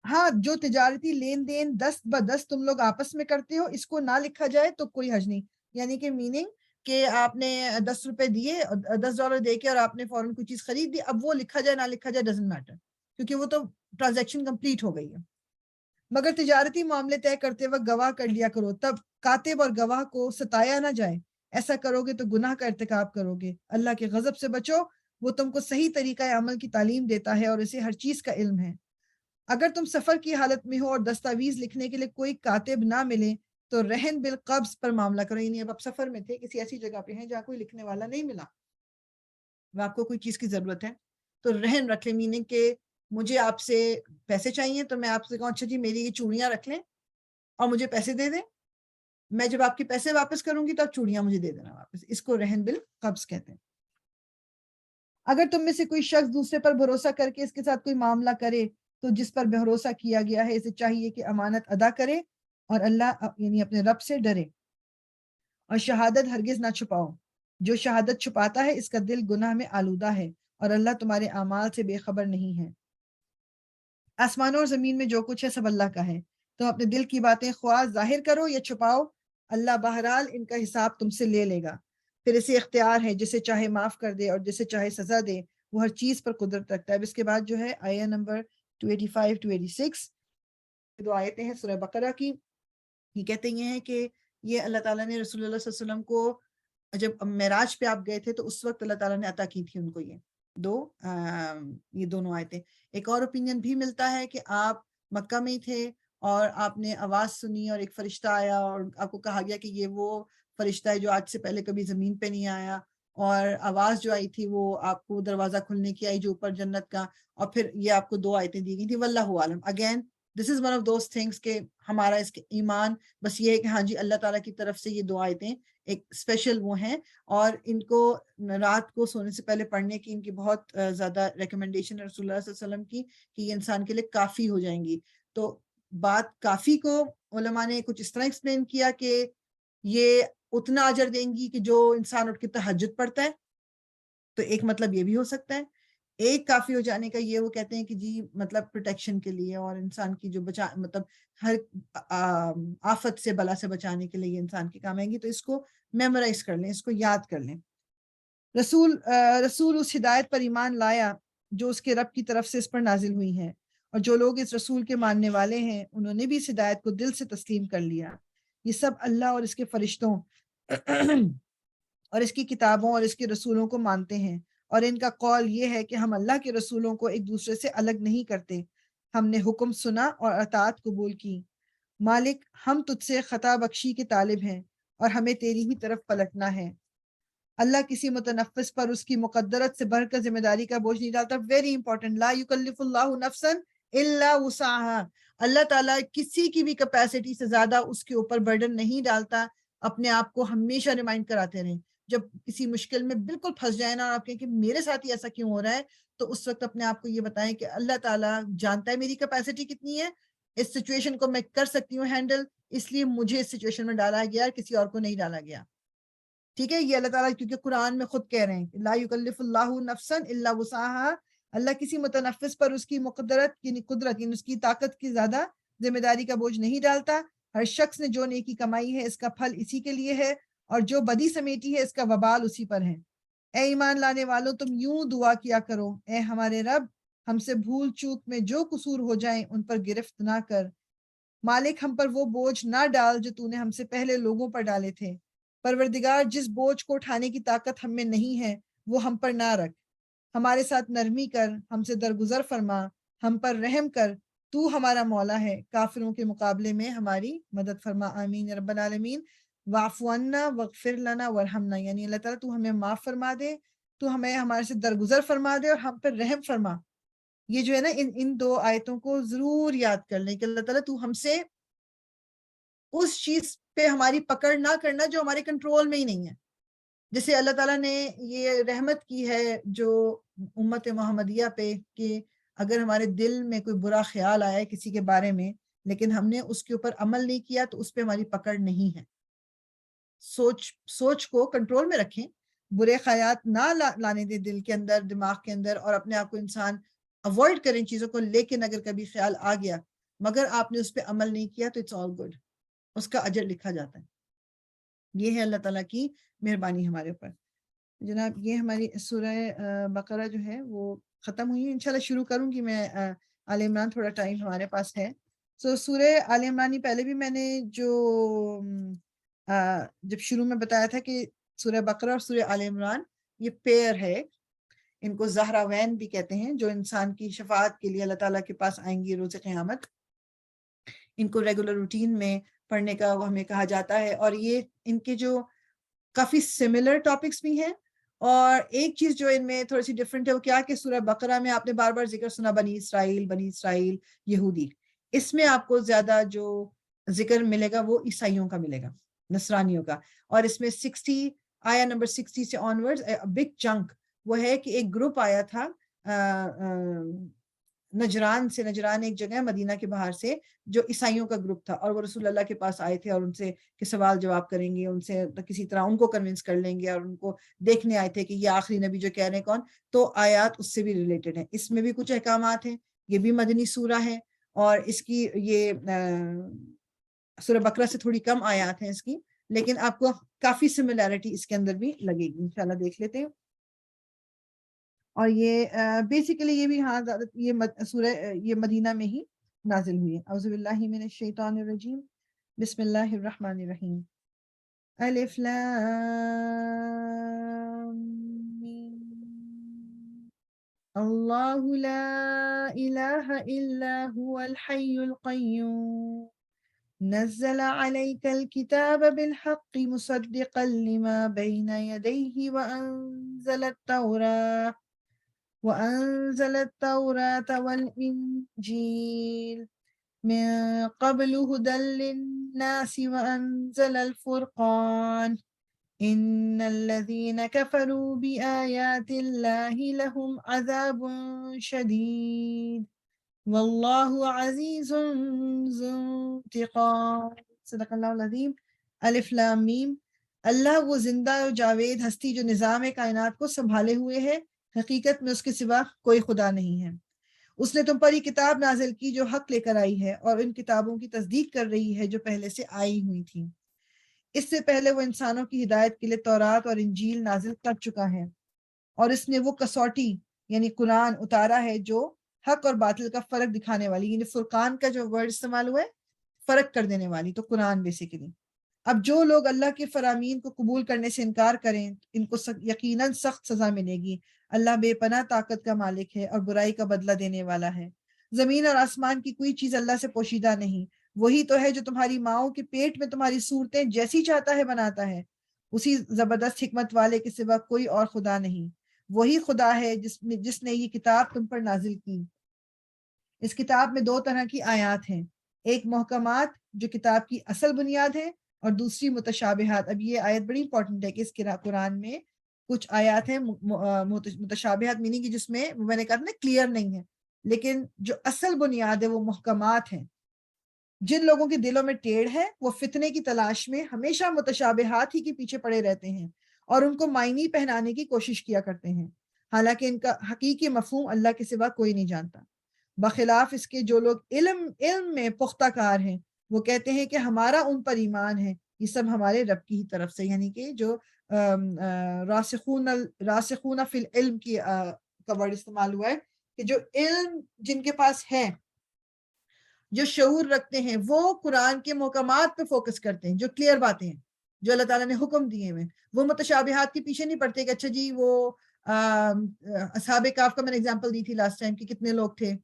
ہاں، جو تجارتی لین دین دست بدست تم لوگ آپس میں کرتے ہو، اس کو نہ لکھا جائے تو کوئی حرج نہیں، یعنی کہ میننگ کہ آپ نے 10 روپے دیے، $10 دے کے اور آپ نے فوراً کوئی چیز خرید دی، اب وہ لکھا جائے نہ لکھا جائے ڈزنٹ میٹر، کیونکہ وہ تو ٹرانزیکشن کمپلیٹ ہو گئی ہے۔ مگر تجارتی معاملے طے کرتے وقت گواہ کر لیا کرو، تب کاتب اور گواہ کو ستایا نہ جائے، ایسا کرو گے تو گناہ کا ارتکاب کرو گے۔ اللہ کے غضب سے بچو، وہ تم کو صحیح طریقہ عمل کی تعلیم دیتا ہے اور اسے ہر چیز کا علم ہے۔ اگر تم سفر کی حالت میں ہو اور دستاویز لکھنے کے لیے کوئی کاتب نہ ملے تو رہن بالقبض پر معاملہ کرو، یعنی اب آپ سفر میں تھے، کسی ایسی جگہ پہ ہیں جہاں کوئی لکھنے والا نہیں ملا، آپ کو کوئی چیز کی ضرورت ہے تو رہن رکھ لیں، میننگ کہ مجھے آپ سے پیسے چاہیے تو میں آپ سے کہوں اچھا جی میری یہ چوڑیاں رکھ لیں اور مجھے پیسے دے دیں، میں جب آپ کے پیسے واپس کروں گی تو آپ چوڑیاں مجھے دے دینا واپس، اس کو رہن بالقبض کہتے ہیں۔ اگر تم میں سے کوئی شخص دوسرے پر بھروسہ کر کے اس کے ساتھ کوئی معاملہ کرے تو جس پر بھروسہ کیا گیا ہے اسے چاہیے کہ امانت ادا کرے اور اللہ یعنی اپنے رب سے ڈرے، اور شہادت ہرگز نہ چھپاؤ، جو شہادت چھپاتا ہے اس کا دل گناہ میں آلودہ ہے اور اللہ تمہارے اعمال سے بے خبر نہیں ہے۔ آسمانوں اور زمین میں جو کچھ ہے سب اللہ کا ہے، تم اپنے دل کی باتیں خواہ ظاہر کرو یا چھپاؤ، اللہ بہرحال ان کا حساب تم سے لے لے گا۔ پھر اسے اختیار ہے، جسے چاہے معاف کر دے اور جسے چاہے سزا دے، وہ ہر چیز پر قدرت رکھتا ہے۔ اب اس کے بعد جو ہے آیہ نمبر 285 286 دو آیتیں ہیں سورہ بقرہ کی، یہ کہتے ہیں کہ یہ اللہ تعالیٰ نے رسول اللہ صلی اللہ علیہ وسلم کو جب معراج پہ آپ گئے تھے تو اس وقت اللہ تعالیٰ نے عطا کی تھی ان کو یہ دونوں آیتیں۔ ایک اور اوپینین بھی ملتا ہے کہ آپ مکہ میں ہی تھے اور آپ نے آواز سنی اور ایک فرشتہ آیا اور آپ کو کہا گیا کہ یہ وہ فرشتہ ہے جو آج سے پہلے کبھی زمین پہ نہیں آیا، اور آواز جو آئی تھی وہ آپ کو دروازہ کھلنے کی آئی جو اوپر جنت کا، اور پھر یہ آپ کو 2 آیتیں دی گئی تھی، واللہ عالم۔ Again this is one of those things کہ ہمارا اس کے ایمان بس یہ ہے کہ ہاں جی اللہ تعالیٰ کی طرف سے یہ 2 آیتیں ایک اسپیشل وہ ہیں، اور ان کو رات کو سونے سے پہلے پڑھنے کی ان کی بہت زیادہ ریکمنڈیشن ہے رسول اللہ صلی اللہ علیہ وسلم کی کہ یہ انسان کے لیے کافی ہو جائیں گی۔ تو بات کافی کو علماء نے کچھ اس طرح ایکسپلین کیا کہ یہ اتنا اجر دیں گی کہ جو انسان اٹھ کے تہجد پڑھتا ہے، تو ایک مطلب یہ بھی ہو سکتا ہے۔ ایک کافی ہو جانے کا یہ وہ کہتے ہیں کہ جی مطلب پروٹیکشن کے لیے اور انسان کی جو مطلب ہر آفت سے بلا سے بچانے کے لیے یہ انسان کے کام آئیں گی، تو اس کو میمورائز کر لیں، اس کو یاد کر لیں۔ رسول اس ہدایت پر ایمان لایا جو اس کے رب کی طرف سے اس پر نازل ہوئی ہے، اور جو لوگ اس رسول کے ماننے والے ہیں انہوں نے بھی اس ہدایت کو دل سے تسلیم کر لیا۔ یہ سب اللہ اور اس کے فرشتوں اور اس کی کتابوں اور اس کے رسولوں کو مانتے ہیں، اور ان کا قول یہ ہے کہ ہم اللہ کے رسولوں کو ایک دوسرے سے الگ نہیں کرتے، ہم نے حکم سنا اور اطاعت قبول کی۔ مالک ہم تجھ سے خطا بخشی کے طالب ہیں اور ہمیں تیری ہی طرف پلٹنا ہے۔ اللہ کسی متنفس پر اس کی مقدرت سے بڑھ کر ذمہ داری کا بوجھ نہیں ڈالتا۔ ویری امپورٹنٹ، لا یکلف اللہ نفسا الا وسعها، اللہ تعالیٰ کسی کی بھی کیپیسٹی سے زیادہ اس کے اوپر برڈن نہیں ڈالتا. اپنے آپ کو ہمیشہ ریمائنڈ کراتے رہیں. جب کسی مشکل میں بالکل پھنس جائیں نا اور آپ کہیں کہ میرے ساتھ ہی ایسا کیوں ہو رہا ہے, تو اس وقت اپنے آپ کو یہ بتائیں کہ اللہ تعالیٰ جانتا ہے میری کیپیسٹی کتنی ہے, اس سچویشن کو میں کر سکتی ہوں ہینڈل, اس لیے مجھے اس سچویشن میں ڈالا گیا, کسی اور کو نہیں ڈالا گیا. ٹھیک ہے, یہ اللہ تعالیٰ کیونکہ قرآن میں خود کہہ رہے ہیں لا یکلف اللہ نفسا الا وسعها, اللہ کسی متنفس پر اس کی قدرت یعنی اس کی طاقت کی زیادہ ذمہ داری کا بوجھ نہیں ڈالتا. ہر شخص نے جو نیکی کمائی ہے اس کا پھل اسی کے لیے ہے, اور جو بدی سمیٹی ہے اس کا وبال اسی پر ہے. اے ایمان لانے والوں تم یوں دعا کیا کرو, اے ہمارے رب ہم سے بھول چوک میں جو قصور ہو جائیں ان پر گرفت نہ کر. مالک ہم پر وہ بوجھ نہ ڈال جو تو نے ہم سے پہلے لوگوں پر ڈالے تھے. پروردگار جس بوجھ کو اٹھانے کی طاقت ہم میں نہیں ہے وہ ہم پر نہ رکھ. ہمارے ساتھ نرمی کر, ہم سے درگزر فرما, ہم پر رحم کر, تو ہمارا مولا ہے, کافروں کے مقابلے میں ہماری مدد فرما. آمین یا رب العالمین. واعف عنا واغفر لنا وارحمنا, یعنی اللہ تعالیٰ تو ہمیں معاف فرما دے, تو ہمیں ہمارے سے درگزر فرما دے اور ہم پر رحم فرما. یہ جو ہے نا ان دو آیتوں کو ضرور یاد کر لیں کہ اللہ تعالیٰ تو ہم سے اس چیز پہ ہماری پکڑ نہ کرنا جو ہمارے کنٹرول میں ہی نہیں ہے. جیسے اللہ تعالیٰ نے یہ رحمت کی ہے جو امت محمدیہ پہ کہ اگر ہمارے دل میں کوئی برا خیال آیا ہے کسی کے بارے میں لیکن ہم نے اس کے اوپر عمل نہیں کیا تو اس پہ ہماری پکڑ نہیں ہے. سوچ کو کنٹرول میں رکھیں, برے خیالات نہ لانے دیں دل کے اندر, دماغ کے اندر, اور اپنے آپ کو انسان اوائڈ کریں چیزوں کو. لیکن اگر کبھی خیال آ گیا مگر آپ نے اس پہ عمل نہیں کیا تو اٹس آل گڈ, اس کا اجر لکھا جاتا ہے. یہ ہے اللہ تعالیٰ کی مہربانی ہمارے اوپر. جناب یہ ہماری سورہ بقرہ جو ہے وہ ختم ہوئی ہے. انشاءاللہ شروع کروں گی میں آل عمران, تھوڑا ٹائم ہمارے پاس ہے. سورہ آل عمرانی پہلے بھی میں نے جب شروع میں بتایا تھا کہ سورہ بقرہ اور سورہ آل عمران یہ پیر ہے, ان کو زہراوین بھی کہتے ہیں, جو انسان کی شفاعت کے لیے اللہ تعالیٰ کے پاس آئیں گی روز قیامت. ان کو ریگولر روٹین میں پڑھنے کا وہ ہمیں کہا جاتا ہے, اور یہ ان کے جو کافی سملر ٹاپکس بھی ہیں. اور ایک چیز جو ان میں تھوڑی سی ڈفرینٹ ہے وہ کیا کہ سورہ بقرہ میں آپ نے بار بار ذکر سنا بنی اسرائیل یہودی, اس میں آپ کو زیادہ جو ذکر ملے گا وہ عیسائیوں کا ملے گا, نصرانیوں کا. اور اس میں 60 آیا نمبر 60 سے آنورڈز بگ چنک وہ ہے کہ ایک گروپ آیا تھا نجران ایک جگہ ہے مدینہ کے باہر سے, جو عیسائیوں کا گروپ تھا, اور وہ رسول اللہ کے پاس آئے تھے اور ان سے کہ سوال جواب کریں گے, ان سے کسی طرح ان کو کنونس کر لیں گے, اور ان کو دیکھنے آئے تھے کہ یہ آخری نبی جو کہہ رہے ہیں کون. تو آیات اس سے بھی ریلیٹڈ ہیں, اس میں بھی کچھ احکامات ہیں. یہ بھی مدنی سورہ ہے, اور اس کی یہ سورہ بقرہ سے تھوڑی کم آیات ہیں اس کی, لیکن آپ کو کافی سملیرٹی اس کے اندر بھی لگے گی. انشاءاللہ دیکھ لیتے ہیں. اور یہ بیسیکلی یہ بھی ہاں یہ سورہ یہ مدینہ میں ہی نازل ہوئی ہے. اعوذ باللہ من الشیطان الرجیم, بسم اللہ الرحمن الرحیم. الف لام میم. اللہ لا الہ الا هو الحی القیوم نزل عليك الكتاب بالحق مصدقا لما بين يديه وأنزل التوراة والإنجيل من قبل هدى للناس وأنزل الفرقان إن الذين كفروا بآيات الله لهم عذاب شديد واللہ عزیز ذو انتقام. صدق اللہ العظیم. الف لام میم. اللہ وہ زندہ و جاوید ہستی جو نظام کائنات کو سنبھالے ہوئے ہے, حقیقت میں اس کے سوا کوئی خدا نہیں ہے. اس نے تم پر یہ کتاب نازل کی جو حق لے کر آئی ہے, اور ان کتابوں کی تصدیق کر رہی ہے جو پہلے سے آئی ہوئی تھیں. اس سے پہلے وہ انسانوں کی ہدایت کے لیے تورات اور انجیل نازل کر چکا ہے, اور اس نے وہ کسوٹی یعنی قرآن اتارا ہے جو حق اور باطل کا فرق دکھانے والی, یعنی فرقان کا جو ورڈ استعمال ہوا ہے فرق کر دینے والی, تو قرآن بیسیکلی. اب جو لوگ اللہ کے فرامین کو قبول کرنے سے انکار کریں ان کو یقیناً سخت سزا ملے گی. اللہ بے پناہ طاقت کا مالک ہے اور برائی کا بدلہ دینے والا ہے. زمین اور آسمان کی کوئی چیز اللہ سے پوشیدہ نہیں. وہی تو ہے جو تمہاری ماؤں کے پیٹ میں تمہاری صورتیں جیسی چاہتا ہے بناتا ہے. اسی زبردست حکمت والے کے سوا کوئی اور خدا نہیں. وہی خدا ہے جس نے یہ کتاب تم پر نازل کی. اس کتاب میں 2 طرح کی آیات ہیں، ایک محکمات جو کتاب کی اصل بنیاد ہے، اور دوسری متشابہات۔ اب یہ آیت بڑی امپورٹنٹ ہے کہ اس قرآن میں کچھ آیات ہیں متشابہات، میننگ کہ جس میں نے کہا نا کلیئر نہیں ہے، لیکن جو اصل بنیاد ہے وہ محکمات ہیں۔ جن لوگوں کے دلوں میں ٹیڑھ ہے وہ فتنے کی تلاش میں ہمیشہ متشابہات ہی کے پیچھے پڑے رہتے ہیں اور ان کو معنی پہنانے کی کوشش کیا کرتے ہیں، حالانکہ ان کا حقیقی مفہوم اللہ کے سوا کوئی نہیں جانتا۔ بخلاف اس کے جو لوگ علم میں پختہ کار ہیں وہ کہتے ہیں کہ ہمارا ان پر ایمان ہے، یہ سب ہمارے رب کی ہی طرف سے، یعنی کہ جو راسخون فی العلم کا ورڈ استعمال ہوا ہے کہ جو علم جن کے پاس ہے، جو شعور رکھتے ہیں، وہ قرآن کے محکمات پہ فوکس کرتے ہیں، جو کلیئر باتیں ہیں جو اللہ تعالیٰ نے حکم دیے ہوئے، وہ متشابہات کے پیچھے نہیں پڑتے کہ اچھا جی وہ اصحاب کہف کا میں نے اگزامپل دی تھی لاسٹ ٹائم کہ کتنے لوگ تھے،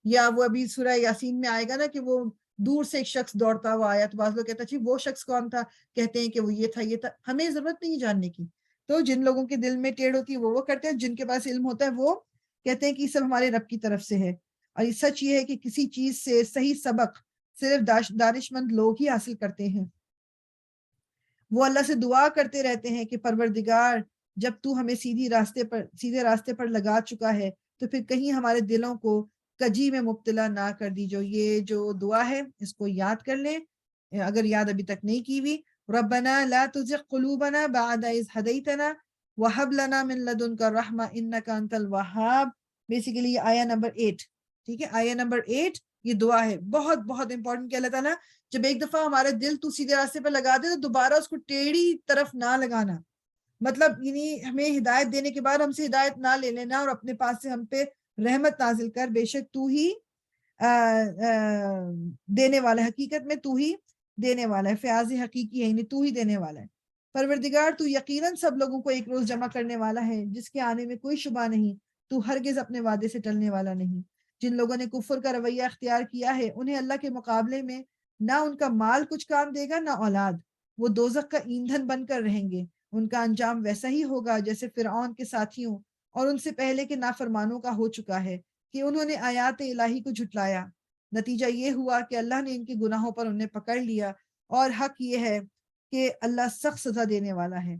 یا وہ ابھی سورہ یاسین میں آئے گا نا کہ وہ دور سے ایک شخص دوڑتا ہوا آیا، تو بعض لوگ کہتا جی وہ شخص کون تھا، کہتے ہیں کہ وہ یہ تھا۔ ہمیں ضرورت نہیں جاننے کی۔ تو جن لوگوں کے دل میں ٹیڑھ ہوتی ہے وہ کرتے ہیں، جن کے پاس علم ہوتا ہے وہ کہتے ہیں کہ یہ سب ہمارے رب کی طرف سے ہے۔ اور یہ سچ یہ ہے کہ کسی چیز سے صحیح سبق صرف دانش مند لوگ ہی حاصل کرتے ہیں۔ وہ اللہ سے دعا کرتے رہتے ہیں کہ پروردگار جب تو ہمیں سیدھے راستے پر لگا چکا ہے تو پھر کہیں ہمارے دلوں کو کجی میں مبتلا نہ کر دیجو۔ یہ جو دعا ہے اس کو یاد کر لیں اگر یاد ابھی تک نہیں کی ہوئی۔ ربنا لا تزغ قلوبنا بعد اذ ہدیتنا وہب لنا من لدنک رحمہ انک انت الوہاب۔ بیسیکلی یہ آیہ نمبر 8، ٹھیک ہے، آیہ نمبر 8 یہ دعا ہے، بہت بہت امپورٹنٹ کہ اللہ تعالیٰ جب ایک دفعہ ہمارے دل تو سیدھے راستے پر لگا دے تو دوبارہ اس کو ٹیڑھی طرف نہ لگانا، مطلب یعنی ہمیں ہدایت دینے کے بعد ہم سے ہدایت نہ لے لینا اور اپنے پاس سے ہم پہ رحمت نازل کر، بے شک تو ہی دینے والا ہے، حقیقت میں تو ہی دینے والا ہے، فیاض حقیقی ہے یعنی تو ہی دینے والا ہے۔ پروردگار تو یقیناً سب لوگوں کو ایک روز جمع کرنے والا ہے جس کے آنے میں کوئی شبہ نہیں، تو ہرگز اپنے وعدے سے ٹلنے والا نہیں۔ جن لوگوں نے کفر کا رویہ اختیار کیا ہے انہیں اللہ کے مقابلے میں نہ ان کا مال کچھ کام دے گا نہ اولاد، وہ دوزخ کا ایندھن بن کر رہیں گے۔ ان کا انجام ویسا ہی ہوگا جیسے فرعون کے ساتھیوں اور ان سے پہلے کے نافرمانوں کا ہو چکا ہے کہ انہوں نے آیات الہی کو جھٹلایا۔ نتیجہ یہ ہوا کہ اللہ نے ان کے گناہوں پر انہیں پکڑ لیا، اور حق یہ ہے کہ اللہ سخت سزا دینے والا ہے۔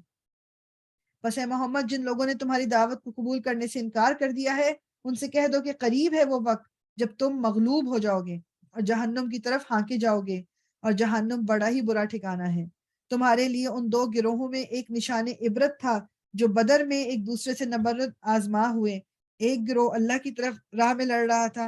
بس اے محمد جن لوگوں نے تمہاری دعوت کو قبول کرنے سے انکار کر دیا ہے ان سے کہہ دو کہ قریب ہے وہ وقت جب تم مغلوب ہو جاؤ گے اور جہنم کی طرف ہانکے جاؤ گے، اور جہنم بڑا ہی برا ٹھکانہ ہے۔ تمہارے لیے ان 2 گروہوں میں ایک نشان عبرت تھا جو بدر میں ایک دوسرے سے نبرد آزما ہوئے، ایک گروہ اللہ کی طرف راہ میں لڑ رہا تھا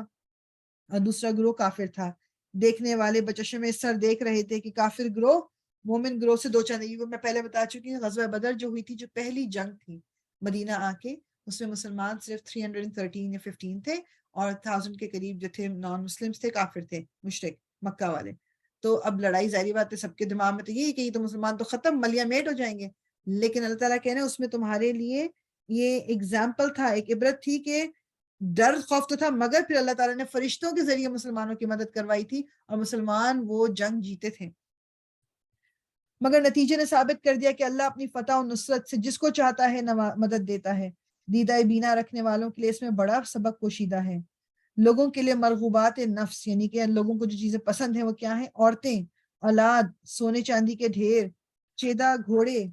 اور دوسرا گروہ کافر تھا۔ دیکھنے والے بچشمے سر دیکھ رہے تھے کہ کافر گروہ مومن گروہ سے دو چند، وہ میں پہلے بتا چکی ہوں، غزوہ بدر جو ہوئی تھی جو پہلی جنگ تھی مدینہ آ کے، اس میں مسلمان صرف 313 یا 15 تھے اور 1000 کے قریب جو تھے نان مسلمس تھے، کافر تھے، مشرک مکہ والے۔ تو اب لڑائی ظاہری بات ہے سب کے دماغ میں تو یہی کہ یہ تو مسلمان تو ختم ملیا میٹ ہو جائیں گے، لیکن اللہ تعالیٰ کہہ رہے ہیں اس میں تمہارے لیے یہ ایگزامپل تھا، ایک عبرت تھی کہ ڈر خوف تو تھا مگر پھر اللہ تعالیٰ نے فرشتوں کے ذریعے مسلمانوں کی مدد کروائی تھی اور مسلمان وہ جنگ جیتے تھے۔ مگر نتیجے نے ثابت کر دیا کہ اللہ اپنی فتح و نصرت سے جس کو چاہتا ہے مدد دیتا ہے۔ دیدہ بینا رکھنے والوں کے لیے اس میں بڑا سبق پوشیدہ ہے۔ لوگوں کے لیے مرغوبات نفس یعنی کہ لوگوں کو جو چیزیں پسند ہیں وہ کیا ہیں؟ عورتیں، اولاد، سونے چاندی کے ڈھیر، چیدہ گھوڑے،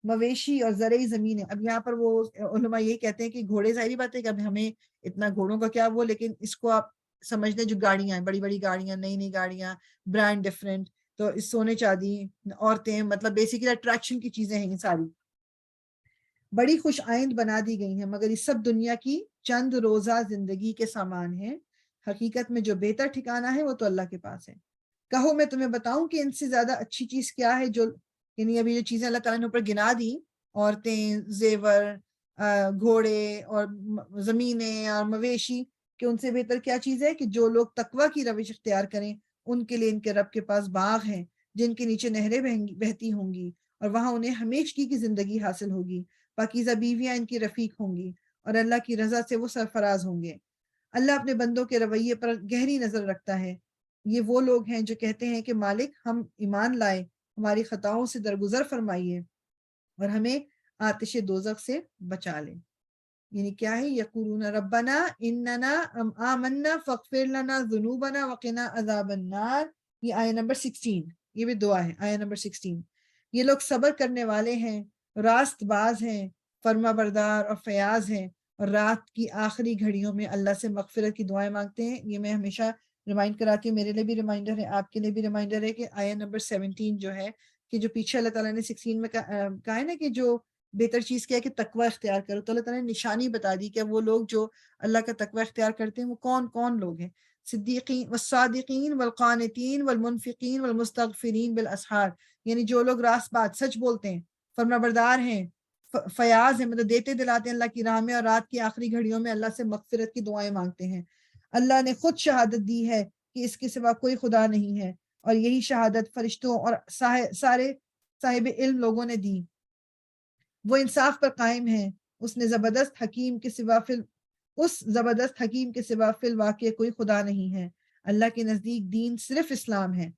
مویشی اور زرعی زمینیں۔ اب یہاں پر وہ علماء یہ کہتے ہیں کہ گھوڑے ظاہری بات ہے کہ اب ہمیں اتنا گھوڑوں کا کیا وہ، لیکن اس کو آپ سمجھ لیں جو گاڑیاں ہیں، بڑی بڑی گاڑیاں، نئی نئی گاڑیاں، برانڈ ڈفرینٹ، تو اس سونے چاندی، عورتیں، مطلب بیسیکلی اٹریکشن کی چیزیں ہیں یہ ساری، بڑی خوش آئند بنا دی گئی ہیں، مگر یہ سب دنیا کی چند روزہ زندگی کے سامان ہیں، حقیقت میں جو بہتر ٹھکانہ ہے وہ تو اللہ کے پاس ہے۔ کہو میں تمہیں بتاؤں کہ ان سے زیادہ اچھی چیز کیا ہے جو یعنی ابھی جو چیزیں اللہ تعالیٰ نے اوپر گنا دی، عورتیں، زیور، گھوڑے اور زمینیں اور مویشی، کہ ان سے بہتر کیا چیز ہے کہ جو لوگ تقوی کی روش اختیار کریں ان کے لیے ان کے رب کے پاس باغ ہیں جن کے نیچے نہریں بہتی ہوں گی اور وہاں انہیں ہمیشگی کی زندگی حاصل ہوگی، پاکیزہ بیویاں ان کی رفیق ہوں گی اور اللہ کی رضا سے وہ سرفراز ہوں گے۔ اللہ اپنے بندوں کے رویے پر گہری نظر رکھتا ہے۔ یہ وہ لوگ ہیں جو کہتے ہیں کہ مالک ہم ایمان لائے، ہماری خطاؤں سے درگزر فرمائیے اور ہمیں آتش دوزخ سے بچا لیں۔ یعنی کیا ہے؟ یقولون ربنا اننا آمنا فاغفر لنا ذنوبنا وقنا عذاب النار، یہ آیہ نمبر 16، یہ بھی دعا ہے، آیہ نمبر 16۔ یہ لوگ صبر کرنے والے ہیں، راست باز ہیں، فرما بردار اور فیاض ہیں، اور رات کی آخری گھڑیوں میں اللہ سے مغفرت کی دعائیں مانگتے ہیں۔ یہ میں ہمیشہ ریمائنڈ کراتی ہوں، میرے لیے بھی ریمائنڈر ہے، آپ کے لیے بھی ریمائنڈر ہے کہ آیہ نمبر 17 جو ہے، کہ جو پیچھے اللہ تعالیٰ نے 16 میں کہا ہے نا کہ جو بہتر چیز کیا ہے کہ تقوی اختیار کرو، تو اللہ تعالیٰ نے نشانی بتا دی کہ وہ لوگ جو اللہ کا تقوی اختیار کرتے ہیں وہ کون کون لوگ ہیں۔ صدیقین والصادقین والقانتین والمنفقین والمستغفرین بالاسحار، یعنی جو لوگ راست بات سچ بولتے ہیں، فرما بردار ہیں، فیاض ہیں، مطلب دیتے دلاتے ہیں اللہ کی راہ میں، اور رات کی آخری گھڑیوں میں اللہ سے مغفرت کی دعائیں مانگتے ہیں۔ اللہ نے خود شہادت دی ہے کہ اس کے سوا کوئی خدا نہیں ہے، اور یہی شہادت فرشتوں اور سارے صاحب علم لوگوں نے دی۔ وہ انصاف پر قائم ہیں، اس زبردست حکیم کے سوا فی الواقع کوئی خدا نہیں ہے۔ اللہ کے نزدیک دین صرف اسلام ہے۔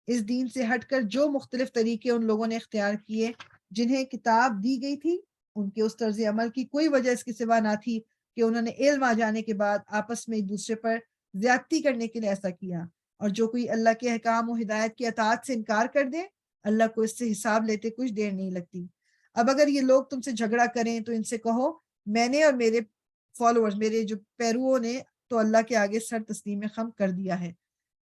اس دین سے ہٹ کر جو مختلف طریقے ان لوگوں نے اختیار کیے جنہیں کتاب دی گئی تھی، ان کے اس طرز عمل کی کوئی وجہ اس کے سوا نہ تھی کہ انہوں نے علم آ جانے کے بعد آپس میں ایک دوسرے پر زیادتی کرنے کے لیے ایسا کیا۔ اور جو کوئی اللہ کے احکام و ہدایت کی اطاعت سے انکار کر دے، اللہ کو اس سے حساب لیتے کچھ دیر نہیں لگتی۔ اب اگر یہ لوگ تم سے جھگڑا کریں تو ان سے کہو، میں نے اور میرے فالوورز، میرے جو پیرووں نے تو اللہ کے آگے سر تسلیم خم کر دیا ہے۔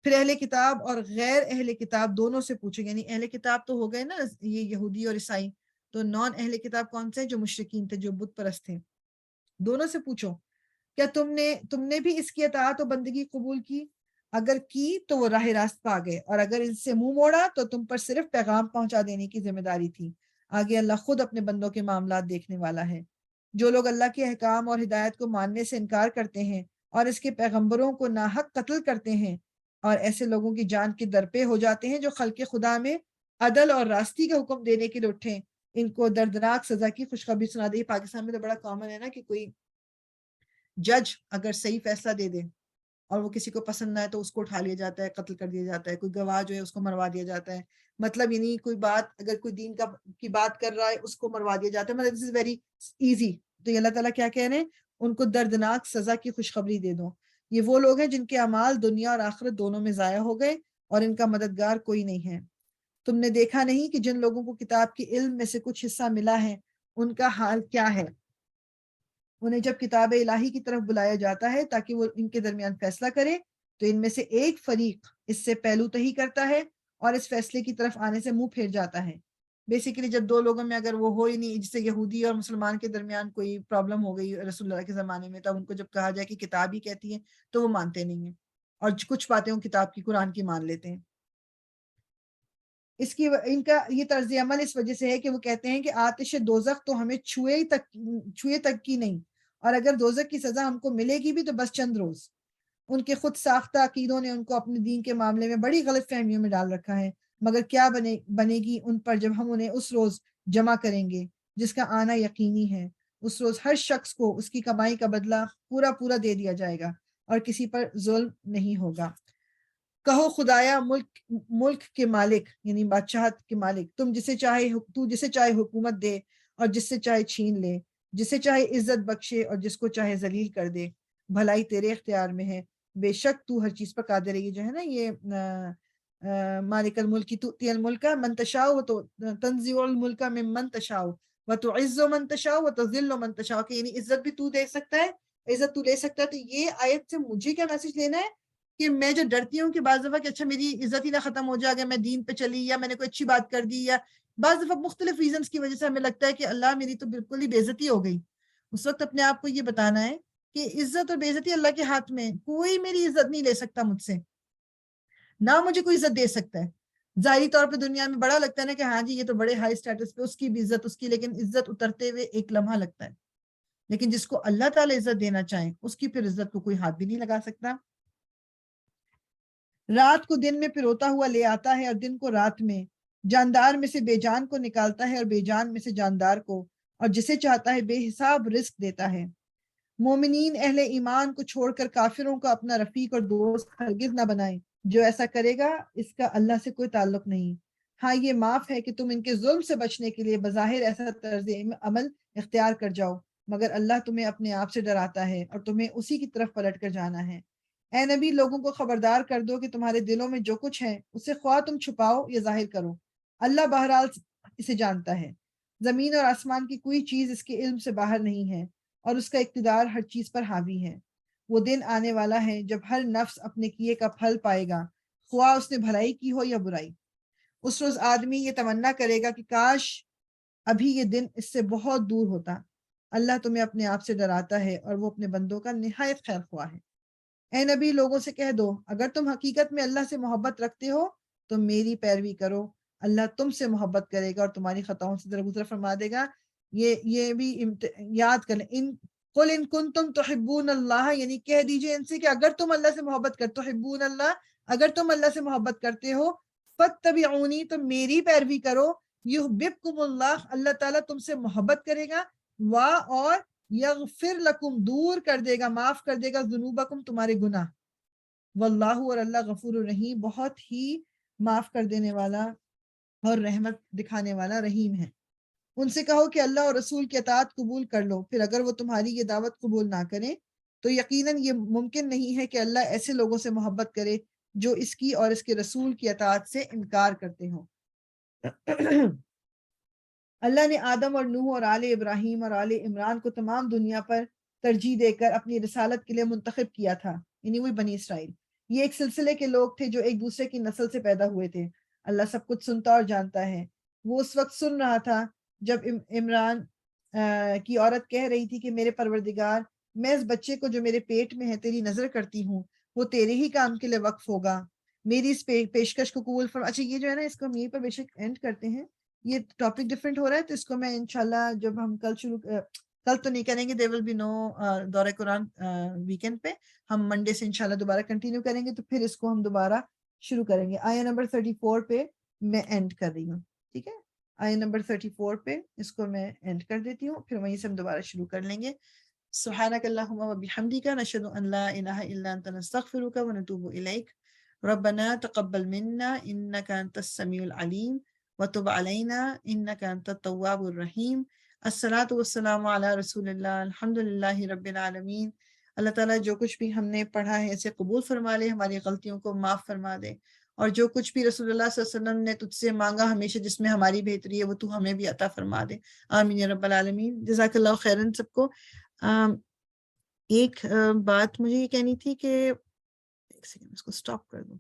پھر اہل کتاب اور غیر اہل کتاب دونوں سے پوچھو، یعنی اہل کتاب تو ہو گئے نا یہ یہودی اور عیسائی، تو نان اہل کتاب کون سے؟ جو مشرکین تھے، جو بت پرست تھے۔ دونوں سے پوچھو، کیا تم نے بھی اس کی اطاعت و بندگی قبول کی؟ اگر کی تو وہ راہ راست پا گئے، اور اگر ان سے منہ موڑا تو تم پر صرف پیغام پہنچا دینے کی ذمہ داری تھی۔ آگے اللہ خود اپنے بندوں کے معاملات دیکھنے والا ہے۔ جو لوگ اللہ کے احکام اور ہدایت کو ماننے سے انکار کرتے ہیں اور اس کے پیغمبروں کو ناحق قتل کرتے ہیں، اور ایسے لوگوں کی جان کے درپے ہو جاتے ہیں جو خلق خدا میں عدل اور راستی کا حکم دینے کے لیے اٹھیں، ان کو دردناک سزا کی خوشخبری سنا دی۔ پاکستان میں تو بڑا کامن ہے نا کہ کوئی جج اگر صحیح فیصلہ دے دے اور وہ کسی کو پسند نہ ہے تو اس کو اٹھا لیا جاتا ہے، قتل کر دیا جاتا ہے، کوئی گواہ جو ہے اس کو مروا دیا جاتا ہے۔ مطلب یعنی کوئی بات اگر کوئی دین کی بات کر رہا ہے اس کو مروا دیا جاتا ہے، مطلب دس از ویری ایزی۔ تو یہ اللہ تعالیٰ کیا کہہ رہے ہیں؟ ان کو دردناک سزا کی خوشخبری دے دو۔ یہ وہ لوگ ہیں جن کے اعمال دنیا اور آخرت دونوں میں ضائع ہو گئے، اور ان کا مددگار کوئی نہیں ہے۔ تم نے دیکھا نہیں کہ جن لوگوں کو کتاب کے علم میں سے کچھ حصہ ملا ہے ان کا حال کیا ہے؟ انہیں جب کتاب الہی کی طرف بلایا جاتا ہے تاکہ وہ ان کے درمیان فیصلہ کرے، تو ان میں سے ایک فریق اس سے پہلو تہی کرتا ہے اور اس فیصلے کی طرف آنے سے منہ پھیر جاتا ہے۔ بیسیکلی جب دو لوگوں میں اگر وہ ہو ہی نہیں، جسے یہودی اور مسلمان کے درمیان کوئی پرابلم ہو گئی رسول اللہ کے زمانے میں، تب ان کو جب کہا جائے کہ کتاب ہی کہتی ہے تو وہ مانتے نہیں ہیں، اور کچھ باتیں وہ کتاب کی، قرآن کی مان لیتے ہیں۔ ان کا یہ طرز عمل اس وجہ سے ہے کہ وہ کہتے ہیں کہ آتش دوزخ تو ہمیں چھوئے تک کی نہیں، اور اگر دوزخ کی سزا ہم کو ملے گی بھی تو بس چند روز۔ ان کے خود ساختہ عقیدوں نے ان کو اپنے دین کے معاملے میں بڑی غلط فہمیوں میں ڈال رکھا ہے، مگر کیا بنے گی ان پر جب ہم انہیں اس روز جمع کریں گے جس کا آنا یقینی ہے۔ اس روز ہر شخص کو اس کی کمائی کا بدلہ پورا دے دیا جائے گا، اور کسی پر ظلم نہیں ہوگا۔ کہو خدایا ملک کے مالک، یعنی بادشاہت کے مالک، تو جسے چاہے حکومت دے اور جس سے چاہے چھین لے، جسے چاہے عزت بخشے اور جس کو چاہے ذلیل کر دے۔ بھلائی تیرے اختیار میں ہے، بے شک تو ہر چیز پر قادر ہے۔ یہ جو ہے نا یہ مالک الملک تؤتی الملک من تشاء وتنزع الملک ممن تشاء وتعز من تشاء وتذل من تشاء، کہ یعنی عزت بھی تو دے سکتا ہے، عزت تو لے سکتا ہے۔ تو یہ آیت سے مجھے کیا میسج لینا ہے کہ میں جو ڈرتی ہوں کہ بعض دفعہ کہ اچھا میری عزت ہی نہ ختم ہو جائے اگر میں دین پہ چلی، یا میں نے کوئی اچھی بات کر دی، یا بعض دفعہ مختلف ریزنز کی وجہ سے ہمیں لگتا ہے کہ اللہ میری تو بالکل ہی بے عزتی ہو گئی۔ اس وقت اپنے آپ کو یہ بتانا ہے کہ عزت اور بے عزتی اللہ کے ہاتھ میں، کوئی میری عزت نہیں لے سکتا مجھ سے، نہ مجھے کوئی عزت دے سکتا ہے۔ ظاہری طور پہ دنیا میں بڑا لگتا ہے نا کہ ہاں جی یہ تو بڑے ہائی سٹیٹس پہ، اس کی بھی عزت اس کی، لیکن عزت اترتے ہوئے ایک لمحہ لگتا ہے۔ لیکن جس کو اللہ تعالی عزت دینا چاہیں اس کی پھر عزت کو کوئی ہاتھ بھی نہیں لگا سکتا۔ رات کو دن میں پروتا ہوا لے آتا ہے اور دن کو رات میں، جاندار میں سے بے جان کو نکالتا ہے اور بے جان میں سے جاندار کو، اور جسے چاہتا ہے بے حساب رزق دیتا ہے۔ مومنین اہل ایمان کو چھوڑ کر کافروں کو اپنا رفیق اور دوست ہرگز نہ بنائیں، جو ایسا کرے گا اس کا اللہ سے کوئی تعلق نہیں۔ ہاں یہ معاف ہے کہ تم ان کے ظلم سے بچنے کے لیے بظاہر ایسا طرز عمل اختیار کر جاؤ، مگر اللہ تمہیں اپنے آپ سے ڈراتا ہے اور تمہیں اسی کی طرف پلٹ کر جانا ہے۔ اے نبی، لوگوں کو خبردار کر دو کہ تمہارے دلوں میں جو کچھ ہے اسے خواہ تم چھپاؤ یا ظاہر کرو، اللہ بہرحال اسے جانتا ہے۔ زمین اور آسمان کی کوئی چیز اس کے علم سے باہر نہیں ہے، اور اس کا اقتدار ہر چیز پر حاوی ہے۔ وہ دن آنے والا ہے جب ہر نفس اپنے کیے کا پھل پائے گا، خواہ اس نے بھلائی کی ہو یا برائی۔ اس روز آدمی یہ تمنا کرے گا کہ کاش ابھی یہ دن اس سے بہت دور ہوتا۔ اللہ تمہیں اپنے آپ سے ڈراتا ہے اور وہ اپنے بندوں کا نہایت خیر خواہ ہے۔ اے نبی، لوگوں سے کہہ دو اگر تم حقیقت میں اللہ سے محبت رکھتے ہو تو میری پیروی کرو، اللہ تم سے محبت کرے گا اور تمہاری خطاؤں سے درگزر فرما دے گا۔ یہ بھی یاد کر لیں، قل ان کنتم تحبون اللہ، یعنی کہہ دیجئے ان سے کہ اگر تم اللہ سے محبت کرتے ہو، تحبون اللہ، اگر تم اللہ سے محبت کرتے ہو، فاتبعونی، تو میری پیروی کرو، یحببکم اللہ، اللہ تعالیٰ تم سے محبت کرے گا، اور یغفر لکم، دور کر دے گا، معاف کر دے گا، ذنوبکم، تمہارے گناہ، واللہ، اور اللہ غفور الرحیم، بہت ہی معاف کر دینے والا اور رحمت دکھانے والا رحیم ہے۔ ان سے کہو کہ اللہ اور رسول کی اطاعت قبول کر لو، پھر اگر وہ تمہاری یہ دعوت قبول نہ کریں تو یقیناً یہ ممکن نہیں ہے کہ اللہ ایسے لوگوں سے محبت کرے جو اس کی اور اس کے رسول کی اطاعت سے انکار کرتے ہوں۔ اللہ نے آدم اور نوح اور آل ابراہیم اور آل عمران کو تمام دنیا پر ترجیح دے کر اپنی رسالت کے لیے منتخب کیا تھا، یعنی وہی بنی اسرائیل۔ یہ ایک سلسلے کے لوگ تھے جو ایک دوسرے کی نسل سے پیدا ہوئے تھے۔ اللہ سب کچھ سنتا اور جانتا ہے۔ وہ اس وقت سن رہا تھا جب عمران کی عورت کہہ رہی تھی کہ میرے پروردگار، میں اس بچے کو جو میرے پیٹ میں ہے تیری نظر کرتی ہوں، وہ تیرے ہی کام کے لیے وقف ہوگا، میری اس پیشکش کو قبول فرما۔ اچھا، یہ جو ہے نا، اس کو ہم یہیں پر بے شک اینڈ کرتے ہیں، یہ ٹاپک ڈفرینٹ ہو رہا ہے، تو اس کو میں انشاءاللہ جب ہم کل تو نہیں کریں گے، there will be no دورہ قرآن ویکینڈ پہ، ہم منڈے سے انشاءاللہ دوبارہ کنٹینیو کریں گے، تو پھر اس کو ہم دوبارہ شروع کریں گے۔ آیہ نمبر 34 پہ میں اینڈ کر رہی ہوں، ٹھیک ہے؟ آیہ نمبر 34 پہ اس کو میں اینڈ کر دیتی ہوں، پھر وہیں سے ہم دوبارہ شروع کر لیں گے۔ سبحانک اللہم و بحمدک، نشہد ان لا الہ الا انت، نستغفرک و نتوب الیک، ربنا تقبل منا انک انت السمیع العلیم وتب علینا انک انت التواب الرحیم۔ الصلاۃ والسلام علی رسول اللہ، الحمد للہ رب العالمین۔ اللہ تعالیٰ جو کچھ بھی ہم نے پڑھا ہے اسے قبول فرما لے، ہماری غلطیوں کو معاف فرما دے، اور جو کچھ بھی رسول اللہ صلی اللہ علیہ وسلم نے تجھ سے مانگا ہمیشہ جس میں ہماری بہتری ہے، وہ تو ہمیں بھی عطا فرما دے، آمین یا رب العالمین۔ جزاک اللہ خیرن سب کو۔ ایک بات مجھے یہ کہنی تھی کہ ایک سیکنڈ اس کو سٹاپ کر دوں۔